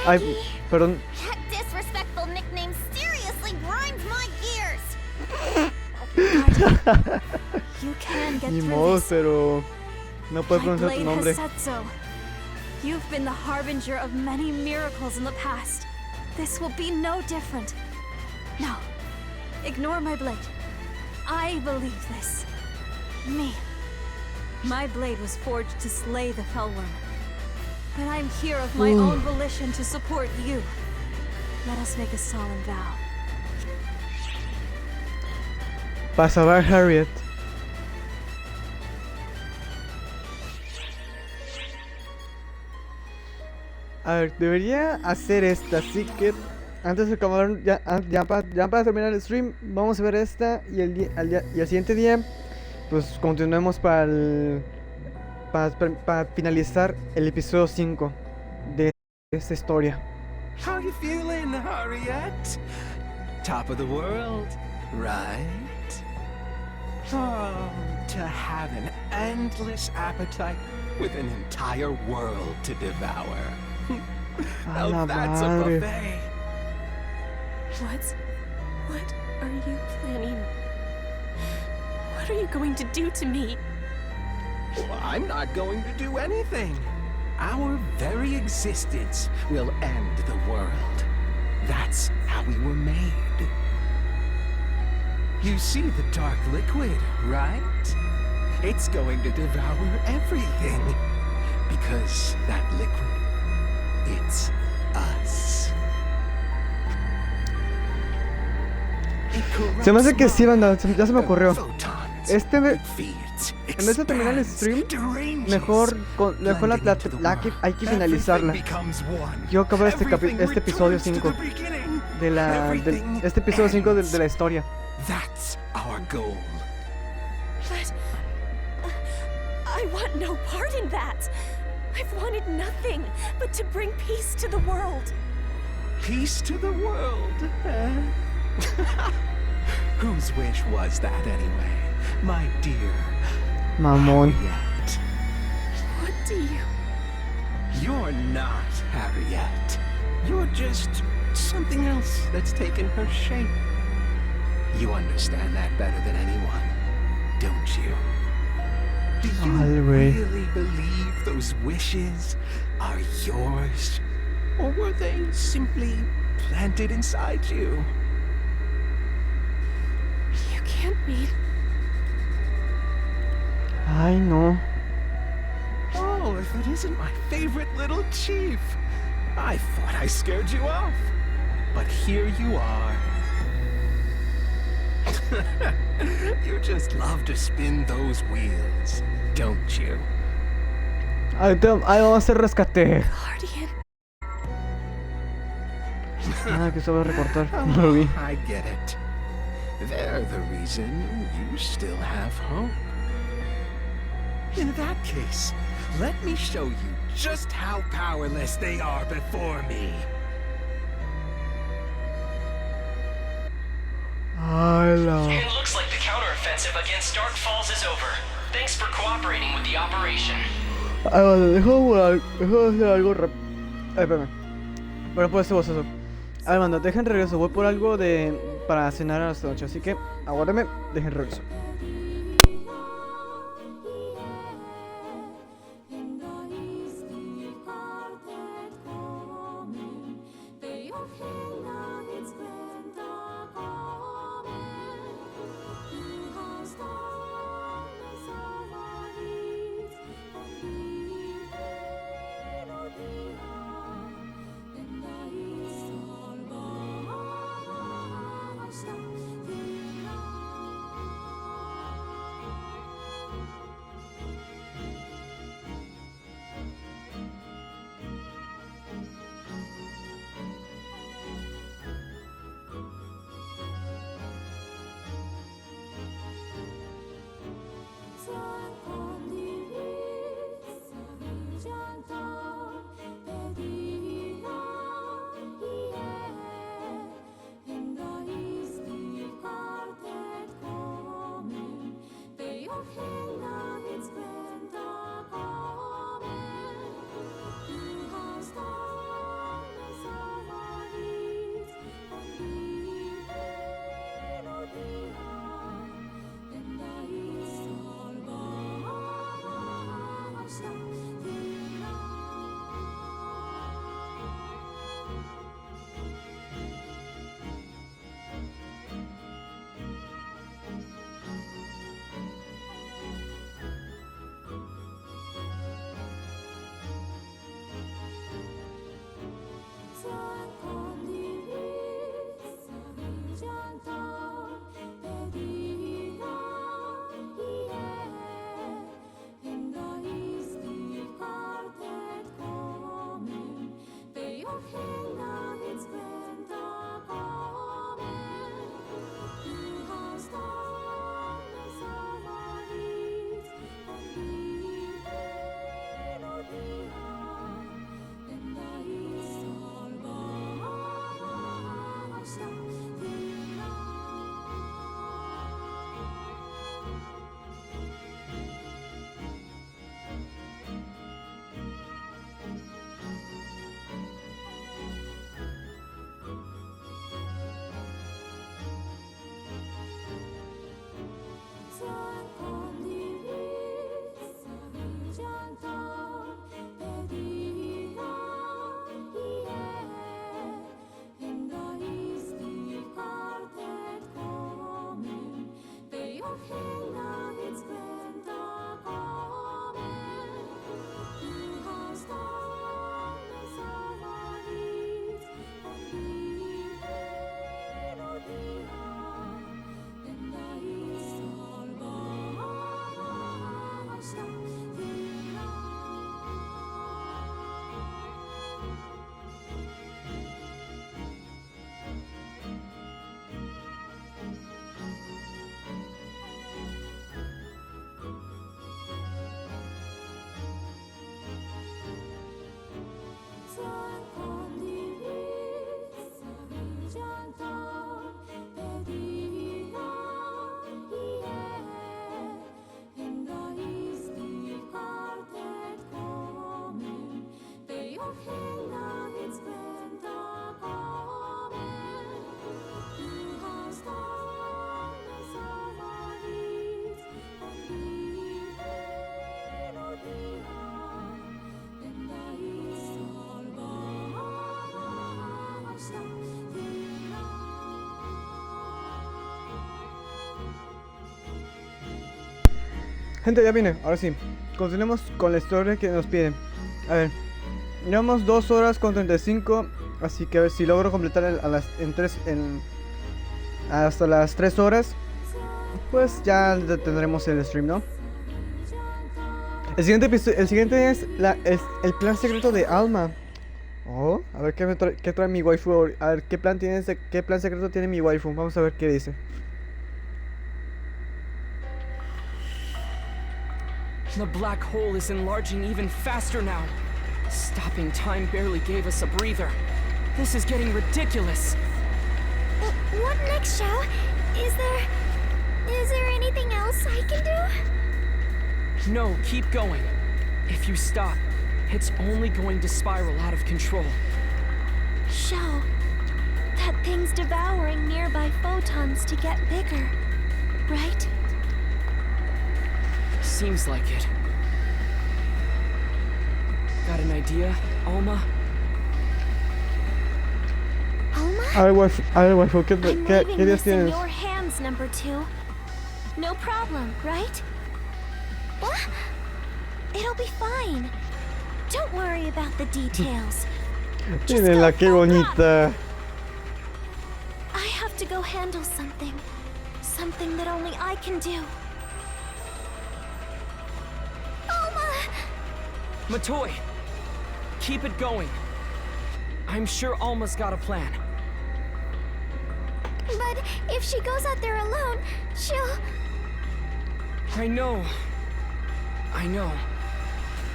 Maggie. Perdón. That disrespectful nickname seriously grinds my gears. You can get Ni through modo, this. pero no puedo pronunciar tu nombre. Has said so. You've been the harbinger of many miracles in the past. This will be no different. No, ignore my blade. I believe this. Me. My blade was forged to slay the Fellworm. But I'm here of my own volition to support you. Let us make a solemn vow. Pasará, Harriet. A ver, debería hacer esta, así que antes de acabar, ya para terminar el stream, vamos a ver esta y el siguiente día, pues continuemos para finalizar el episodio 5 de esta historia. How you feeling, Harriet? Top of the world, right? Oh, to have an endless appetite with an entire world to devour. Now that's a buffet. What are you planning? What are you going to do to me? Well, I'm not going to do anything. Our very existence will end the world. That's how we were made. You see the dark liquid, right? It's going to devour everything. Because that liquid, it's us. Se me hace que sí, banda, ya se me ocurrió. En vez de terminar el stream, mejor hay que finalizarla. Quiero acabar este episodio 5 este episodio 5 de la historia. That's our goal. But I want no part in that. I've wanted nothing but to bring peace to the world. Peace to the world, eh? Whose wish was that anyway, my dear Mamón. Harriet? What do you... You're not Harriet. You're just something else that's taken her shape. You understand that better than anyone, don't you? Do you really believe those wishes are yours? Or were they simply planted inside you? You can't be... Ay, no. Oh, if it isn't my favorite little chief. I thought I scared you off. But here you are. You just love to spin those wheels, don't you? Ahí vamos a hacer rescate. Que se va a recortar. No lo vi. I get it. They're the reason you still have hope. In that case, let me show you just how powerless they are before me. It looks like the counteroffensive against Dark Falls is over. Thanks for cooperating with the operation. Dejo hacer algo espérame. Bueno, pues eso. A ver, manda, dejen regreso. Voy por algo para cenar a esta noche. Así que aguárdame, dejen regreso. Gente, ya vine, ahora sí. Continuemos con la historia que nos piden. A ver, llevamos 2 horas con 35. Así que a ver si logro completar hasta las 3 horas. Pues ya tendremos el stream, ¿no? El siguiente es el plan secreto de Alma. Oh, a ver qué trae mi waifu. A ver qué plan secreto tiene mi waifu. Vamos a ver qué dice. The black hole is enlarging even faster now. Stopping time barely gave us a breather. This is getting ridiculous. What next, Xiao? Is there anything else I can do? No, keep going. If you stop, it's only going to spiral out of control. Xiao, that thing's devouring nearby photons to get bigger, right? Seems like it. Got an idea, Alma? Alma? A ver, waifu, ¿qué I'm ideas leaving this in tienes? your hands, number 2. No problem, right? What? It'll be fine. Don't worry about the details. Just Mírenla, go qué full bonita. I have to go handle something. Something that only I can do. Alma! Matoy, keep it going. I'm sure Alma's got a plan. But if she goes out there alone, she'll... I know.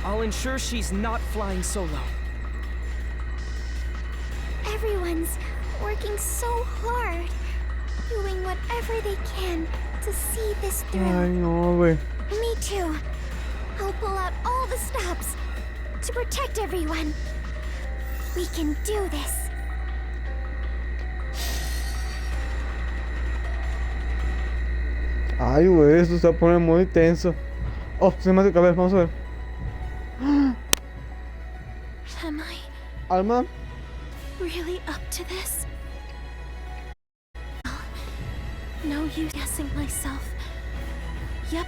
I'll ensure she's not flying solo. Everyone's working so hard, doing whatever they can to see this through. Ay, no, güey. Me too. I'll pull out all the stops to protect everyone. We can do this. Ay, güey, esto se pone muy tenso. Oh, cinemática, a ver, vamos a ver. Am I Alma. really up to this? No use guessing myself. Yep,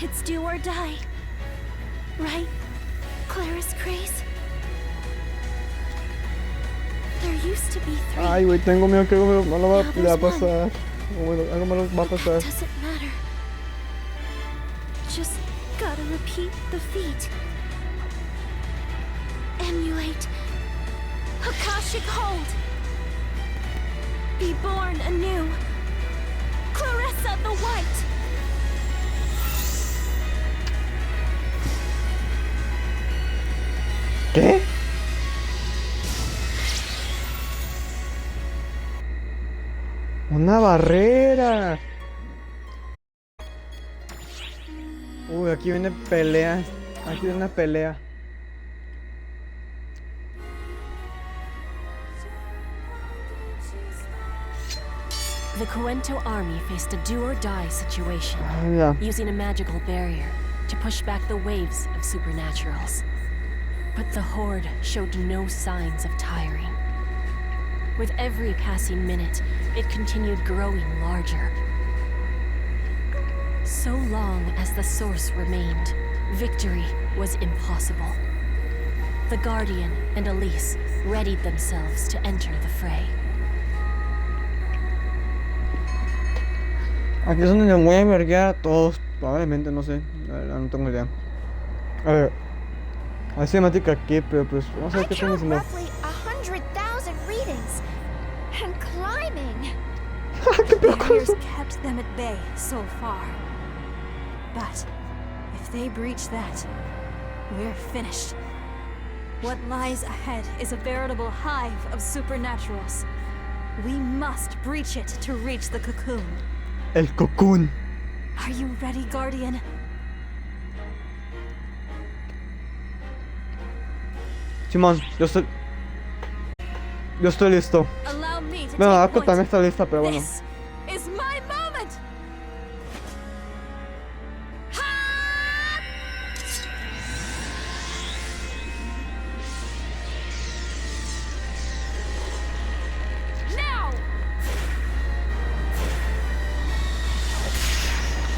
it's do or die. Right, Clara's craze? There used to be 3. Ay, güey, tengo miedo que algo malo Now le va a there's pasar. O bueno, algo malo va a pasar. Doesn't matter. Just gotta repeat the feat. Emulate. Akashic hold. Be born anew. Clarissa the White. ¿Qué? Una barrera. Uy, aquí viene pelea. Aquí viene una pelea. The Quento army faced a do-or-die situation, Yeah. using a magical barrier to push back the waves of supernaturals. But the Horde showed no signs of tiring. With every passing minute, it continued growing larger. So long as the source remained, victory was impossible. The Guardian and Elise readied themselves to enter the fray. Aquí es donde me voy a verguear a todos. Probablemente, no sé. La verdad, no tengo idea. A ver. Hay cinemática aquí, pero pues vamos a ver qué están diciendo. Roughly 100,000 readings. And climbing. ¿Qué pedo con Barriers eso? kept them at bay so far. But if they breach that, we're finished. What lies ahead is a veritable hive of supernaturals. We must breach it to reach the cocoon. El cocoon. Are you ready, Guardian? Simón, yo estoy listo. Allow me to Bueno, take Arco point. también está lista, pero bueno. This is my moment. Now.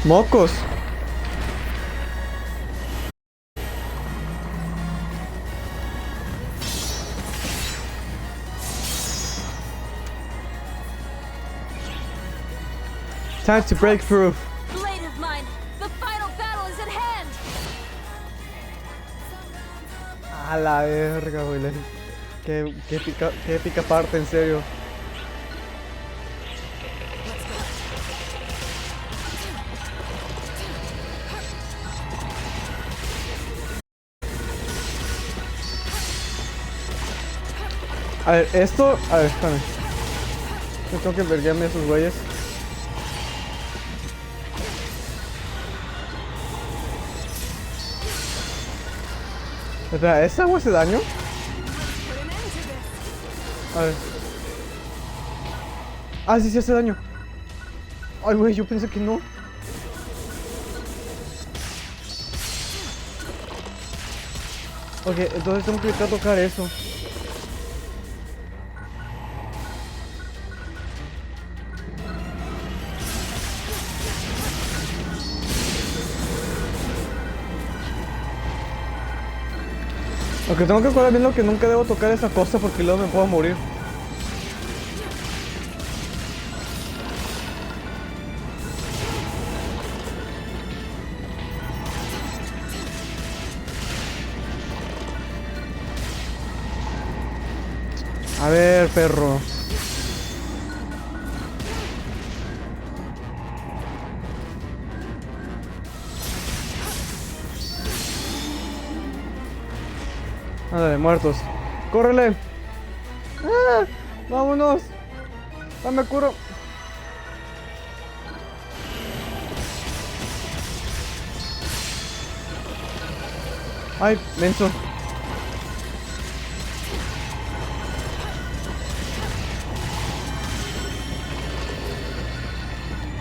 Mocos. time to break through. Blade of mine, the final battle is at hand. A la verga, güey. Qué épica parte, en serio. A ver, esto... A ver, espérame. Yo tengo que verguearme a esos güeyes. Espera, ¿esa agua hace daño? A ver. Ah, sí, sí hace daño. Ay, güey, yo pensé que no. Ok, entonces tengo que evitar tocar eso. Aunque tengo que acordar bien lo que nunca debo tocar esa cosa porque luego me puedo morir. A ver, perro. Ándale, muertos. ¡Córrele! ¡Ah! ¡Vámonos! ¡Dame curo! ¡Ay, menso!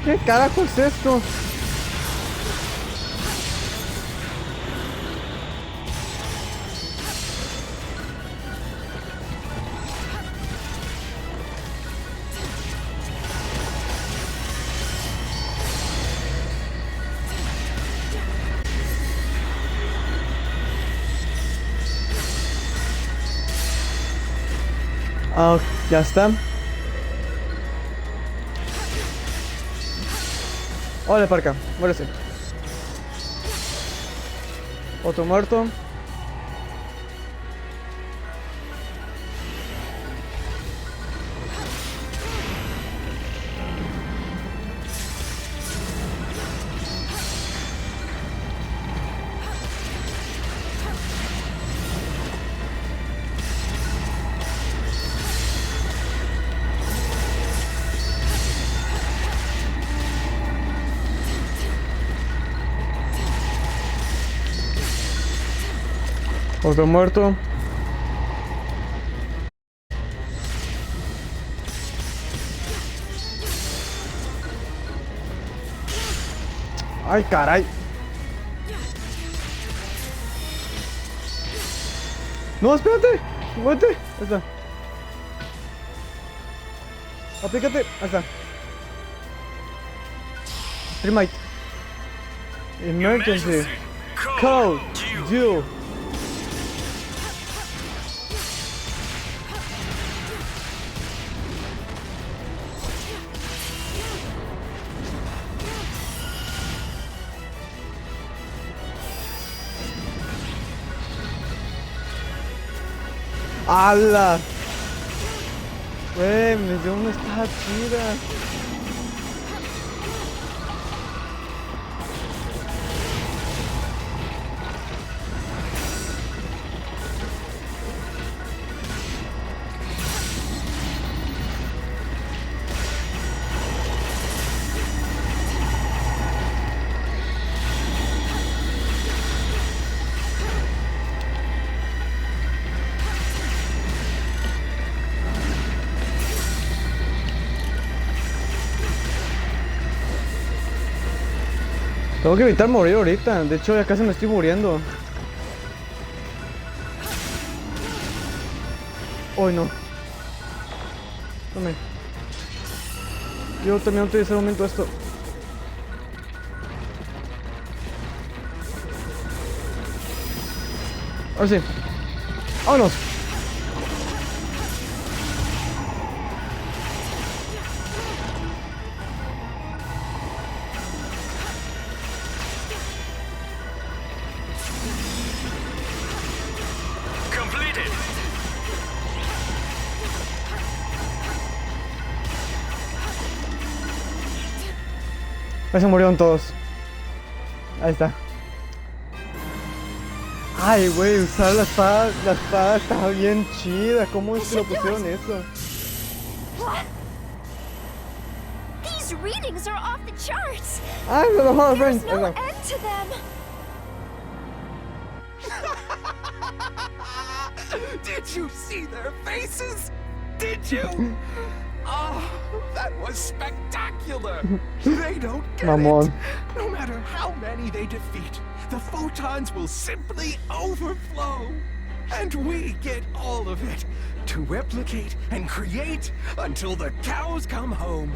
¿Qué carajo es esto? Ah, ya está. Órale para acá, muérese. Otro muerto. Otro muerto. Ay, caray. No, espérate. Muévete. Ahí está. Aplícate. Ahí está. Trimite. Emergency. Code. Due. ¡Hala! Güey, me dio una espada chida. Tengo que evitar morir ahorita. De hecho, ya casi me estoy muriendo. Hoy no. Tome. Yo también utilicé un momento esto. Ahora sí. ¡Vámonos! Ahí se murieron todos. Ahí está. Ay, güey, usar la espada está bien chida. ¿Cómo es que lo pusieron eso? These readings are off the charts. Ay, lo mejor, There's friend. no end to them. Did you see their faces? Did you? Oh, that was spectacular! They don't get it. No matter how many they defeat, the photons will simply overflow. And we get all of it to replicate and create until the cows come home.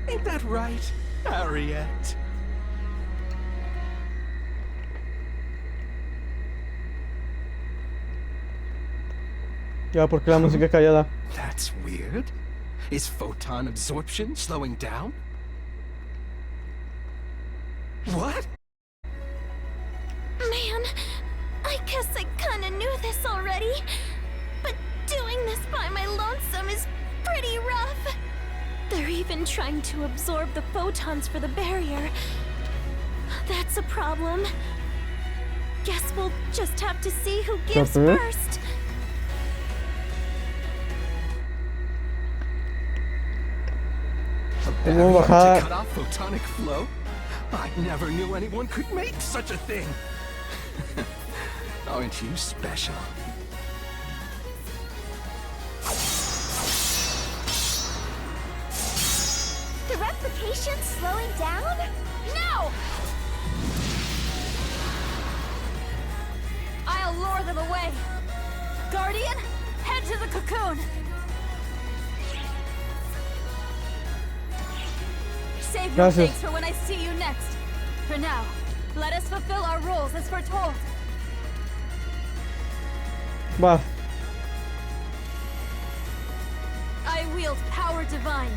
Ain't that right, Harriet? Ya, ¿por qué la música callada? That's weird. Is photon absorption slowing down? What? Man, I guess I kinda knew this already. But doing this by my lonesome is pretty rough. They're even trying to absorb the photons for the barrier. That's a problem. Guess we'll just have to see who gives first. To cut off photonic flow? I never knew anyone could make such a thing. Aren't you special? The replication's slowing down? No! I'll lure them away. Guardian, head to the cocoon. Save your thanks for when I see you next. For now, let us fulfill our roles as foretold. Va. I wield power divine,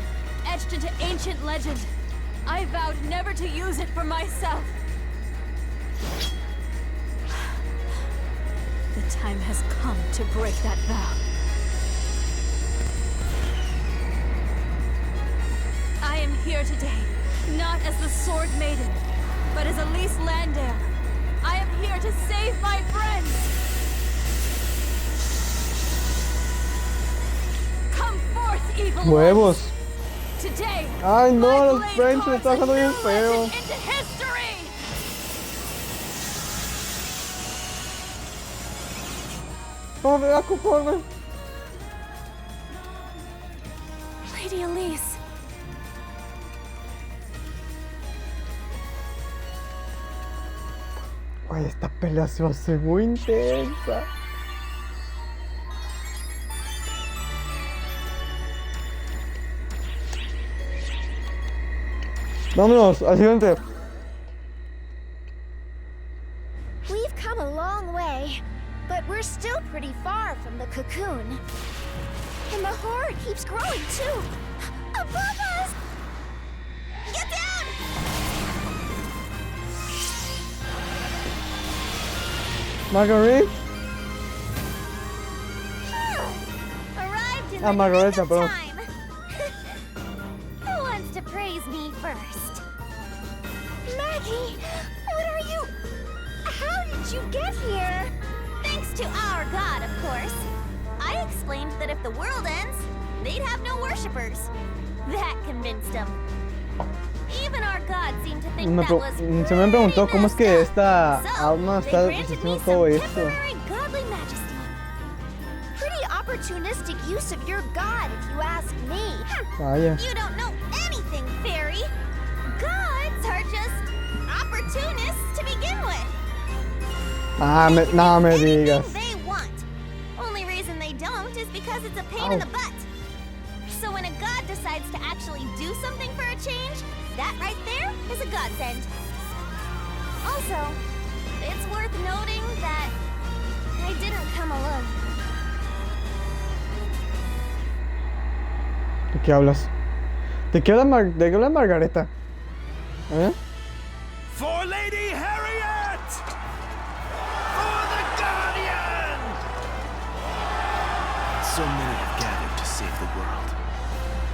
etched into ancient legend. I vowed never to use it for myself. The time has come to break that vow. I am here today, not as the Sword Maiden, but as Elise Landale. I am here to save my friends! Come forth, evil Huevos. ones! Today, Ay, no, my los blade French me carves están a dejando bien new feo. legend into history! No me da conforme. Lady Elise. Ay, esta pelea se va a hacer muy intensa. Vámonos, al siguiente. We've come a long way, but we're still pretty far from the cocoon. And the horde keeps growing too. Above us! Get down! Marguerite. Arrived in the Margarita, nick of perdón. time. Who wants to praise me first? Maggie, what are you... How did you get here? Thanks to our god, of course. I explained that if the world ends, they'd have no worshippers. That convinced them. Even our god seemed to think that was Se me preguntó cómo es que esta so, alma está they granted me haciendo todo some esto. temporary godly majesty. Pretty opportunistic use of your god, if you ask me. Vaya. You don't know anything, fairy. Gods are just opportunists to begin with. Ah, no me digas. They want. Only reason they don't is because it's a pain in the butt. So when a god decides to actually do something for a change, that right there is a godsend. Also, it's worth noting that I didn't come alone. ¿De qué hablas? ¿De qué habla Margareta? ¿Eh? For Lady Harriet! For the Guardian! So many have gathered to save the world.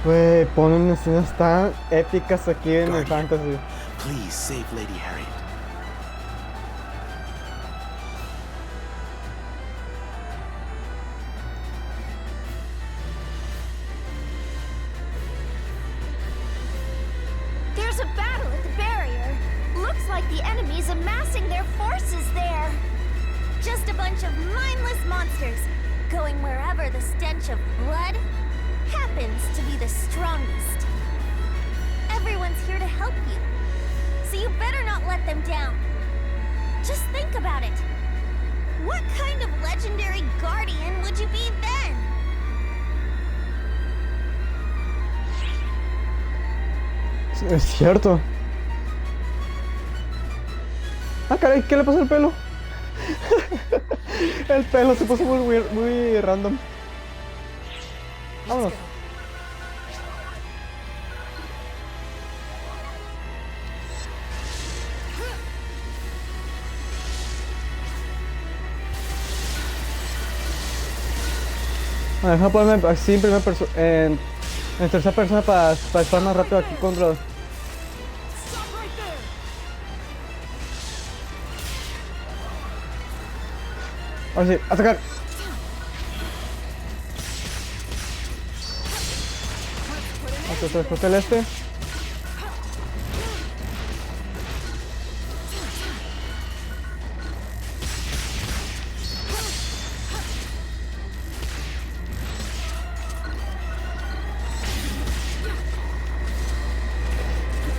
Güey, ponen escenas tan épicas aquí en el Fantasy. Please save Lady Harriet. There's a battle at the barrier. Looks like the enemy's amassing their forces there. Just a bunch of mindless monsters, going wherever the stench of blood happens to be the strongest. Everyone's here to help you, so you better not let them down. Just think about it. What kind of legendary guardian would you be then? Es cierto. Ah, caray, ¿qué le pasó al pelo? El pelo se puso muy random. Vámonos. Deja ponerme así en tercera persona para estar más rápido aquí contra. Ahora sí, atacar. Después el este.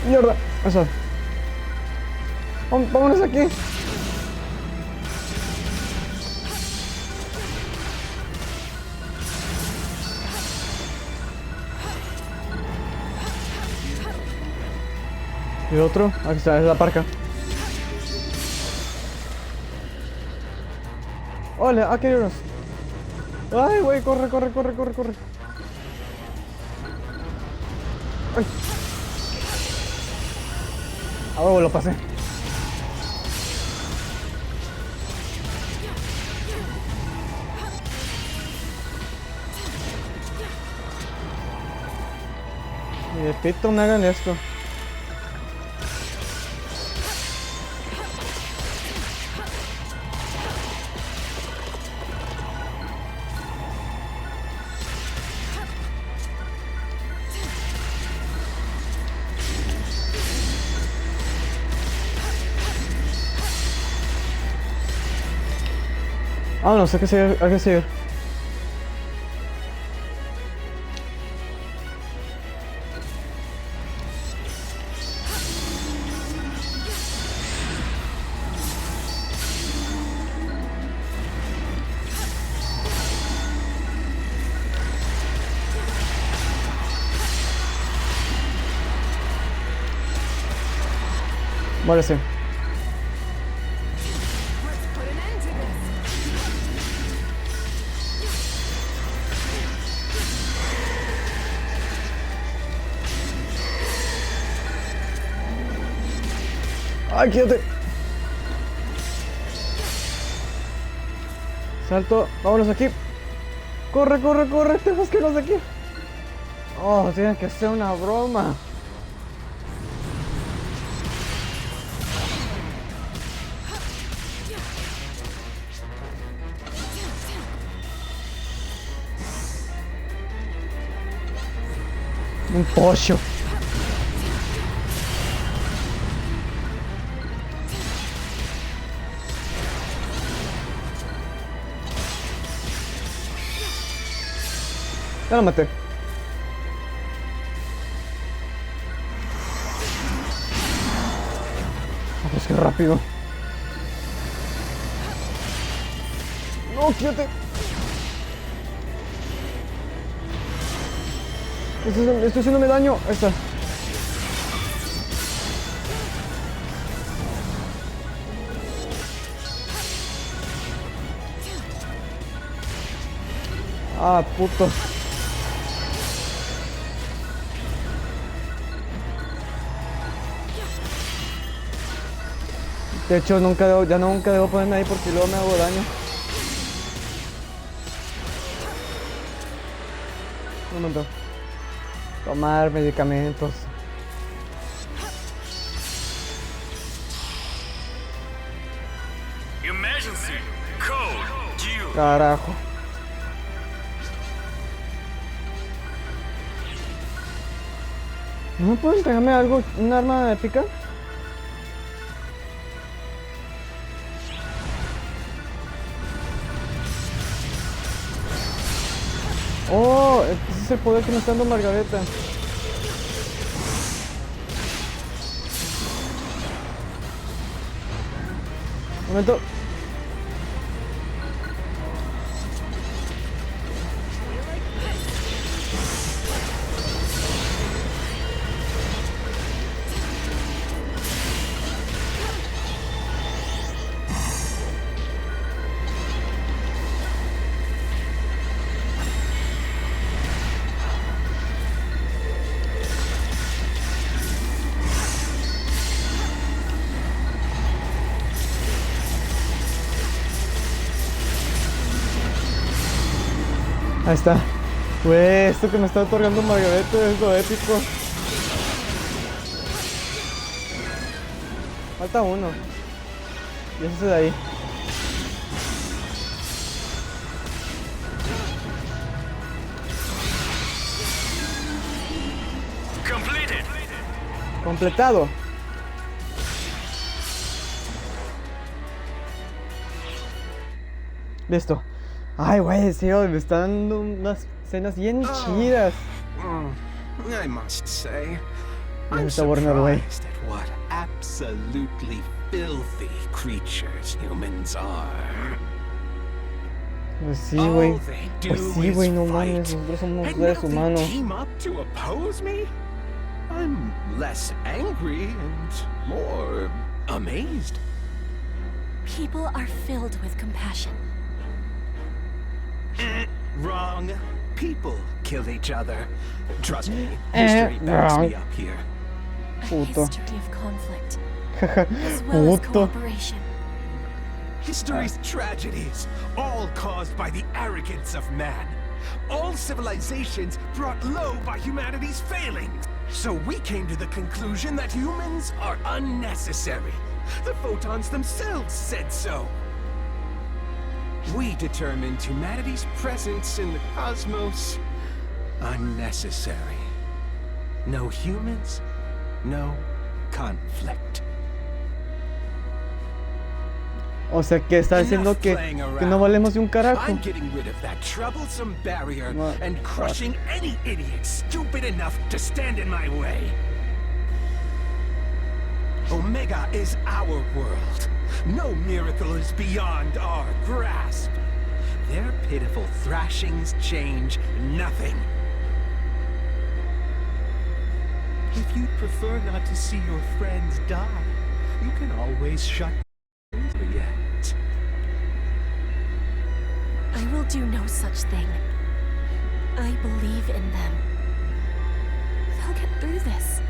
Mierda, eso. Vámonos aquí. Y otro, aquí está, es la parca. Hola, aquí hay unos. Ay, güey, corre. Ay. A huevo, lo pasé. Y de pito me hagan esto. Vámonos, hay que seguir. Muérese. ¡Ay, quédate! Salto, vámonos aquí. Corre, tenemos que irnos de aquí. Oh, tiene que ser una broma. Un pollo. Ya lo maté. Pues qué rápido. No, quédate. Estoy haciéndome daño. Ahí está. Ah, puto. De hecho, ya nunca debo ponerme ahí porque luego me hago daño. Un momento. Tomar medicamentos. Carajo. ¿No pueden entregarme algo? ¿Un arma épica? Oh, ese es el poder que me está dando Margareta. Un momento. Ahí está. Güey, esto que me está otorgando Margareta es lo épico. Falta uno. Y ese de ahí. Completado. Listo. Ay, güey, sí, me están dando unas escenas bien chidas. I must say, Ya I'm está Warner, güey. surprised at what absolutely filthy creatures humans are. Pues sí, güey. All they do Pues sí, güey, is no fight, mames, nosotros somos and seres now they humanos. team up to oppose me? I'm less angry and more amazed. People are filled with compassion. Wrong. People kill each other. Trust me, history backs wrong. me up here. A Puto. history of conflict, as well as Puto. cooperation. History's tragedies, all caused by the arrogance of man. All civilizations brought low by humanity's failings. So we came to the conclusion that humans are unnecessary. The photons themselves said so. We determined humanity's presence in the cosmos unnecessary. No humans, no conflict. O sea que está diciendo que no valemos de un carajo. I'm getting rid of that troublesome barrier What? and crushing any idiot stupid enough to stand in my way. Omega is our world. No miracle is beyond our grasp. Their pitiful thrashings change nothing. If you'd prefer not to see your friends die, you can always shut yet. I will do no such thing. I believe in them. They'll get through this.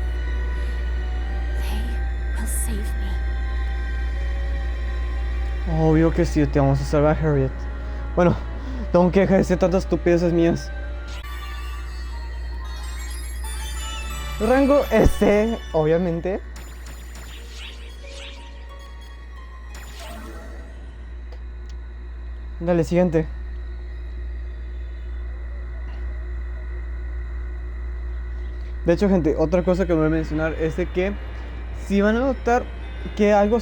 They will save me. Obvio que sí, te vamos a salvar, Harriet. Bueno, tengo que dejar de decir tantas estupideces mías. Rango Este, obviamente. Dale, siguiente. De hecho, gente, otra cosa que me voy a mencionar es de que si van a notar que algo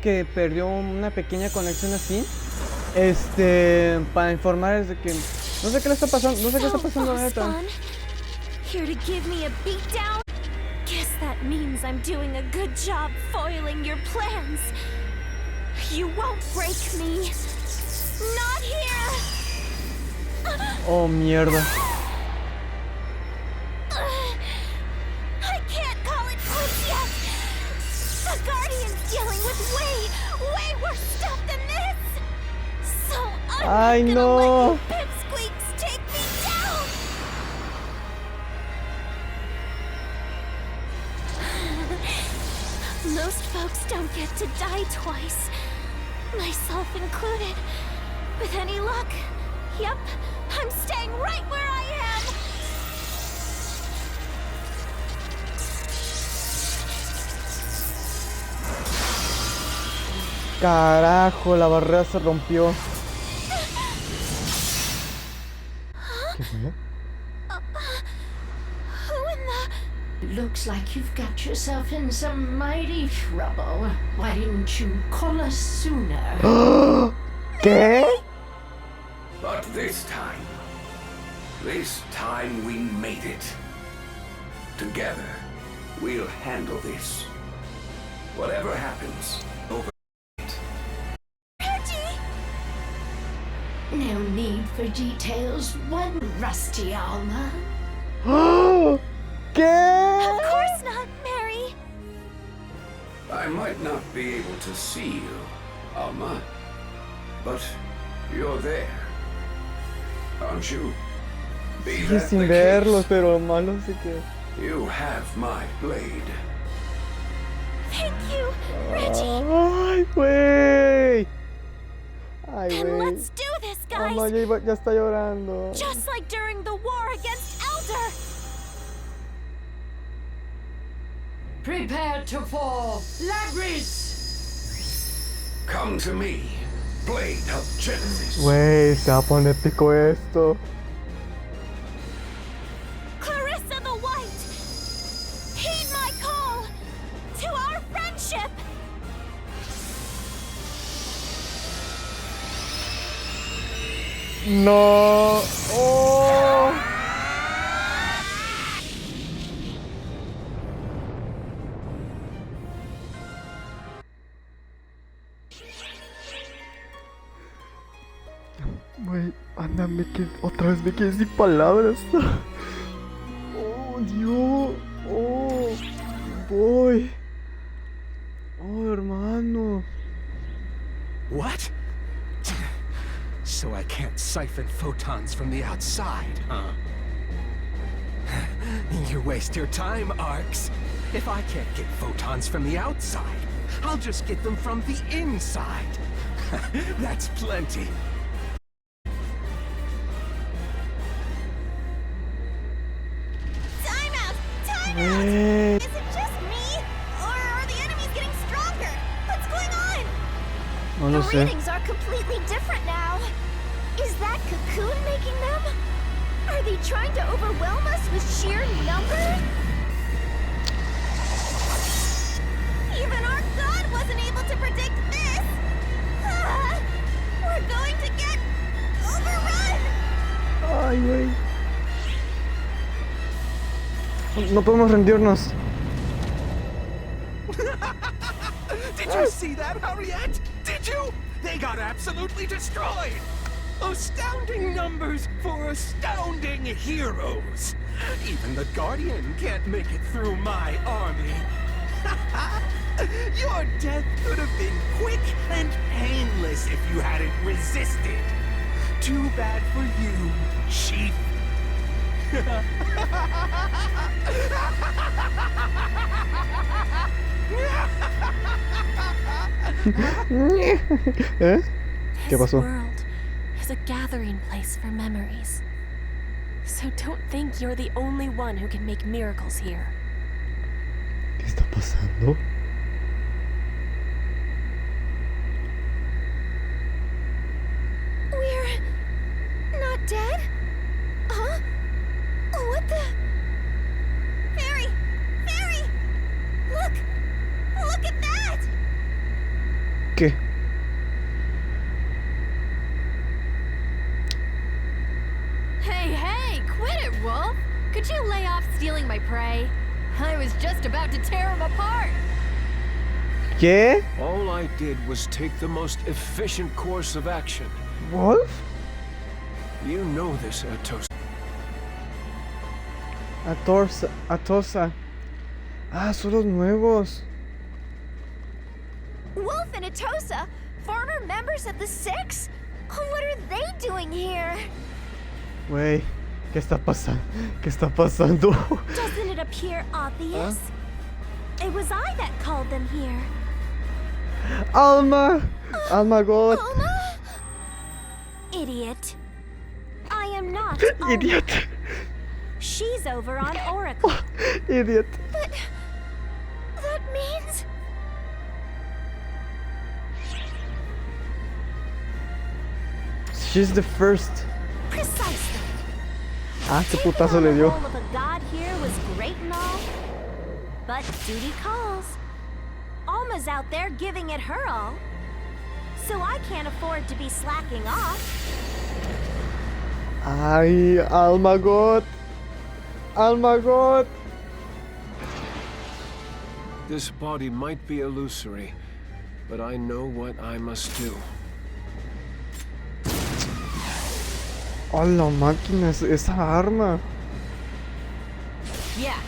que perdió una pequeña conexión así, para informarles de que no sé qué le está pasando, no sé qué está pasando ahorita. Here to give me a beatdown? Guess that means I'm doing a good job foiling your plans. You won't break me. Not here. Oh, mierda. I can't call it quits yet. The Guardian's dealing with way worse stuff than this. So Ay, I'm not no. gonna let you pipsqueaks take me down. Most folks don't get to die twice, myself included. With any luck, yep, I'm staying right where I am. Carajo, la barrera se rompió. Looks like you've got yourself in some mighty trouble. Why didn't you call us sooner? ¿Qué? But this time we made it. Together, we'll handle this. Whatever happens, over it. Reggie! No need for details, one rusty Alma. ¿Qué? Of course not, Mary. I might not be able to see you, Alma, but you're there, aren't you? Be Sí, that sin the verlos, case, pero malo sí que... you have my blade. Thank you, Reggie. Ay, güey. Ay, Then güey. let's do this, guys. Mamá ya está llorando. Just like during the war against Elder. Prepare to fall, Lagris! Come to me, blade of Genesis. Güey, se va a poner épico esto. Clarissa the White, heed my call to our friendship. No. Oh. Güey, anda, otra vez me quedé sin palabras. Oh, Dios. Oh, boy. Oh, hermano. What? So I can't siphon photons from the outside, huh? You waste your time, Arcs. If I can't get photons from the outside, I'll just get them from the inside. That's plenty. Time out! Is it just me? Or are the enemies getting stronger? What's going on? No lo The sé. readings are completely different now. Is that Cocoon making them? Are they trying to overwhelm us with sheer numbers? Even our god wasn't able to predict this! We're going to get overrun! Ay, güey. No podemos rendirnos. Did you see that, Harriet? Did you? They got absolutely destroyed! Astounding numbers for astounding heroes! Even the Guardian can't make it through my army. Your death could have been quick and painless if you hadn't resisted. Too bad for you, Chief. ¿Eh? ¿Qué This pasó? world is a gathering place for memories. So don't think you're the only one who can make miracles here. ¿Qué está pasando? We're not dead? Huh? What the? Fairy! Fairy! Look! Look at that! ¿Qué? Hey, quit it, Wolf! Could you lay off stealing my prey? I was just about to tear him apart! ¿Qué? All I did was take the most efficient course of action. ¿Wolf? You know this, Atos. Atosa. Ah, son los nuevos. Wolf and Atosa? Former members of the Six? What are they doing here? Güey, ¿qué está pasando? ¿Qué está pasando? Doesn't it appear obvious? It was I that called them here. Alma! Alma God! Alma? Idiot. I am not Alma. Idiot! She's over on Oracle. Idiot! But that means... She's the first. Precisely. Ah, qué putazo le dio. The role of a god here was great and all, but duty calls. Alma's out there giving it her all. So I can't afford to be slacking off. Ay, Alma God. Alma God. This body might be illusory, but I know what I must do. Oh, la máquina, esa arma. Yeah,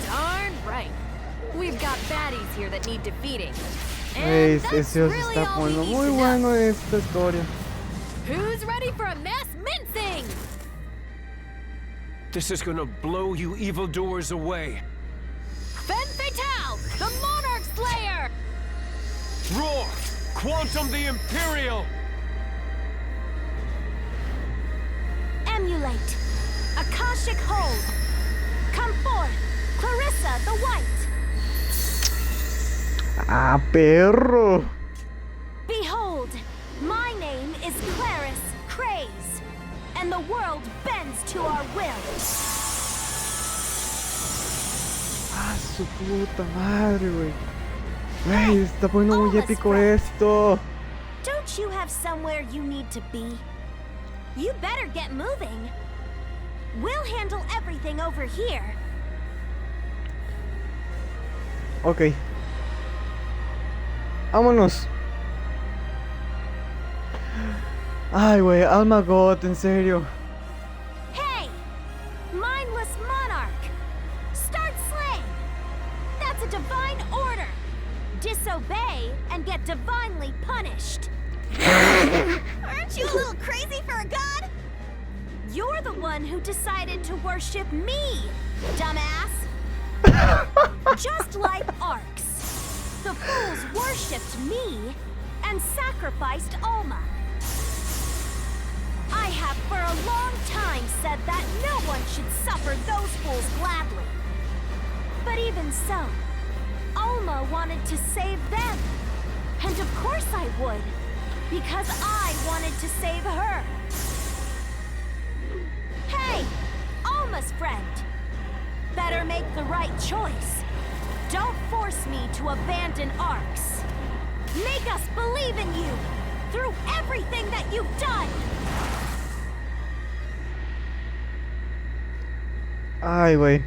darn right. We've got baddies here that need defeating. Ey, eso se está poniendo muy bueno esta historia. Who's ready for a mass mincing? This is gonna blow you evildoers away. Fen Fatale, the Monarch Slayer! Roar! Quantum the Imperial! Emulate. Akashic Hold. Come forth. Clarissa the White. Ah, perro. Behold, my name is Clarice Craze, and the world bends to our will. Ah, su puta madre, güey. Güey, está poniendo muy épico esto. Don't you have somewhere you need to be? You better get moving. We'll handle everything over here. Ok. Vámonos. Ay, güey, Alma God, en serio. Hey! Mindless monarch! Start slaying! That's a divine order! Disobey and get divinely punished. Aren't you a little crazy for a god? You're the one who decided to worship me, dumbass! Just like Arcs. The fools worshipped me and sacrificed Alma. I have for a long time said that no one should suffer those fools gladly. But even so, Alma wanted to save them. And of course I would, because I wanted to save her. Hey, Alma's friend. Better make the right choice. Don't force me to abandon Arcs. Make us believe in you through everything that you've done. Ay, güey.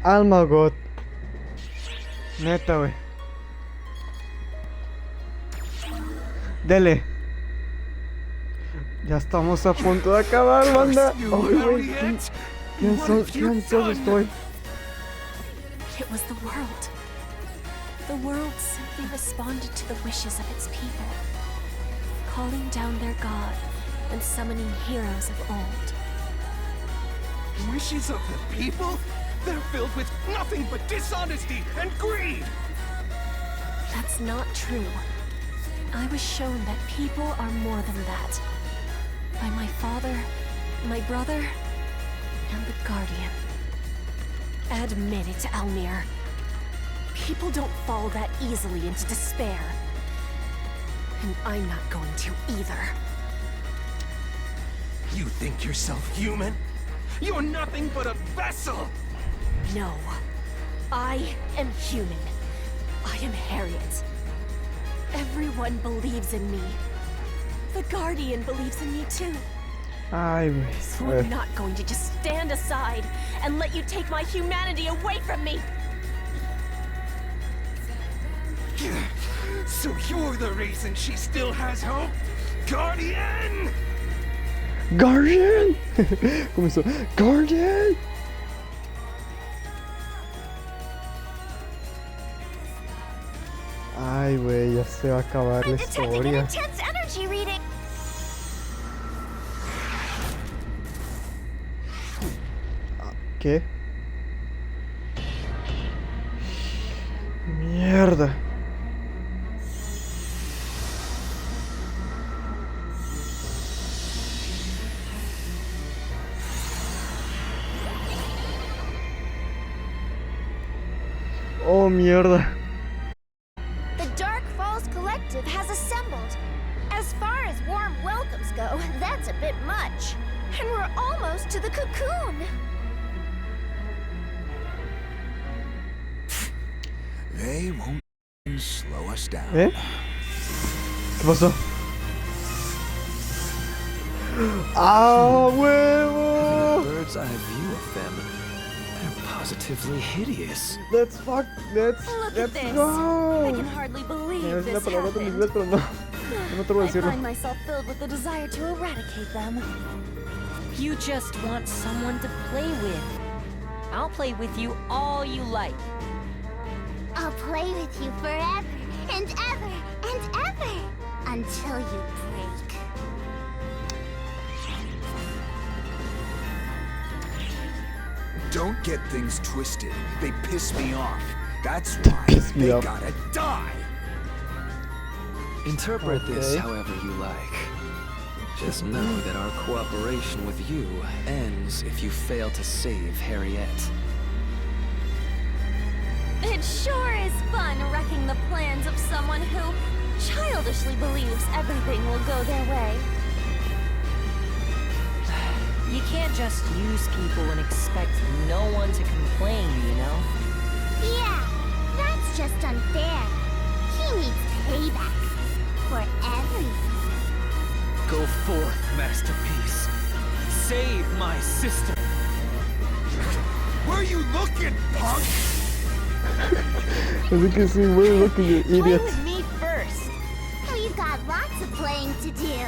Alma God. Neta, güey. Dele. Ya estamos a punto de acabar, banda. Ay, güey. Qué ansioso estoy. It was the world. The world simply responded to the wishes of its people, calling down their god and summoning heroes of old. Wishes of the people? They're filled with nothing but dishonesty and greed! That's not true. I was shown that people are more than that. By my father, my brother, and the Guardian. Admit it, Almir. People don't fall that easily into despair. And I'm not going to either. You think yourself human? You're nothing but a vessel! No. I am human. I am Harriet. Everyone believes in me. The Guardian believes in me too. Ay, So I'm not going to just stand aside and let you take my humanity away from me. So you're the reason she still has hope? Guardian! Guardian! Comenzó. Guardian! Ay, güey, ya se va a acabar la historia. Intense energy reading. ¿Qué? Mierda. Oh, mierda. The Dark Falls Collective has assembled. As far as warm welcomes go, that's a bit much. And we're almost to the cocoon. They won't slow us down. ¿Eh? ¿Qué pasó? ¡Ah, huevo! Bird's eye view of them. They're positively hideous. Let's Look at this. go! I can hardly believe Es una this palabra en happened. inglés, pero no me atrevo a I decirlo. find myself filled with the desire to eradicate them. You just want someone to play with. I'll play with you all you like. I'll play with you forever and ever and ever until you break. Don't get things twisted. They piss me off. That's why they gotta die. Interpret this however you like. Just know that our cooperation with you ends if you fail to save Harriet. It sure is fun wrecking the plans of someone who childishly believes everything will go their way. You can't just use people and expect no one to complain, you know? Yeah, that's just unfair. He needs payback for everything. Go forth, masterpiece. Save my sister. Where are you looking, punk? Así que sí, we're looking, you Play idiot. with me first. We've got lots of playing to do.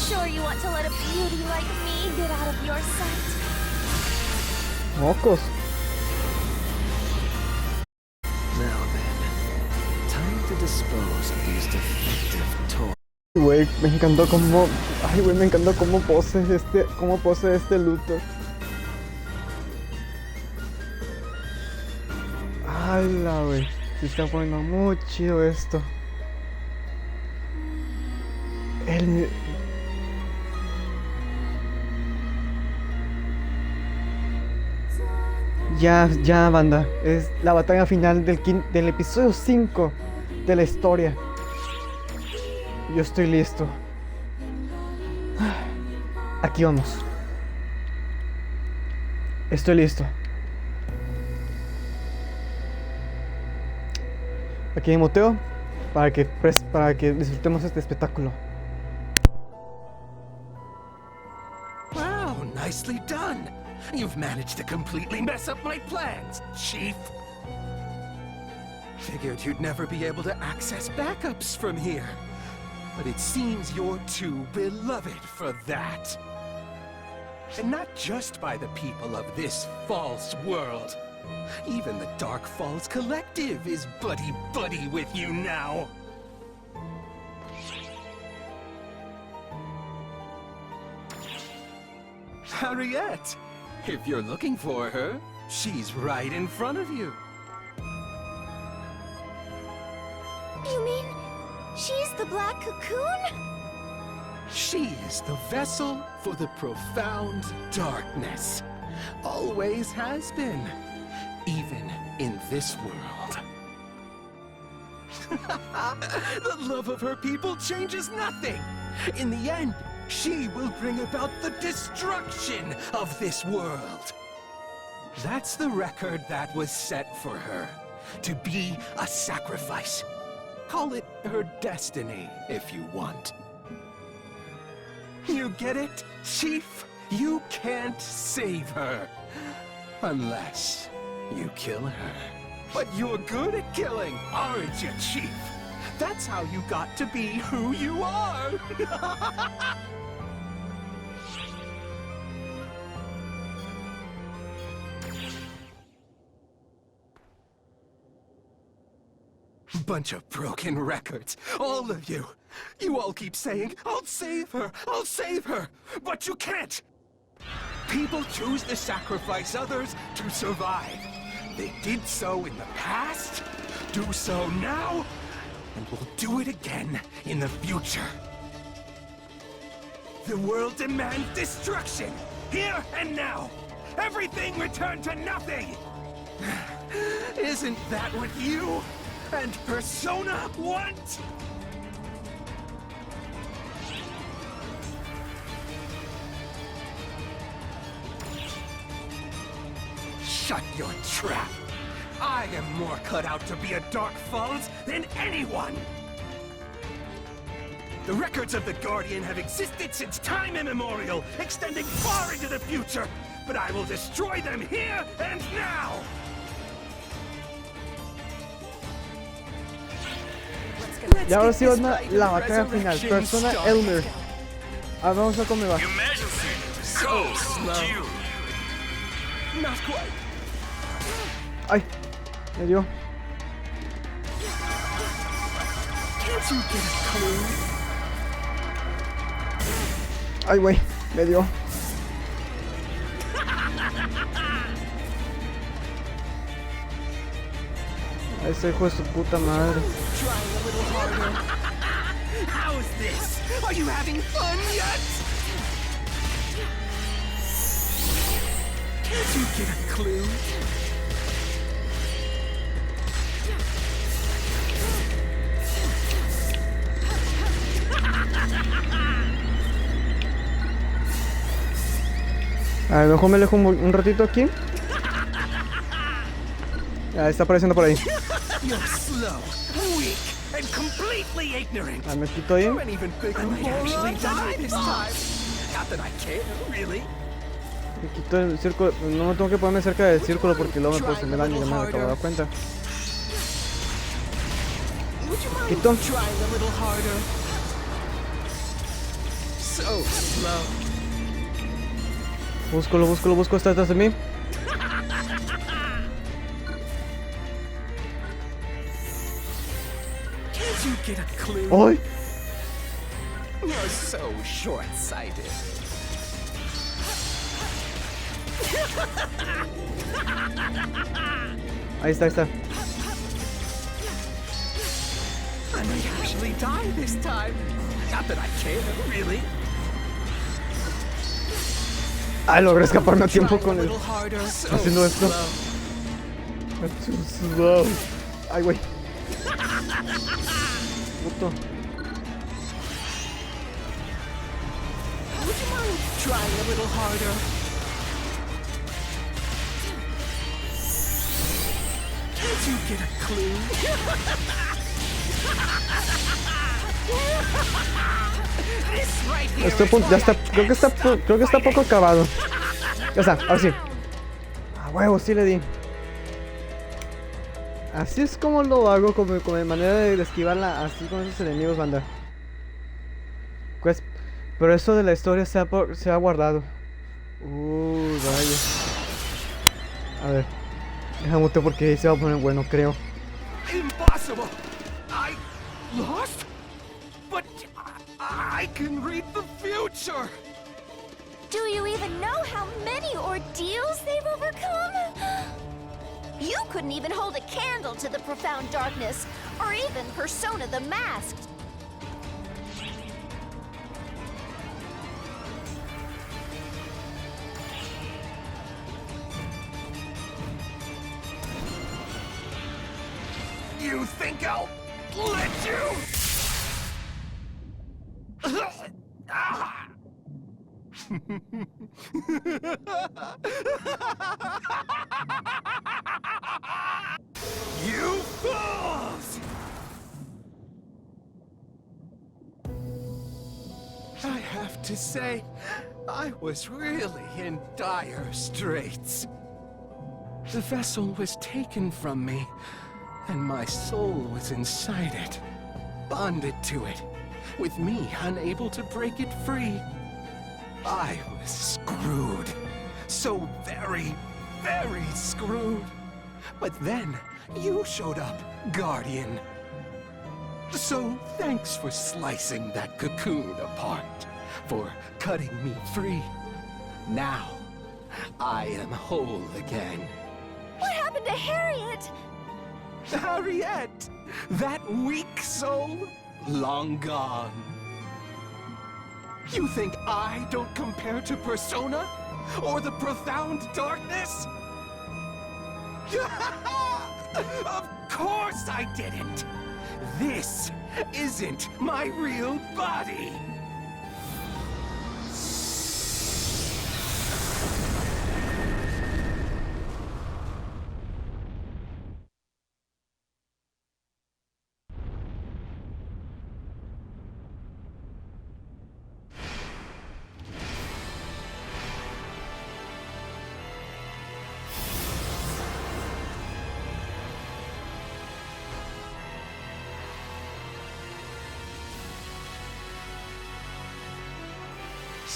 Sure you want to let a beauty like me get out of your sight? Mocos. Now then, time to dispose of these defective toys. Güey, me encantó cómo... Ay, güey, me encantó cómo pose este Luthor. ¡Hala, güey! Se está poniendo muy chido esto. Ya, banda. Es la batalla final del episodio 5 de la historia. Yo estoy listo. Aquí vamos. Estoy listo. Aquí hay moteo para que disfrutemos este espectáculo. Wow, nicely done. You've managed to completely mess up my plans, Chief. Figured you'd never be able to access backups from here. But it seems you're too beloved for that. And not just by the people of this false world. Even the Dark Falls Collective is buddy-buddy with you now. Harriet! If you're looking for her, she's right in front of you. You mean she's the Black Cocoon? She is the vessel for the profound darkness. Always has been. Even in this world. The love of her people changes nothing. In the end, she will bring about the destruction of this world. That's the record that was set for her. To be a sacrifice. Call it her destiny, if you want. You get it, Chief? You can't save her. Unless you kill her. But you're good at killing, aren't you, Chief? That's how you got to be who you are. Bunch of broken records, all of you. You all keep saying, I'll save her, but you can't. People choose to sacrifice others to survive. They did so in the past, do so now, and will do it again in the future. The world demands destruction, here and now. Everything returned to nothing. Isn't that what you and Persona want? Shut your trap. I am more cut out to be a Dark Falls than anyone. The records of the Guardian have existed since time immemorial, extending far into the future. But I will destroy them here and now. Y ahora sí va la batalla final. Persona Elmer. A ver, vamos a ver cómo me va. Ay, me dio. Ay, güey, me dio. A ese hijo de su puta madre. How is this? Are you having fun yet? Can't you get a clue? A lo mejor me alejo un ratito aquí. Ya está apareciendo por ahí. Ah, me quito ahí. Me quito el círculo. No me tengo que ponerme cerca del círculo porque luego se me daña y ya me acabo de dar cuenta. Quito. Busco, está detrás de mí. ¡Ay! You're so short-sighted. Ahí está. I might actually die this time. Not that I care, really. Ay, logré escaparme a tiempo con el... haciendo esto. Ay, güey. Puto. Would you mind trying a little harder? Can't you get a clue? Este punto ya está, creo que está poco acabado. Ya está, ahora sí. A huevo, sí le di. Así es como lo hago, como de manera de esquivarla así con esos enemigos, banda. Pues, pero eso de la historia se ha guardado. Vaya. A ver, déjame mutear porque se va a poner bueno, creo. Impossible. I lost? But I can read the future. Do you even know how many ordeals they've overcome? You couldn't even hold a candle to the profound darkness, or even Persona the Masked. You think I'll let you? You fools! I have to say, I was really in dire straits. The vessel was taken from me, and my soul was inside it, bonded to it, with me unable to break it free. I was screwed. So very, very screwed. But then, you showed up, Guardian. So thanks for slicing that cocoon apart, for cutting me free. Now, I am whole again. What happened to Harriet? Harriet! That weak soul? Long gone. You think I don't compare to Persona? Or the profound darkness? Of course I didn't! This isn't my real body!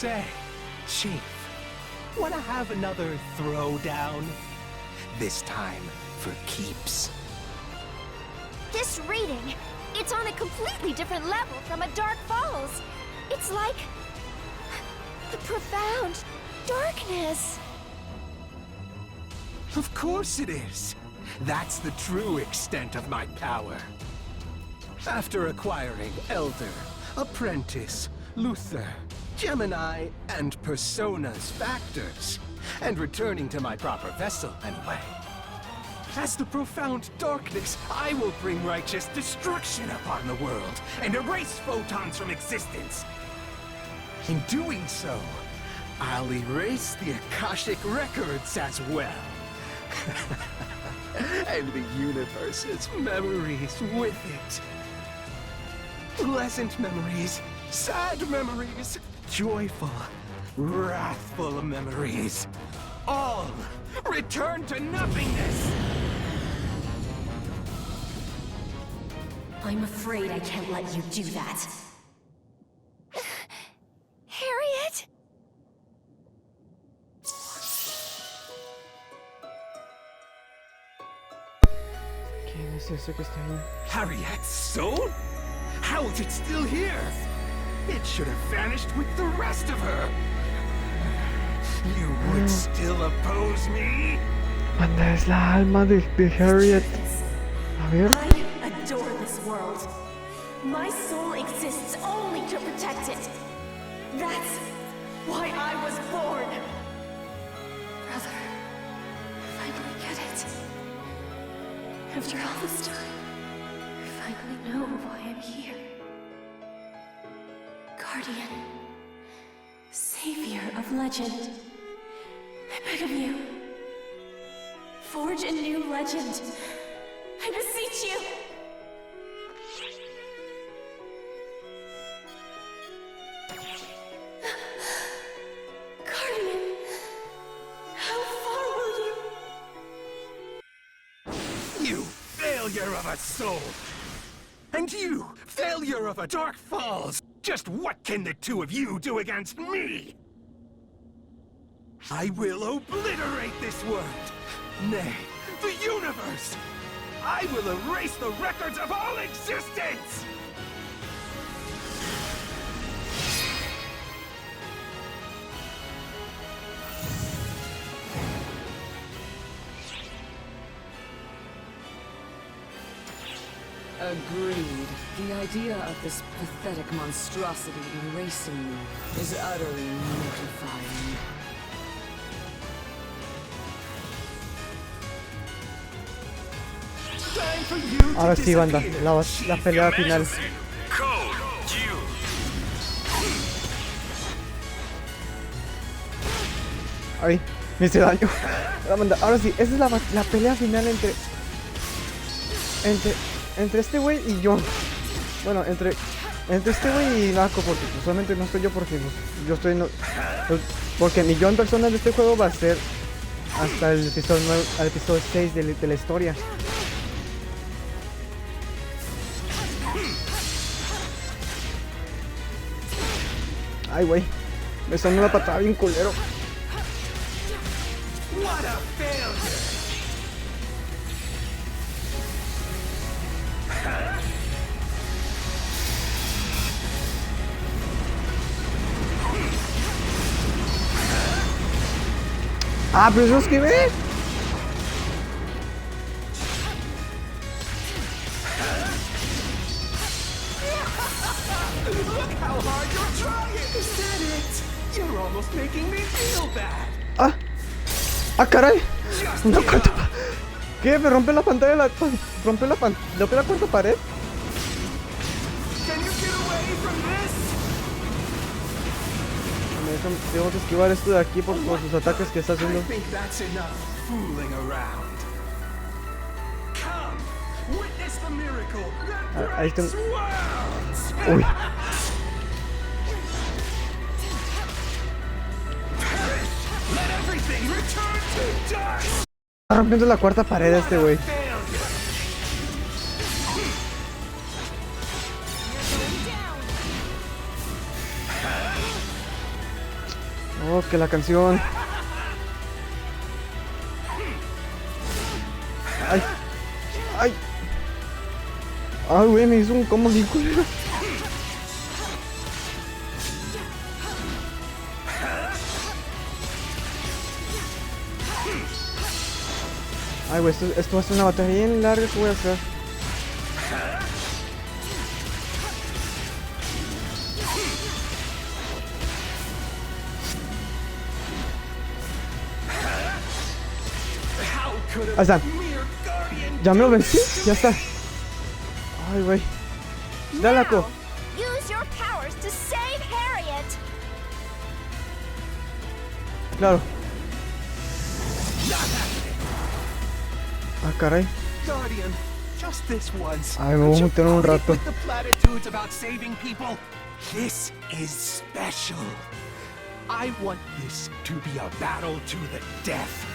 say, Chief? Wanna have another throwdown? This time for keeps. This reading, it's on a completely different level from a Dark Falls. It's like the profound darkness. Of course it is. That's the true extent of my power. After acquiring Elder, Apprentice, Luther, Gemini, and Persona's factors, and returning to my proper vessel anyway. As the profound darkness, I will bring righteous destruction upon the world and erase photons from existence. In doing so, I'll erase the Akashic Records as well. And the universe's memories with it. Pleasant memories, sad memories, joyful, wrathful memories. All return to nothingness! I'm afraid I can't let you do that. Harriet? ¿Quién es ese que está ahí? Harriet's soul? How is it still here? It should have vanished with the rest of her. You would still oppose me? ¿Dónde es la alma de Harriet? A ver. I adore this world. My soul exists only to protect it. That's why I was born. Brother, I finally get it. After all this time, I finally know why I'm here. Guardian, savior of legend, I beg of you, forge a new legend. I beseech you. Guardian, how far will you? You failure of a soul! And you, failure of a Dark Falls! Just what can the two of you do against me? I will obliterate this world! Nay, the universe! I will erase the records of all existence! Agreed. The idea of this pathetic monstrosity erasing me is utterly mortifying. Ahora sí, banda, la pelea final. Ay, me hice daño. Banda, ahora sí, esa es la pelea final entre este güey y yo. Bueno, entre este güey y Narco, porque solamente no estoy yo, porque yo estoy porque mi yo en persona de este juego va a ser hasta el episodio 9, al episodio 6 de la historia. Ay, güey, me salió una patada bien culero. Ah, pero eso es que ve. Look how hard you're trying! Is that it? You're almost making me feel bad. Ah, caray. No, ¿qué? ¿Me rompe la pantalla? ¿Rompe la cuarta pared? Can you get away from this? Tengo que esquivar esto de aquí por sus ataques que está haciendo. I think that's enough fooling around. Come, witness the miracle that Ahí está. breaks worlds. Uy. Let everything return to dust. Está rompiendo la cuarta pared este güey. No, que la canción. Ay. Ay. Ay, güey, me hizo un combo bien culero. Ay, güey, esto va a ser una batalla bien larga que voy a hacer. Ahí está. Ya me lo vencí, ya está. Ay, güey. Dale, Akko. Use your powers to save Harriet. Claro. Ah, caray. Guardian, just this once. Ay, me voy a meter un rato. With the platitudes about saving people. This is special. I want this to be a battle to the death.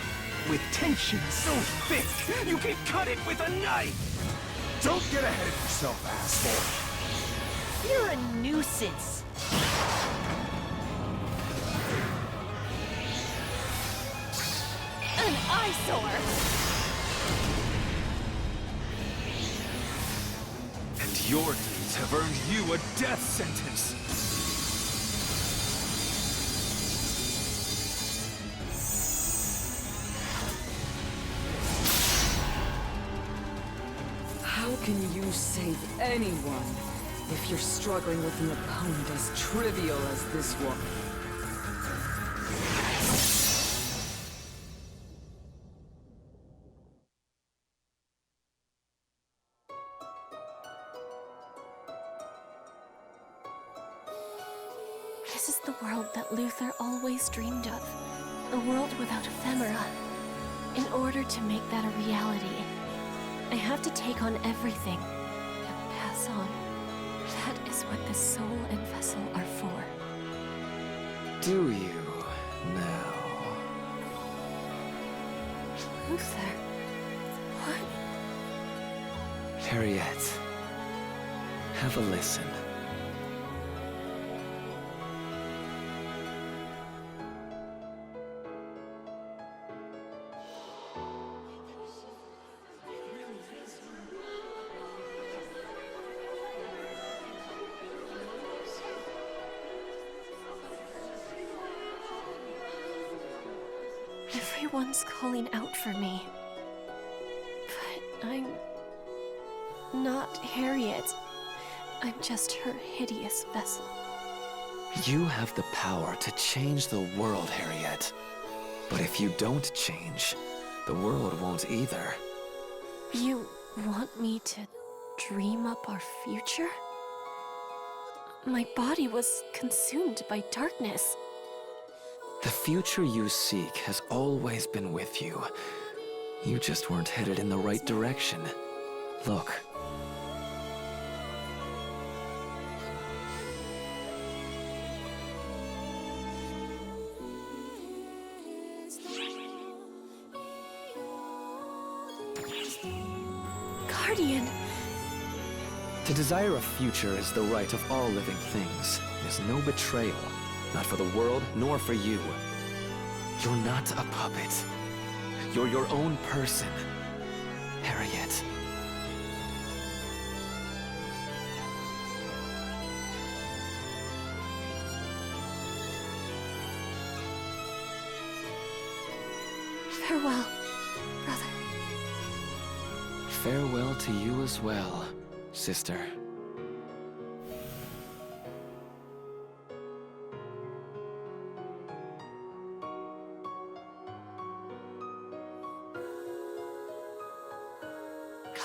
With tension so thick, you can cut it with a knife! Don't get ahead of yourself, asshole! You're a nuisance. An eyesore. And your deeds have earned you a death sentence! How can you save anyone if you're struggling with an opponent as trivial as this one? This is the world that Luther always dreamed of. A world without ephemera. In order to make that a reality, I have to take on everything and pass on. That is what the soul and vessel are for. Do you now? Luther, what? Harriet, have a listen. Everyone's calling out for me. But I'm not Harriet. I'm just her hideous vessel. You have the power to change the world, Harriet. But if you don't change, the world won't either. You want me to dream up our future? My body was consumed by darkness. The future you seek has always been with you. You just weren't headed in the right direction. Look. Guardian! To desire a future is the right of all living things. It is no betrayal. Not for the world, nor for you. You're not a puppet. You're your own person, Harriet. Farewell, brother. Farewell to you as well, sister.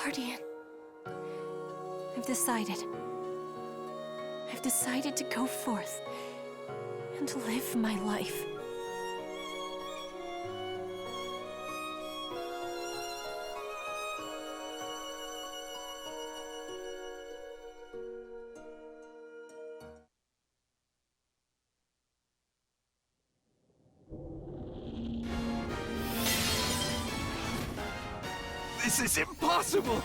Guardian, I've decided. I've decided to go forth and live my life. This is impossible!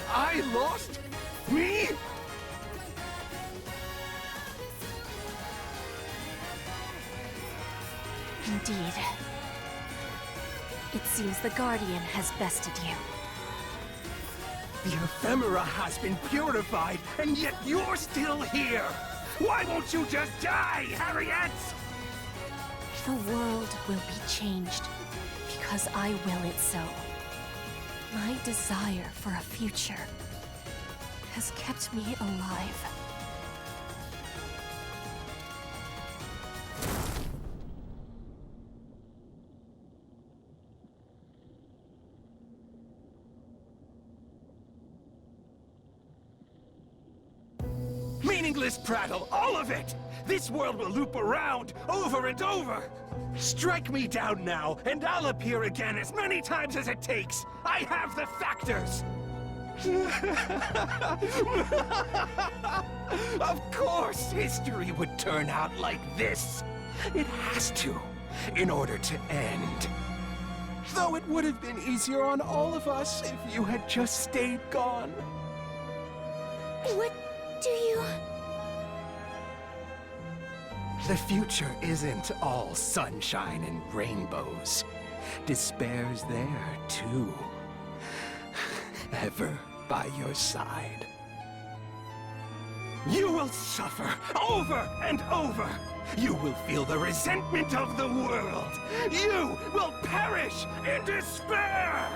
I lost? Me? Indeed. It seems the Guardian has bested you. The ephemera has been purified, and yet you're still here! Why won't you just die, Harriet? The world will be changed, because I will it so. My desire for a future has kept me alive. Meaningless prattle, all of it! This world will loop around, over and over! Strike me down now, and I'll appear again as many times as it takes! I have the factors! Of course history would turn out like this! It has to, in order to end. Though it would have been easier on all of us if you had just stayed gone. What do you... The future isn't all sunshine and rainbows. Despair's there, too. Ever by your side. You will suffer over and over. You will feel the resentment of the world. You will perish in despair!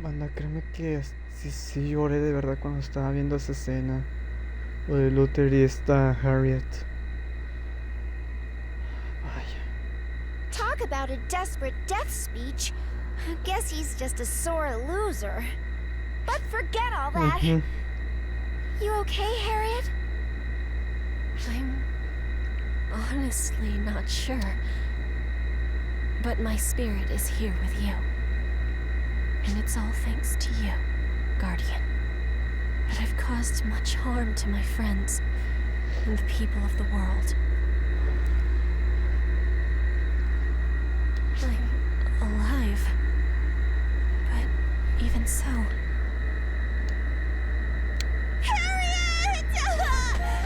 Banda, créeme que sí lloré de verdad cuando estaba viendo esa escena. Lo de Luther y esta Harriet. Vaya. Talk about a desperate death speech. I guess he's just a sore loser. But forget all that. You okay, Harriet? I'm honestly not sure. But my spirit is here with you. And it's all thanks to you, Guardian. But I've caused much harm to my friends and the people of the world. I'm alive. But even so... Harriet!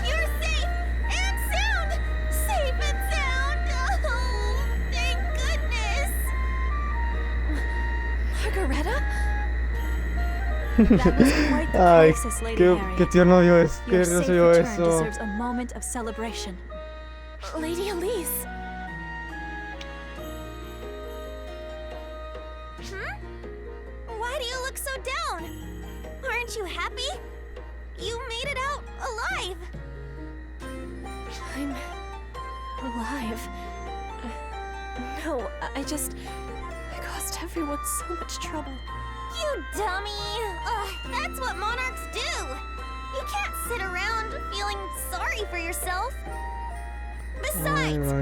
You're safe and sound! Safe and sound! Oh, thank goodness! Margareta? Ay, qué tierno vio eso, qué hermoso vio eso. Deserves a moment of celebration. Lady Elise. Why do you look so down? Aren't you happy? You made it out alive. I'm alive. No, I caused everyone so much trouble. You dummy! That's what monarchs do! You can't sit around feeling sorry for yourself. Besides,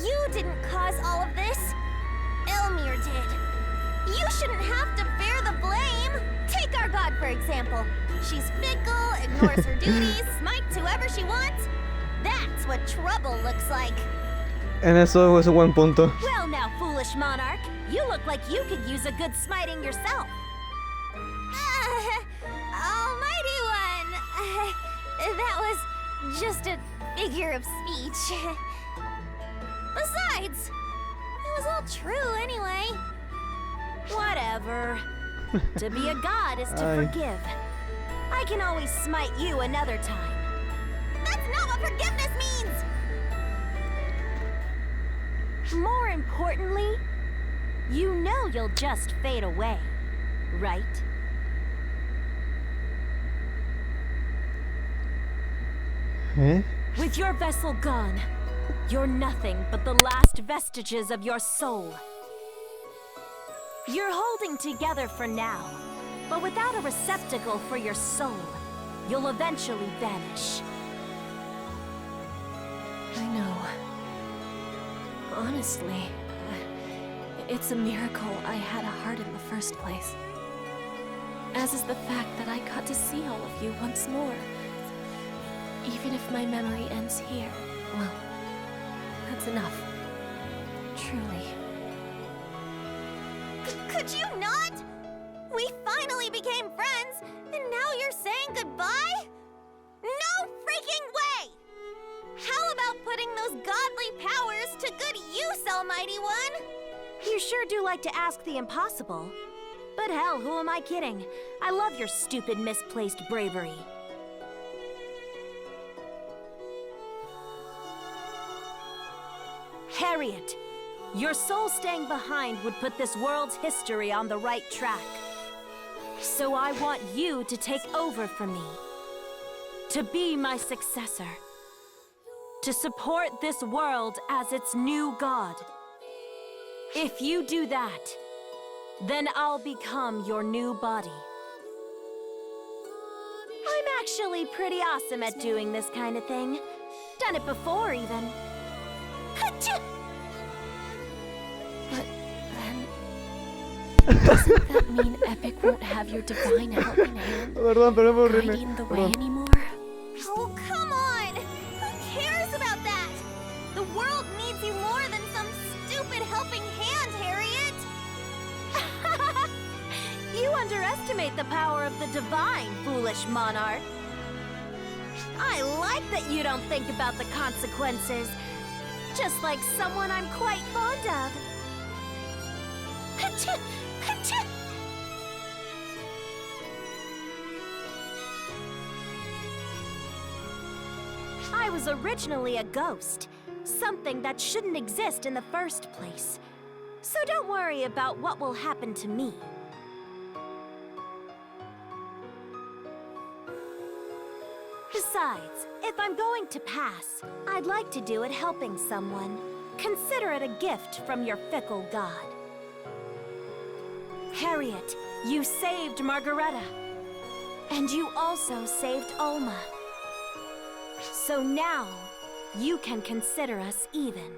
you didn't cause all of this. Elmir did. You shouldn't have to bear the blame. Take our god, for example. She's fickle, ignores her duties, smites whoever she wants. That's what trouble looks like. En eso es un buen punto. Well now, foolish monarch. You look like you could use a good smiting yourself. Almighty one! That was just a figure of speech. Besides, it was all true anyway. Whatever. To be a god is to forgive. I can always smite you another time. That's not what forgiveness means! More importantly, you know you'll just fade away, right? With your vessel gone, you're nothing but the last vestiges of your soul. You're holding together for now, but without a receptacle for your soul, you'll eventually vanish. I know. Honestly, it's a miracle I had a heart in the first place. As is the fact that I got to see all of you once more. Even if my memory ends here, well, that's enough. Truly. Could you not? We finally became friends, and now you're saying goodbye? No freaking way! How about putting those godly powers to good use, Almighty One? You sure do like to ask the impossible. But hell, who am I kidding? I love your stupid, misplaced bravery. Harriet, your soul staying behind would put this world's history on the right track. So I want you to take over from me. To be my successor. To support this world as its new god. If you do that, then I'll become your new body. I'm actually pretty awesome at doing this kind of thing. Done it before, even. But then... doesn't that mean Epic won't have your divine helping hand guiding the way anymore? Oh, come on! Who cares about that? The world needs you more than some stupid helping hand, Harriet! You underestimate the power of the divine, foolish monarch. I like that you don't think about the consequences. Just like someone I'm quite fond of. Achoo! Achoo! I was originally a ghost. Something that shouldn't exist in the first place. So don't worry about what will happen to me. Besides, if I'm going to pass, I'd like to do it helping someone. Consider it a gift from your fickle god. Harriet, you saved Margareta. And you also saved Alma. So now, you can consider us even.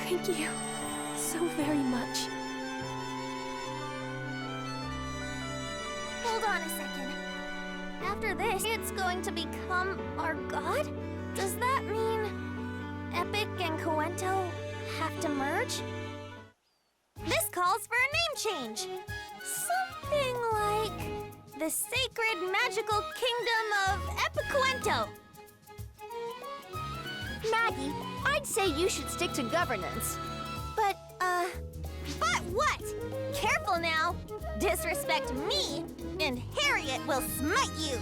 Thank you so very much. Hold on a second. After this, it's going to become our god? Does that mean Epic and Quento have to merge? This calls for a name change. Something like the Sacred Magical Kingdom of Epiquento. Maggie, I'd say you should stick to governance. But what? Careful now. Disrespect me, and Harriet will smite you.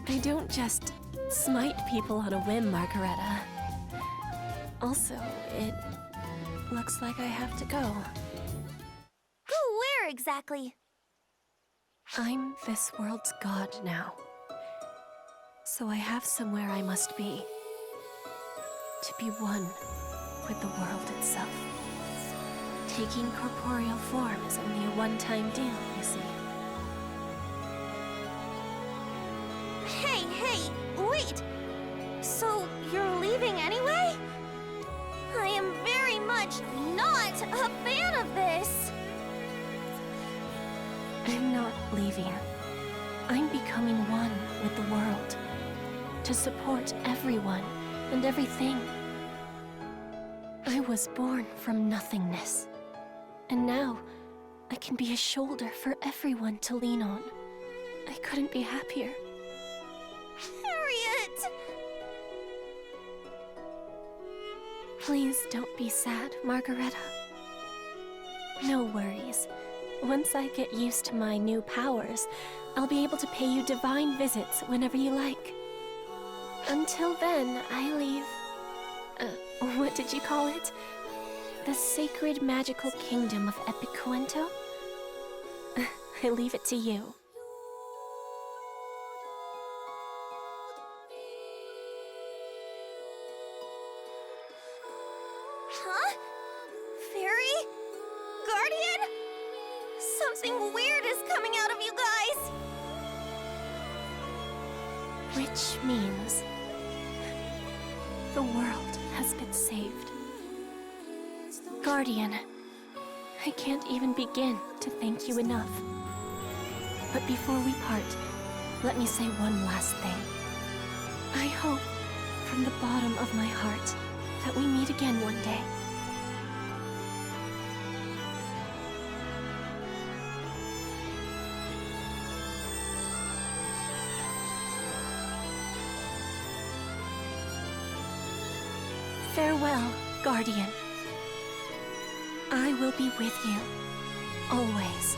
I don't just smite people on a whim, Margareta. Also, it looks like I have to go. Go where exactly? I'm this world's god now. So I have somewhere I must be. To be one with the world itself. Taking corporeal form is only a one-time deal, you see. Hey, wait! So, you're leaving anyway? I am very much not a fan of this! I'm not leaving. I'm becoming one with the world. To support everyone and everything. I was born from nothingness. And now, I can be a shoulder for everyone to lean on. I couldn't be happier. Harriet! Please don't be sad, Margareta. No worries. Once I get used to my new powers, I'll be able to pay you divine visits whenever you like. Until then, I leave... what did you call it? The sacred magical kingdom of Epicuento? I leave it to you. Huh? Fairy? Guardian? Something weird is coming out of you guys! Which means... the world has been saved. Guardian, I can't even begin to thank you enough. But before we part, let me say one last thing. I hope, from the bottom of my heart, that we meet again one day. Farewell, Guardian. I will be with you, always.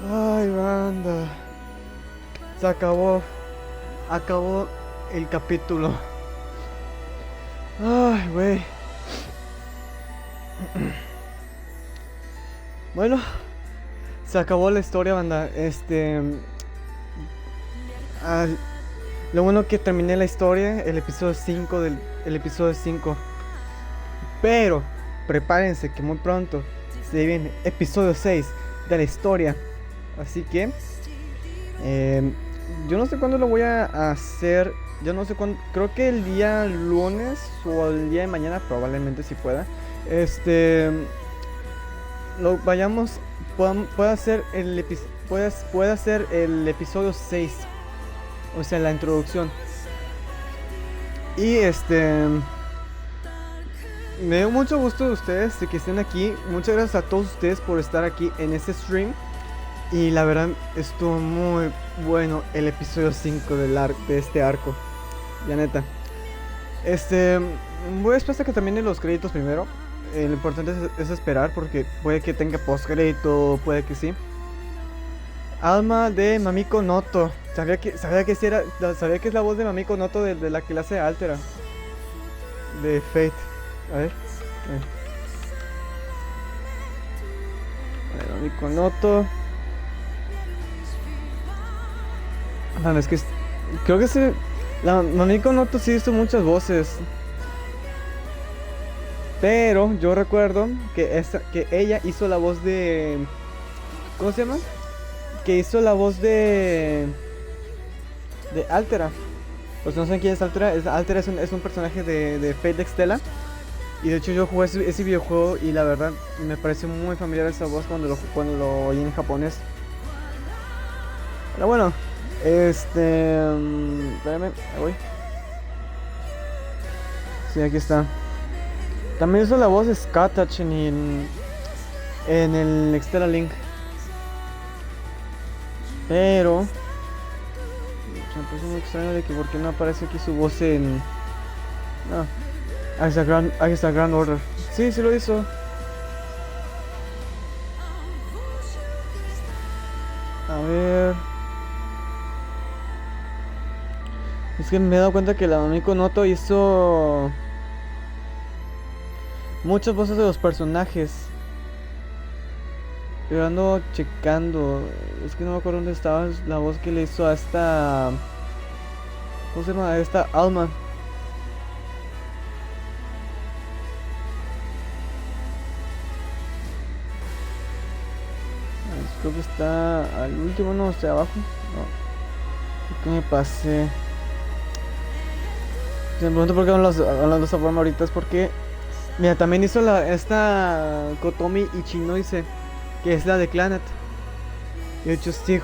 Ay, banda. Se acabó. Acabó el capítulo. Ay, güey. Bueno, se acabó la historia, banda. Lo bueno que terminé la historia, el episodio 5 el episodio 5. Pero prepárense que muy pronto se viene episodio 6 de la historia. Así que yo no sé cuándo lo voy a hacer. Yo no sé cuándo. Creo que el día lunes o el día de mañana probablemente si pueda. Lo vayamos. Pueda hacer el episodio 6. O sea, la introducción. Y me dio mucho gusto de ustedes de que estén aquí. Muchas gracias a todos ustedes por estar aquí en este stream. Y la verdad estuvo muy bueno el episodio 5 de este arco. Ya neta. Voy a esperar a que termine los créditos primero. Lo importante es esperar porque puede que tenga postcrédito, puede que sí. Alma de Mamiko Noto. Sabía que es la voz de Mamiko Noto de la que le hace Altera. De Fate. A ver. Mamiko Noto. No, es que creo que sí. La Mamiko Noto sí hizo muchas voces. Pero yo recuerdo que ella hizo la voz de... ¿Cómo se llama? Que hizo la voz de Altera. Pues no sé quién es Altera. Altera es un personaje de Fate de Stella. Y de hecho yo jugué ese videojuego y la verdad me pareció muy familiar esa voz cuando lo oí en japonés. Pero bueno, espérame, ahí voy. Sí, aquí está. También hizo la voz de Skatach en el Extella Link. Pero me parece muy extraño de que por qué no aparece aquí su voz en... No. Ahí está Grand Order. Sí, sí lo hizo. A ver. Es que me he dado cuenta que la Mamiko Noto hizo muchas voces de los personajes. Pero ando checando. Es que no me acuerdo dónde estaba la voz que le hizo a esta... ¿Cómo se llama? A esta Alma. Creo que está al último, no, está abajo. No. ¿Por qué me pasé? Si me pregunto por qué hablando de esta forma ahorita, es porque... Mira, también hizo esta Kotomi Ichinoise, que es la de Clannad. De hecho, sí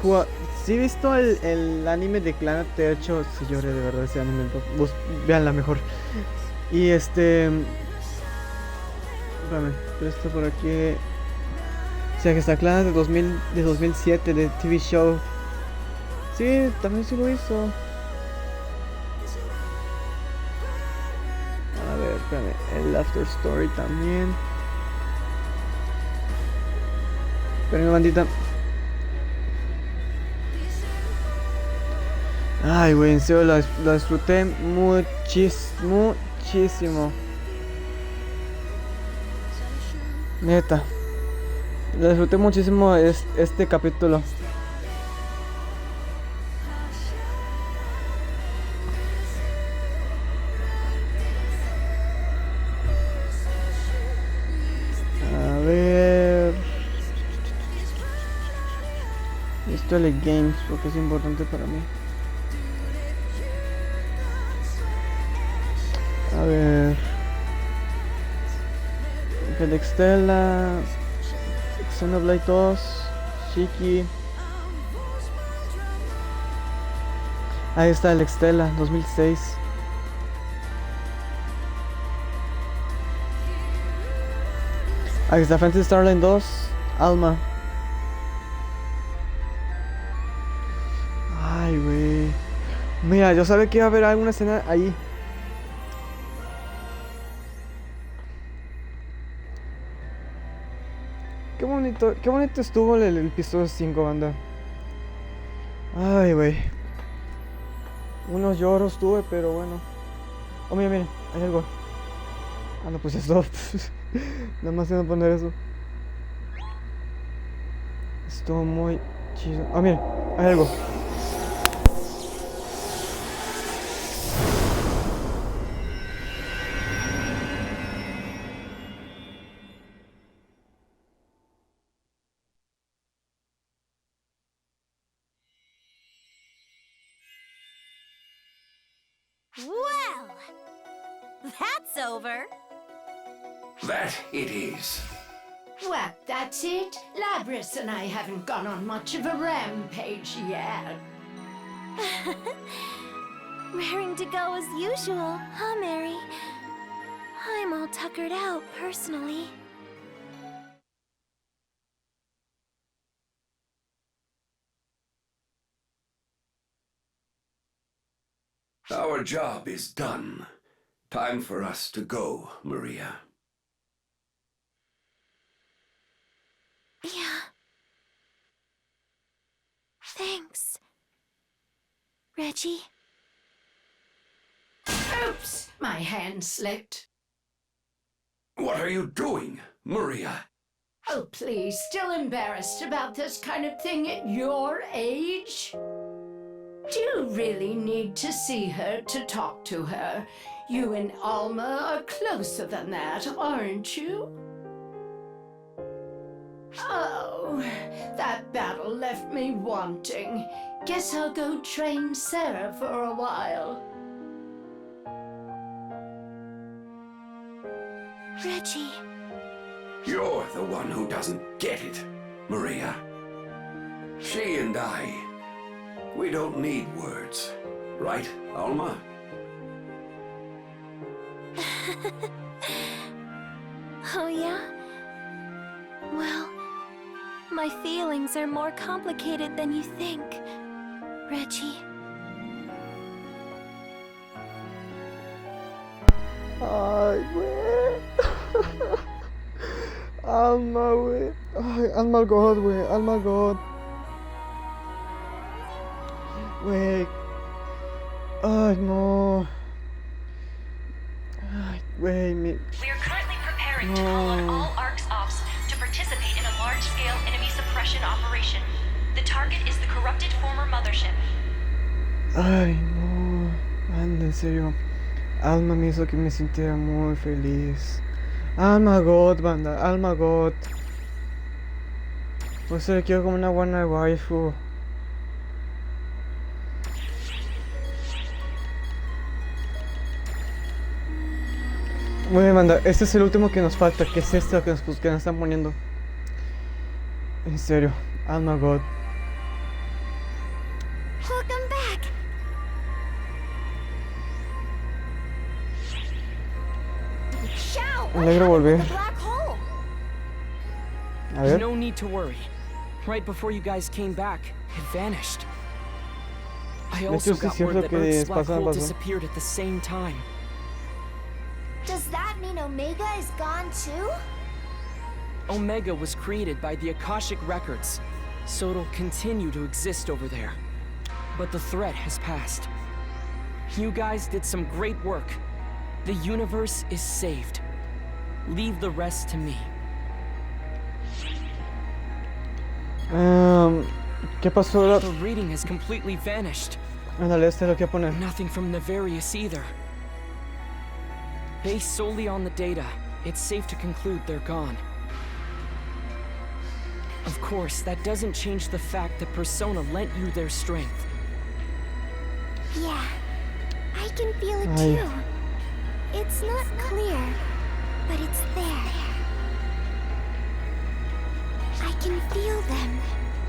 he visto el anime de Clannad. De hecho, sí lloré de verdad ese anime. Veanla mejor. Y espérame, pero esto por aquí. O sea, que está Clannad de 2007, de TV Show. Sí, también sí lo hizo. A ver, espérame. El After Story también. Espérame, bandita. Ay, güey, en serio, la disfruté muchísimo. Neta. La disfruté muchísimo este capítulo. A ver. Esto es el games porque es importante para mí. A ver. El Extella. Xenoblade 2. Shiki. Ahí está el Extella 2006. Ahí está Phantasy Star Online 2. Alma. Ay, güey. Mira, yo sabía que iba a haber alguna escena ahí. Qué bonito estuvo el episodio 5, banda. Ay, güey. Unos lloros tuve, pero bueno. Oh, mira, mira, hay algo. Ah, no, pues esto. Nada más iba a poner eso. Estuvo muy chido. Ah, mira, hay algo. Well, that's over. That it is. Well, that's it. Labrys and I haven't gone on much of a rampage yet. Raring to go as usual, huh, Mary? I'm all tuckered out, personally. Our job is done. Time for us to go, Maria. Yeah. Thanks, Reggie. Oops, my hand slipped. What are you doing, Maria? Oh, please, still embarrassed about this kind of thing at your age? Do you really need to see her to talk to her? You and Alma are closer than that, aren't you? Oh, that battle left me wanting. Guess I'll go train Sarah for a while. Reggie. You're the one who doesn't get it, Maria. She and I, we don't need words, right, Alma? Oh, yeah? Well, my feelings are more complicated than you think, Reggie. Ay, güey. Alma, güey. Ay, Alma God, güey. Alma God. Güey. Ay, no. Ay, güey, We are currently preparing to call on all ARC's ops to participate in a large-scale enemy suppression operation. The target is the corrupted former mothership. Ay, no. Anda, en serio. Alma me hizo que me sintiera muy feliz. Alma God, banda. Alma God. Pues se quiero como una buena waifu. Muy bien, banda. Este es el último que nos falta, que es este que nos están poniendo. En serio. Oh my god. Welcome back. Shao, Me alegro volver. A ver. No need to worry. Right before you guys came back, it vanished. I also got word that Earth's black hole disappeared at the same time. Does that mean Omega is gone too? Omega was created by the Akashic Records, so it'll continue to exist over there. But the threat has passed. You guys did some great work. The universe is saved. Leave the rest to me. ¿Qué pasó? The reading has completely vanished. Ándale, este lo que poner. Nothing from Nefarious either. Based solely on the data, it's safe to conclude they're gone. Of course, that doesn't change the fact that Persona lent you their strength. Yeah, I can feel it too. It's not clear, but it's there. I can feel them.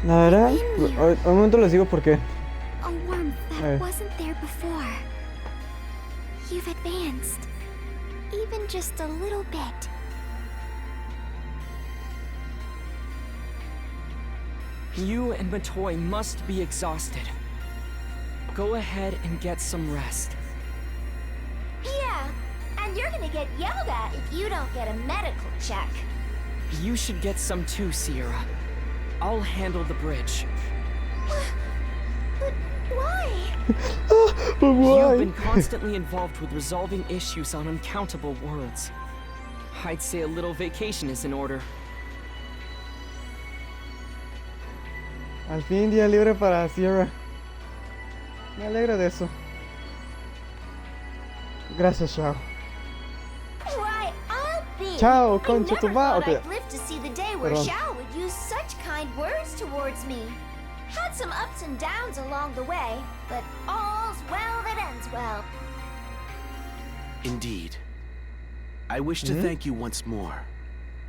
La verdad, un momento les digo por qué. A warmth that wasn't there before. You've advanced, even just a little bit. You and Matoy must be exhausted. Go ahead and get some rest. Yeah, and you're gonna get yelled at if you don't get a medical check. You should get some too, Sierra. I'll handle the bridge. But why? But why? You've been constantly involved with resolving issues on uncountable worlds. I'd say a little vacation is in order. Al fin día libre para Sierra. Me alegra de eso. Gracias, Shao. Why, I'll be. Chao, concha tu madre. Okay. I'd live to see the day where Shao would use such kind words towards me. Had some ups and downs along the way, but all's well that ends well. Indeed. I wish to thank you once more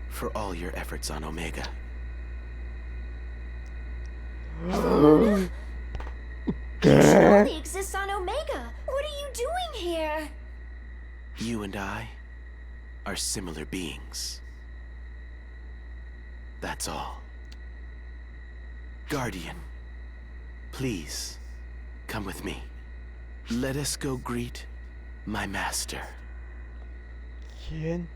for all your efforts on Omega. She only exists on Omega. What are you doing here? You and I are similar beings. That's all. Guardian, please come with me. Let us go greet my master. Quien?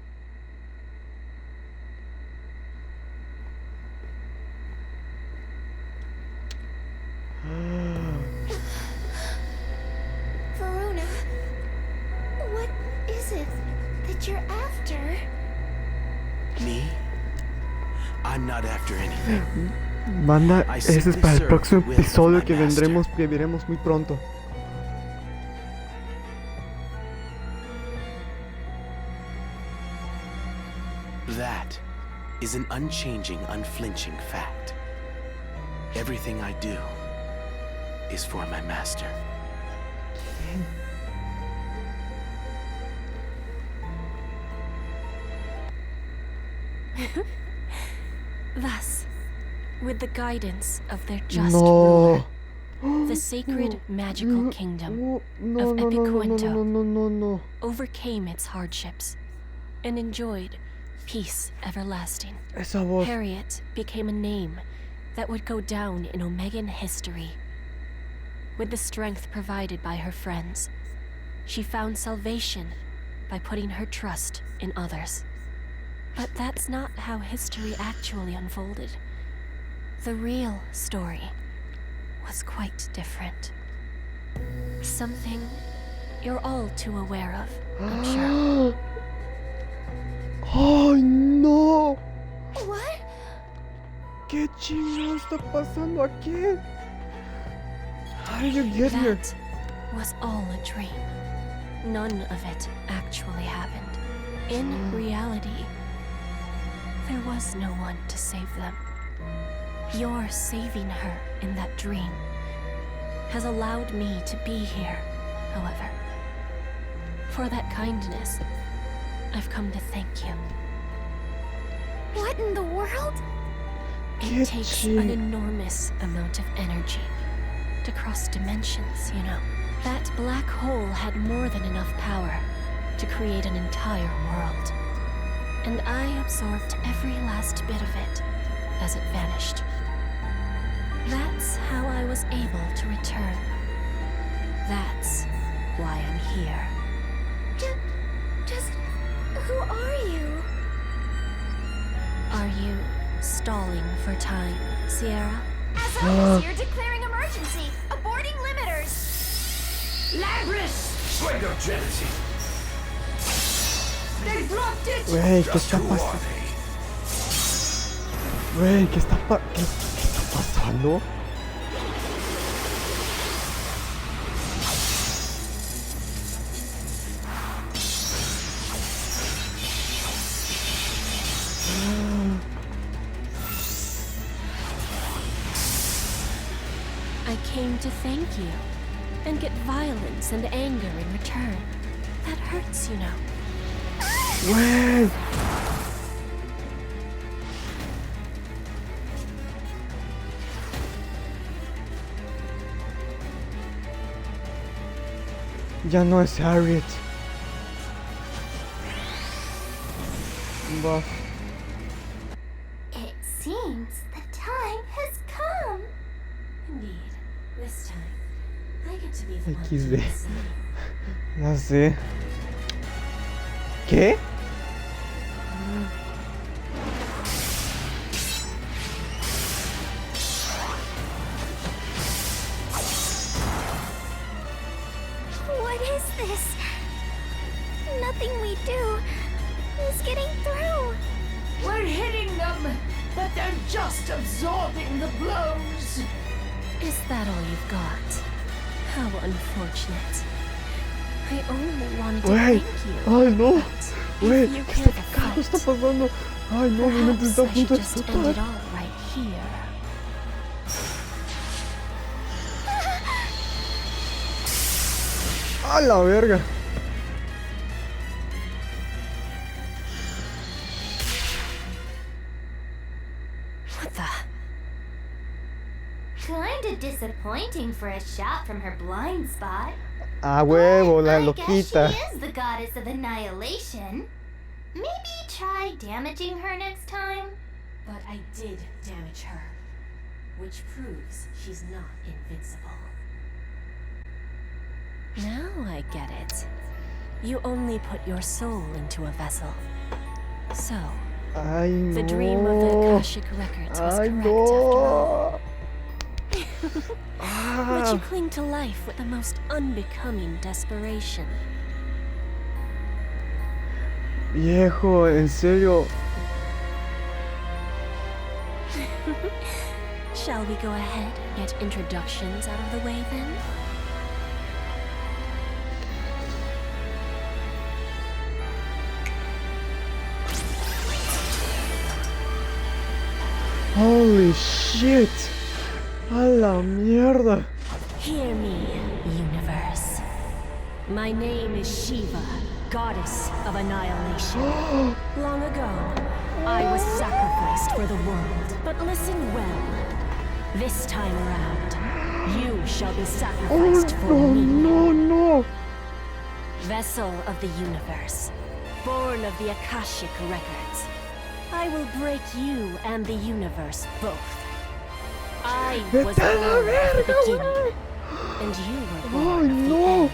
Verona, what is it that you're after? Me? I'm not after anything. Banda, ese es para el próximo episodio que veremos muy pronto. That is an unchanging, unflinching fact. Everything I do is for my master. Thus, with the guidance of their just ruler, the sacred magical kingdom of Epicuento overcame its hardships and enjoyed peace everlasting. Harriet became a name that would go down in Omegan history. With the strength provided by her friends, she found salvation by putting her trust in others. But that's not how history actually unfolded. The real story was quite different. Something you're all too aware of, I'm sure. ¡Ay, no! What? ¿Qué chingados está pasando aquí? How did you get here? That was all a dream. None of it actually happened. In reality, there was no one to save them. Your saving her in that dream has allowed me to be here, however. For that kindness, I've come to thank you. What in the world? It takes an enormous amount of energy to cross dimensions, you know. That black hole had more than enough power to create an entire world. And I absorbed every last bit of it as it vanished. That's how I was able to return. That's why I'm here. Just who are you? Are you stalling for time, Sierra? As always, you're declaring emergency. Aborting limiters. Labris! Straight up jealousy. They blocked it! Güey, ¿qué está pasando? Güey, ¿qué está pasando? I came to thank you and get violence and anger in return. That hurts, you know. Güey. Ya no es Harriet. Buff. It seems the time has come. Indeed, this time I get to be the one XD. to decide. Ya sé. ¿Qué? What is this? Nothing we do is getting through. We're hitting them, but they're just absorbing the blows. Is that all you've got? How unfortunate. I only wanted to Güey. thank you. Ay, no. but Güey, if you ¿qué can't carajo está fight, pasando? Ay, no, mi mente está a perhaps I punto should de just end it explotar. all right here. A la verga. What the? Kinda disappointing for a shot from her blind spot. A huevo, la I guess she loquita. is the goddess of annihilation. Maybe try damaging her next time. But I did damage her, which proves she's not invincible. Now I get it. You only put your soul into a vessel. So, Ay, no. the dream of the Akashic Records was Ay, correct no. But you cling to life with the most unbecoming desperation. Viejo, en serio. Shall we go ahead and get introductions out of the way then? Holy shit. A la mierda. Hear me, universe. My name is Shiva, goddess of annihilation. Long ago, I was sacrificed for the world. But listen well. This time around, you shall be sacrificed for no, me. no. Vessel of the universe, born of the Akashic Records. I will break you and the universe both. I was born at the beginning, and you were born Ay, at the no. end.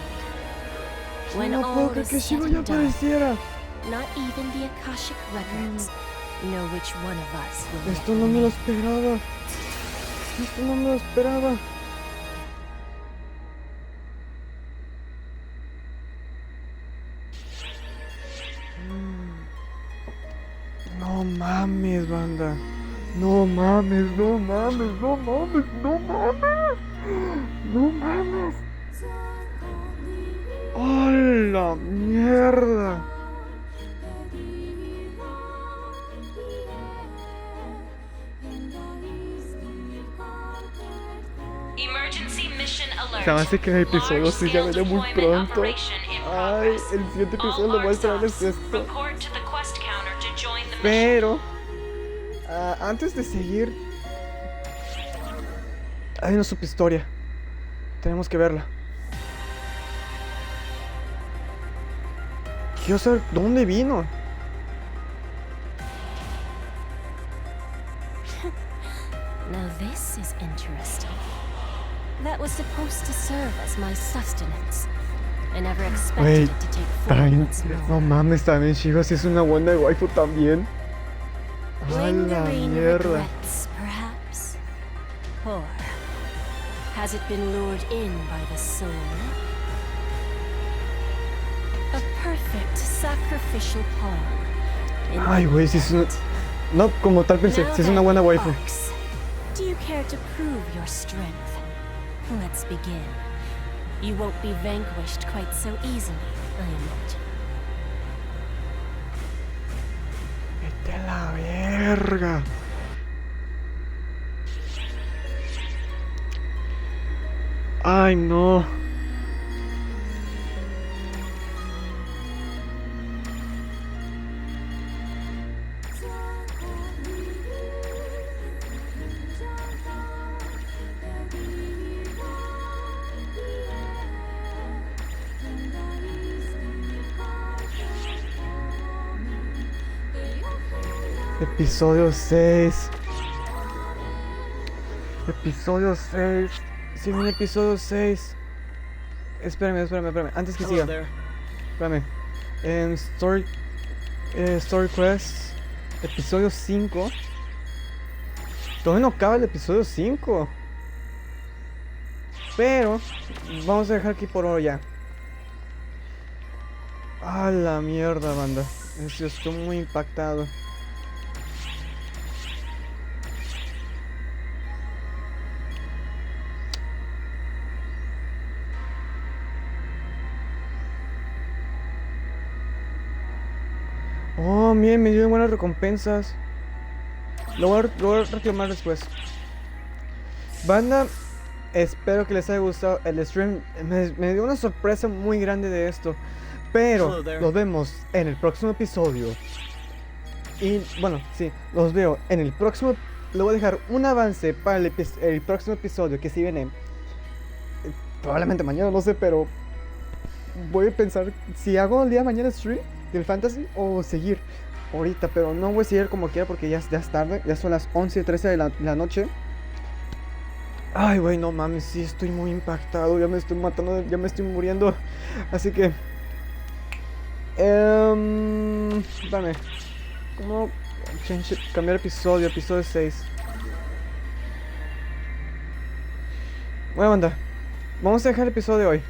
When No all puedo creer is que said Shiva ya and done, apareciera. not even the Akashic Records know which one of us will Esto no me lo esperaba. Esto no me lo esperaba. No mames, banda. No mames, no mames, no mames, no mames. No mames. ¡Oh, la mierda! Emergency mission alert. Se me hace que el episodio sí ya viene muy pronto. Ay, el siguiente episodio lo voy a traerles esto. Pero antes de seguir, hay una subhistoria. Tenemos que verla. Quiero saber dónde vino. Now this is interesting. That was supposed to serve as my sustenance. I never expected it to take form once more. No mames, también Shiva es una buena waifu también. A la Lingering mierda. regrets, perhaps? Or has it been lured in by the soul? A perfect sacrificial pawn. Ay, güey, si es una... No, como tal pensé, si es una buena waifu. Do you care to prove your strength? Let's begin. You won't be vanquished quite so easily, I imagine. Vete a la verga. Ay, no. Episodio 6. Episodio 6. Sí, viene episodio 6. Espérame. Antes que siga. Espérame. Story Quest. Episodio 5. Todavía no acaba el episodio 5. Pero vamos a dejar aquí por hoy ya. A la mierda, banda. Estoy muy impactado. Oh, miren, me dio buenas recompensas. Lo voy a reclamar después. Banda, espero que les haya gustado el stream. Me dio una sorpresa muy grande de esto. Pero los vemos en el próximo episodio. Y bueno, sí, los veo en el próximo. Le voy a dejar un avance para el próximo episodio que si viene. Probablemente mañana, no sé, pero voy a pensar si hago el día de mañana stream del Fantasy o seguir ahorita, pero no voy a seguir como quiera porque ya es tarde, ya son las 11:13 de la noche. Ay, güey, no mames, sí estoy muy impactado, ya me estoy matando, ya me estoy muriendo. Así que dame, ¿cómo cambiar episodio 6? Bueno, banda, vamos a dejar el episodio de hoy.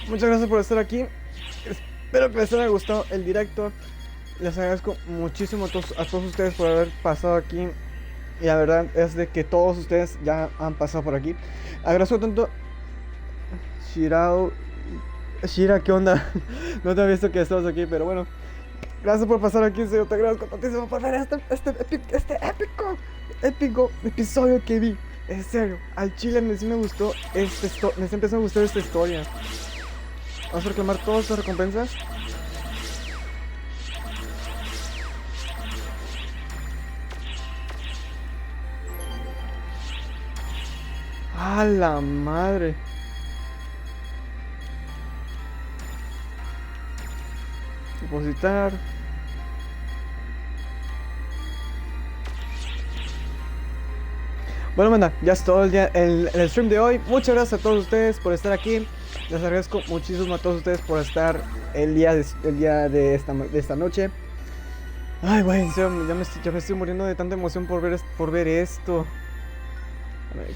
Muchas gracias por estar aquí. Espero que les haya gustado el directo. Les agradezco muchísimo a todos ustedes por haber pasado aquí. Y la verdad es de que todos ustedes ya han pasado por aquí. Agradezco tanto Shira, ¿qué onda? No te había visto que estabas aquí, pero bueno. Gracias por pasar aquí, señor. Te agradezco tantísimo por ver este épico episodio que vi. En serio, al chile sí me gustó me empezó a gustar esta historia. Vamos a reclamar todas estas recompensas. ¡A la madre! Depositar. Bueno, banda, ya es todo el stream de hoy. Muchas gracias a todos ustedes por estar aquí. Les agradezco muchísimo a todos ustedes por estar el día de esta noche. Ay, güey, en serio, ya me estoy muriendo de tanta emoción por ver esto. A ver,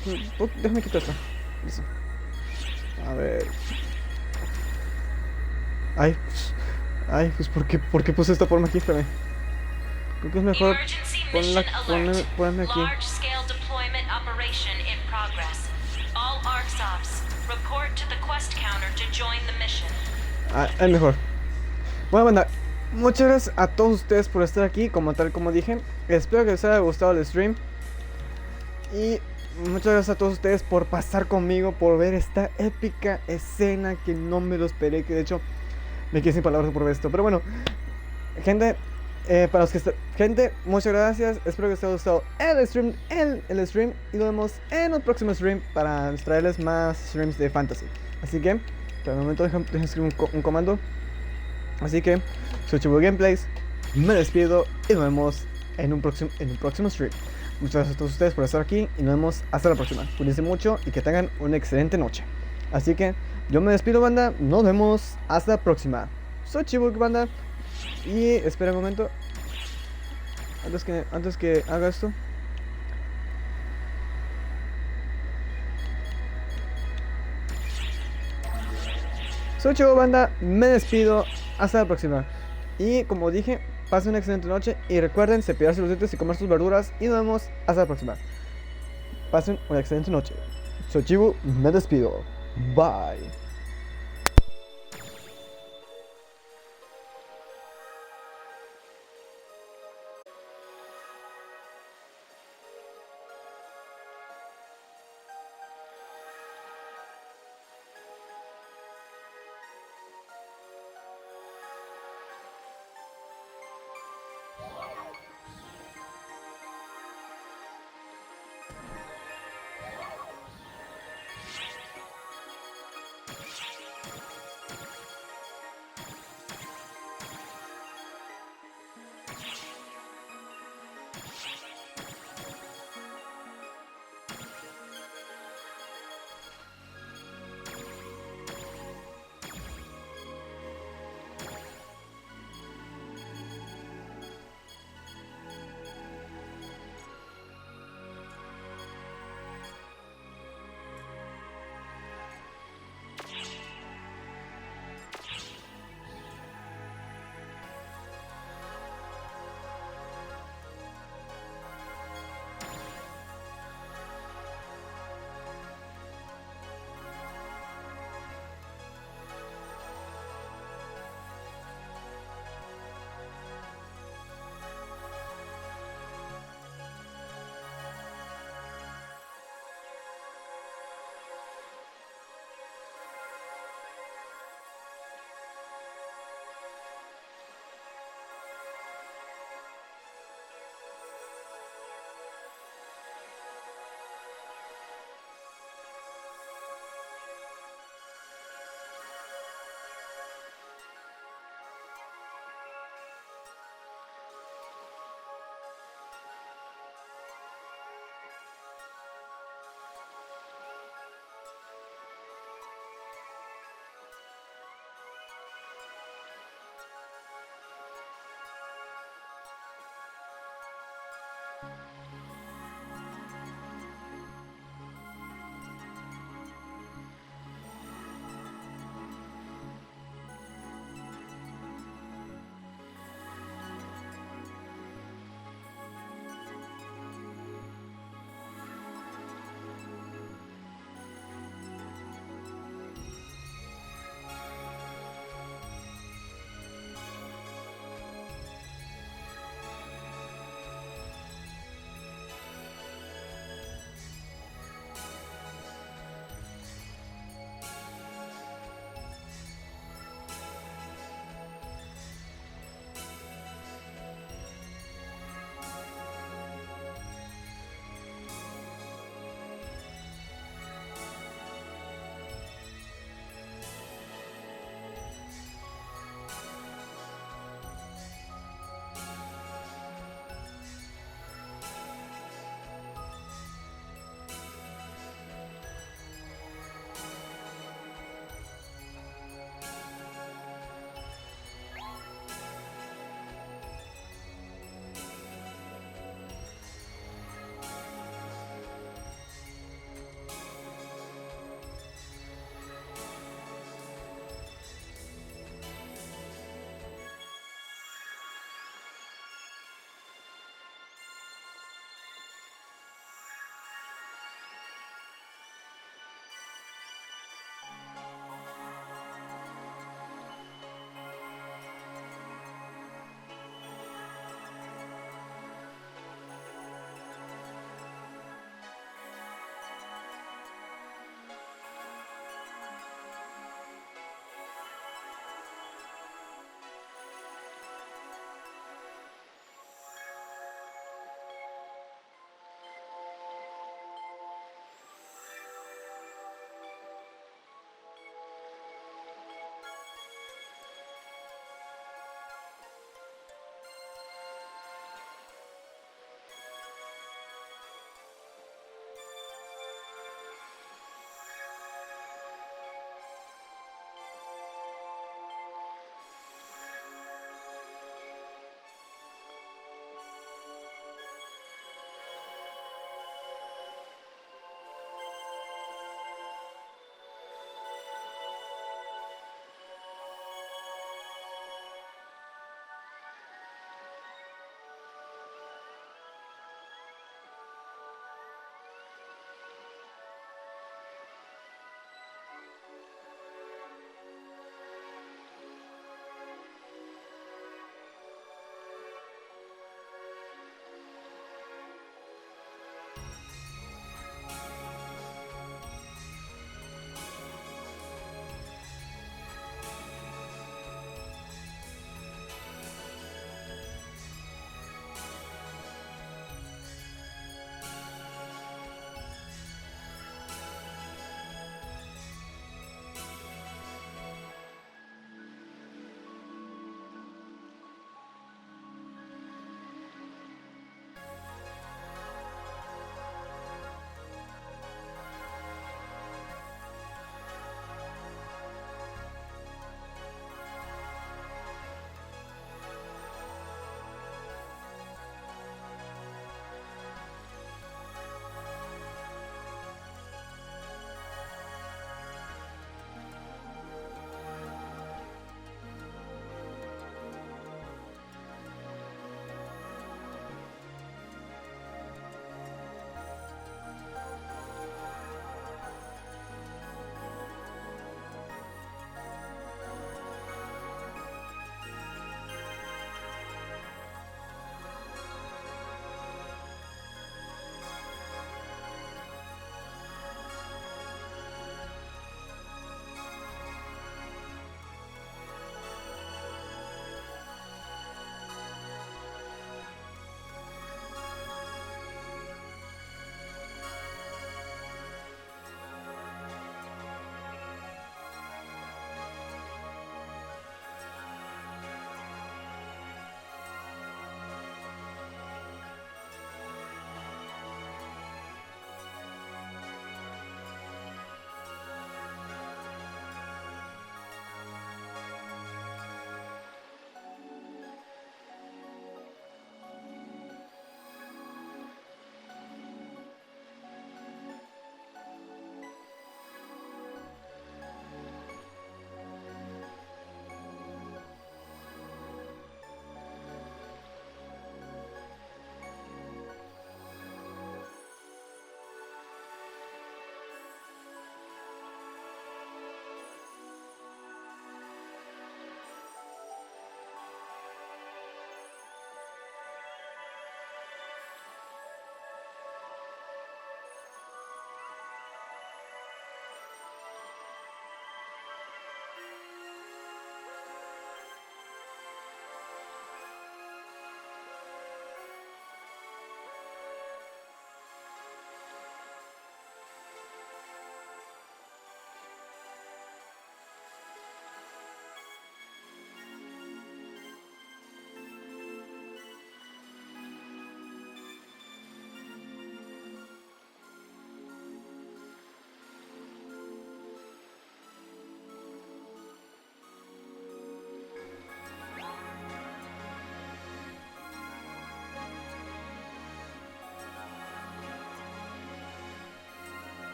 déjame quitar esto. Listo. A ver. Ay, pues ¿por qué puse esta forma aquí? Espérame. Creo que es mejor ponerme aquí. Es mejor. Bueno, banda, muchas gracias a todos ustedes por estar aquí, como dije. Espero que les haya gustado el stream. Y muchas gracias a todos ustedes por pasar conmigo, por ver esta épica escena que no me lo esperé, que de hecho me quedé sin palabras por ver esto. Pero bueno, gente, para los que gente, muchas gracias. Espero que os haya gustado el stream, y nos vemos en el próximo stream para traerles más streams de fantasy. Así que, por el momento dejen escribir un comando. Así que, soy ChibuGameplays, me despido y nos vemos en un próximo stream. Muchas gracias a todos ustedes por estar aquí y nos vemos hasta la próxima. Cuídense mucho y que tengan una excelente noche. Así que, yo me despido, banda. Nos vemos hasta la próxima. Soy Chibu, banda. Y espera un momento. Antes que haga esto. Soy Chibu, banda. Me despido. Hasta la próxima. Y como dije, pasen una excelente noche. Y recuerden cepillarse los dientes y comer sus verduras. Y nos vemos hasta la próxima. Pasen una excelente noche. Soy Chibu. Me despido. Bye.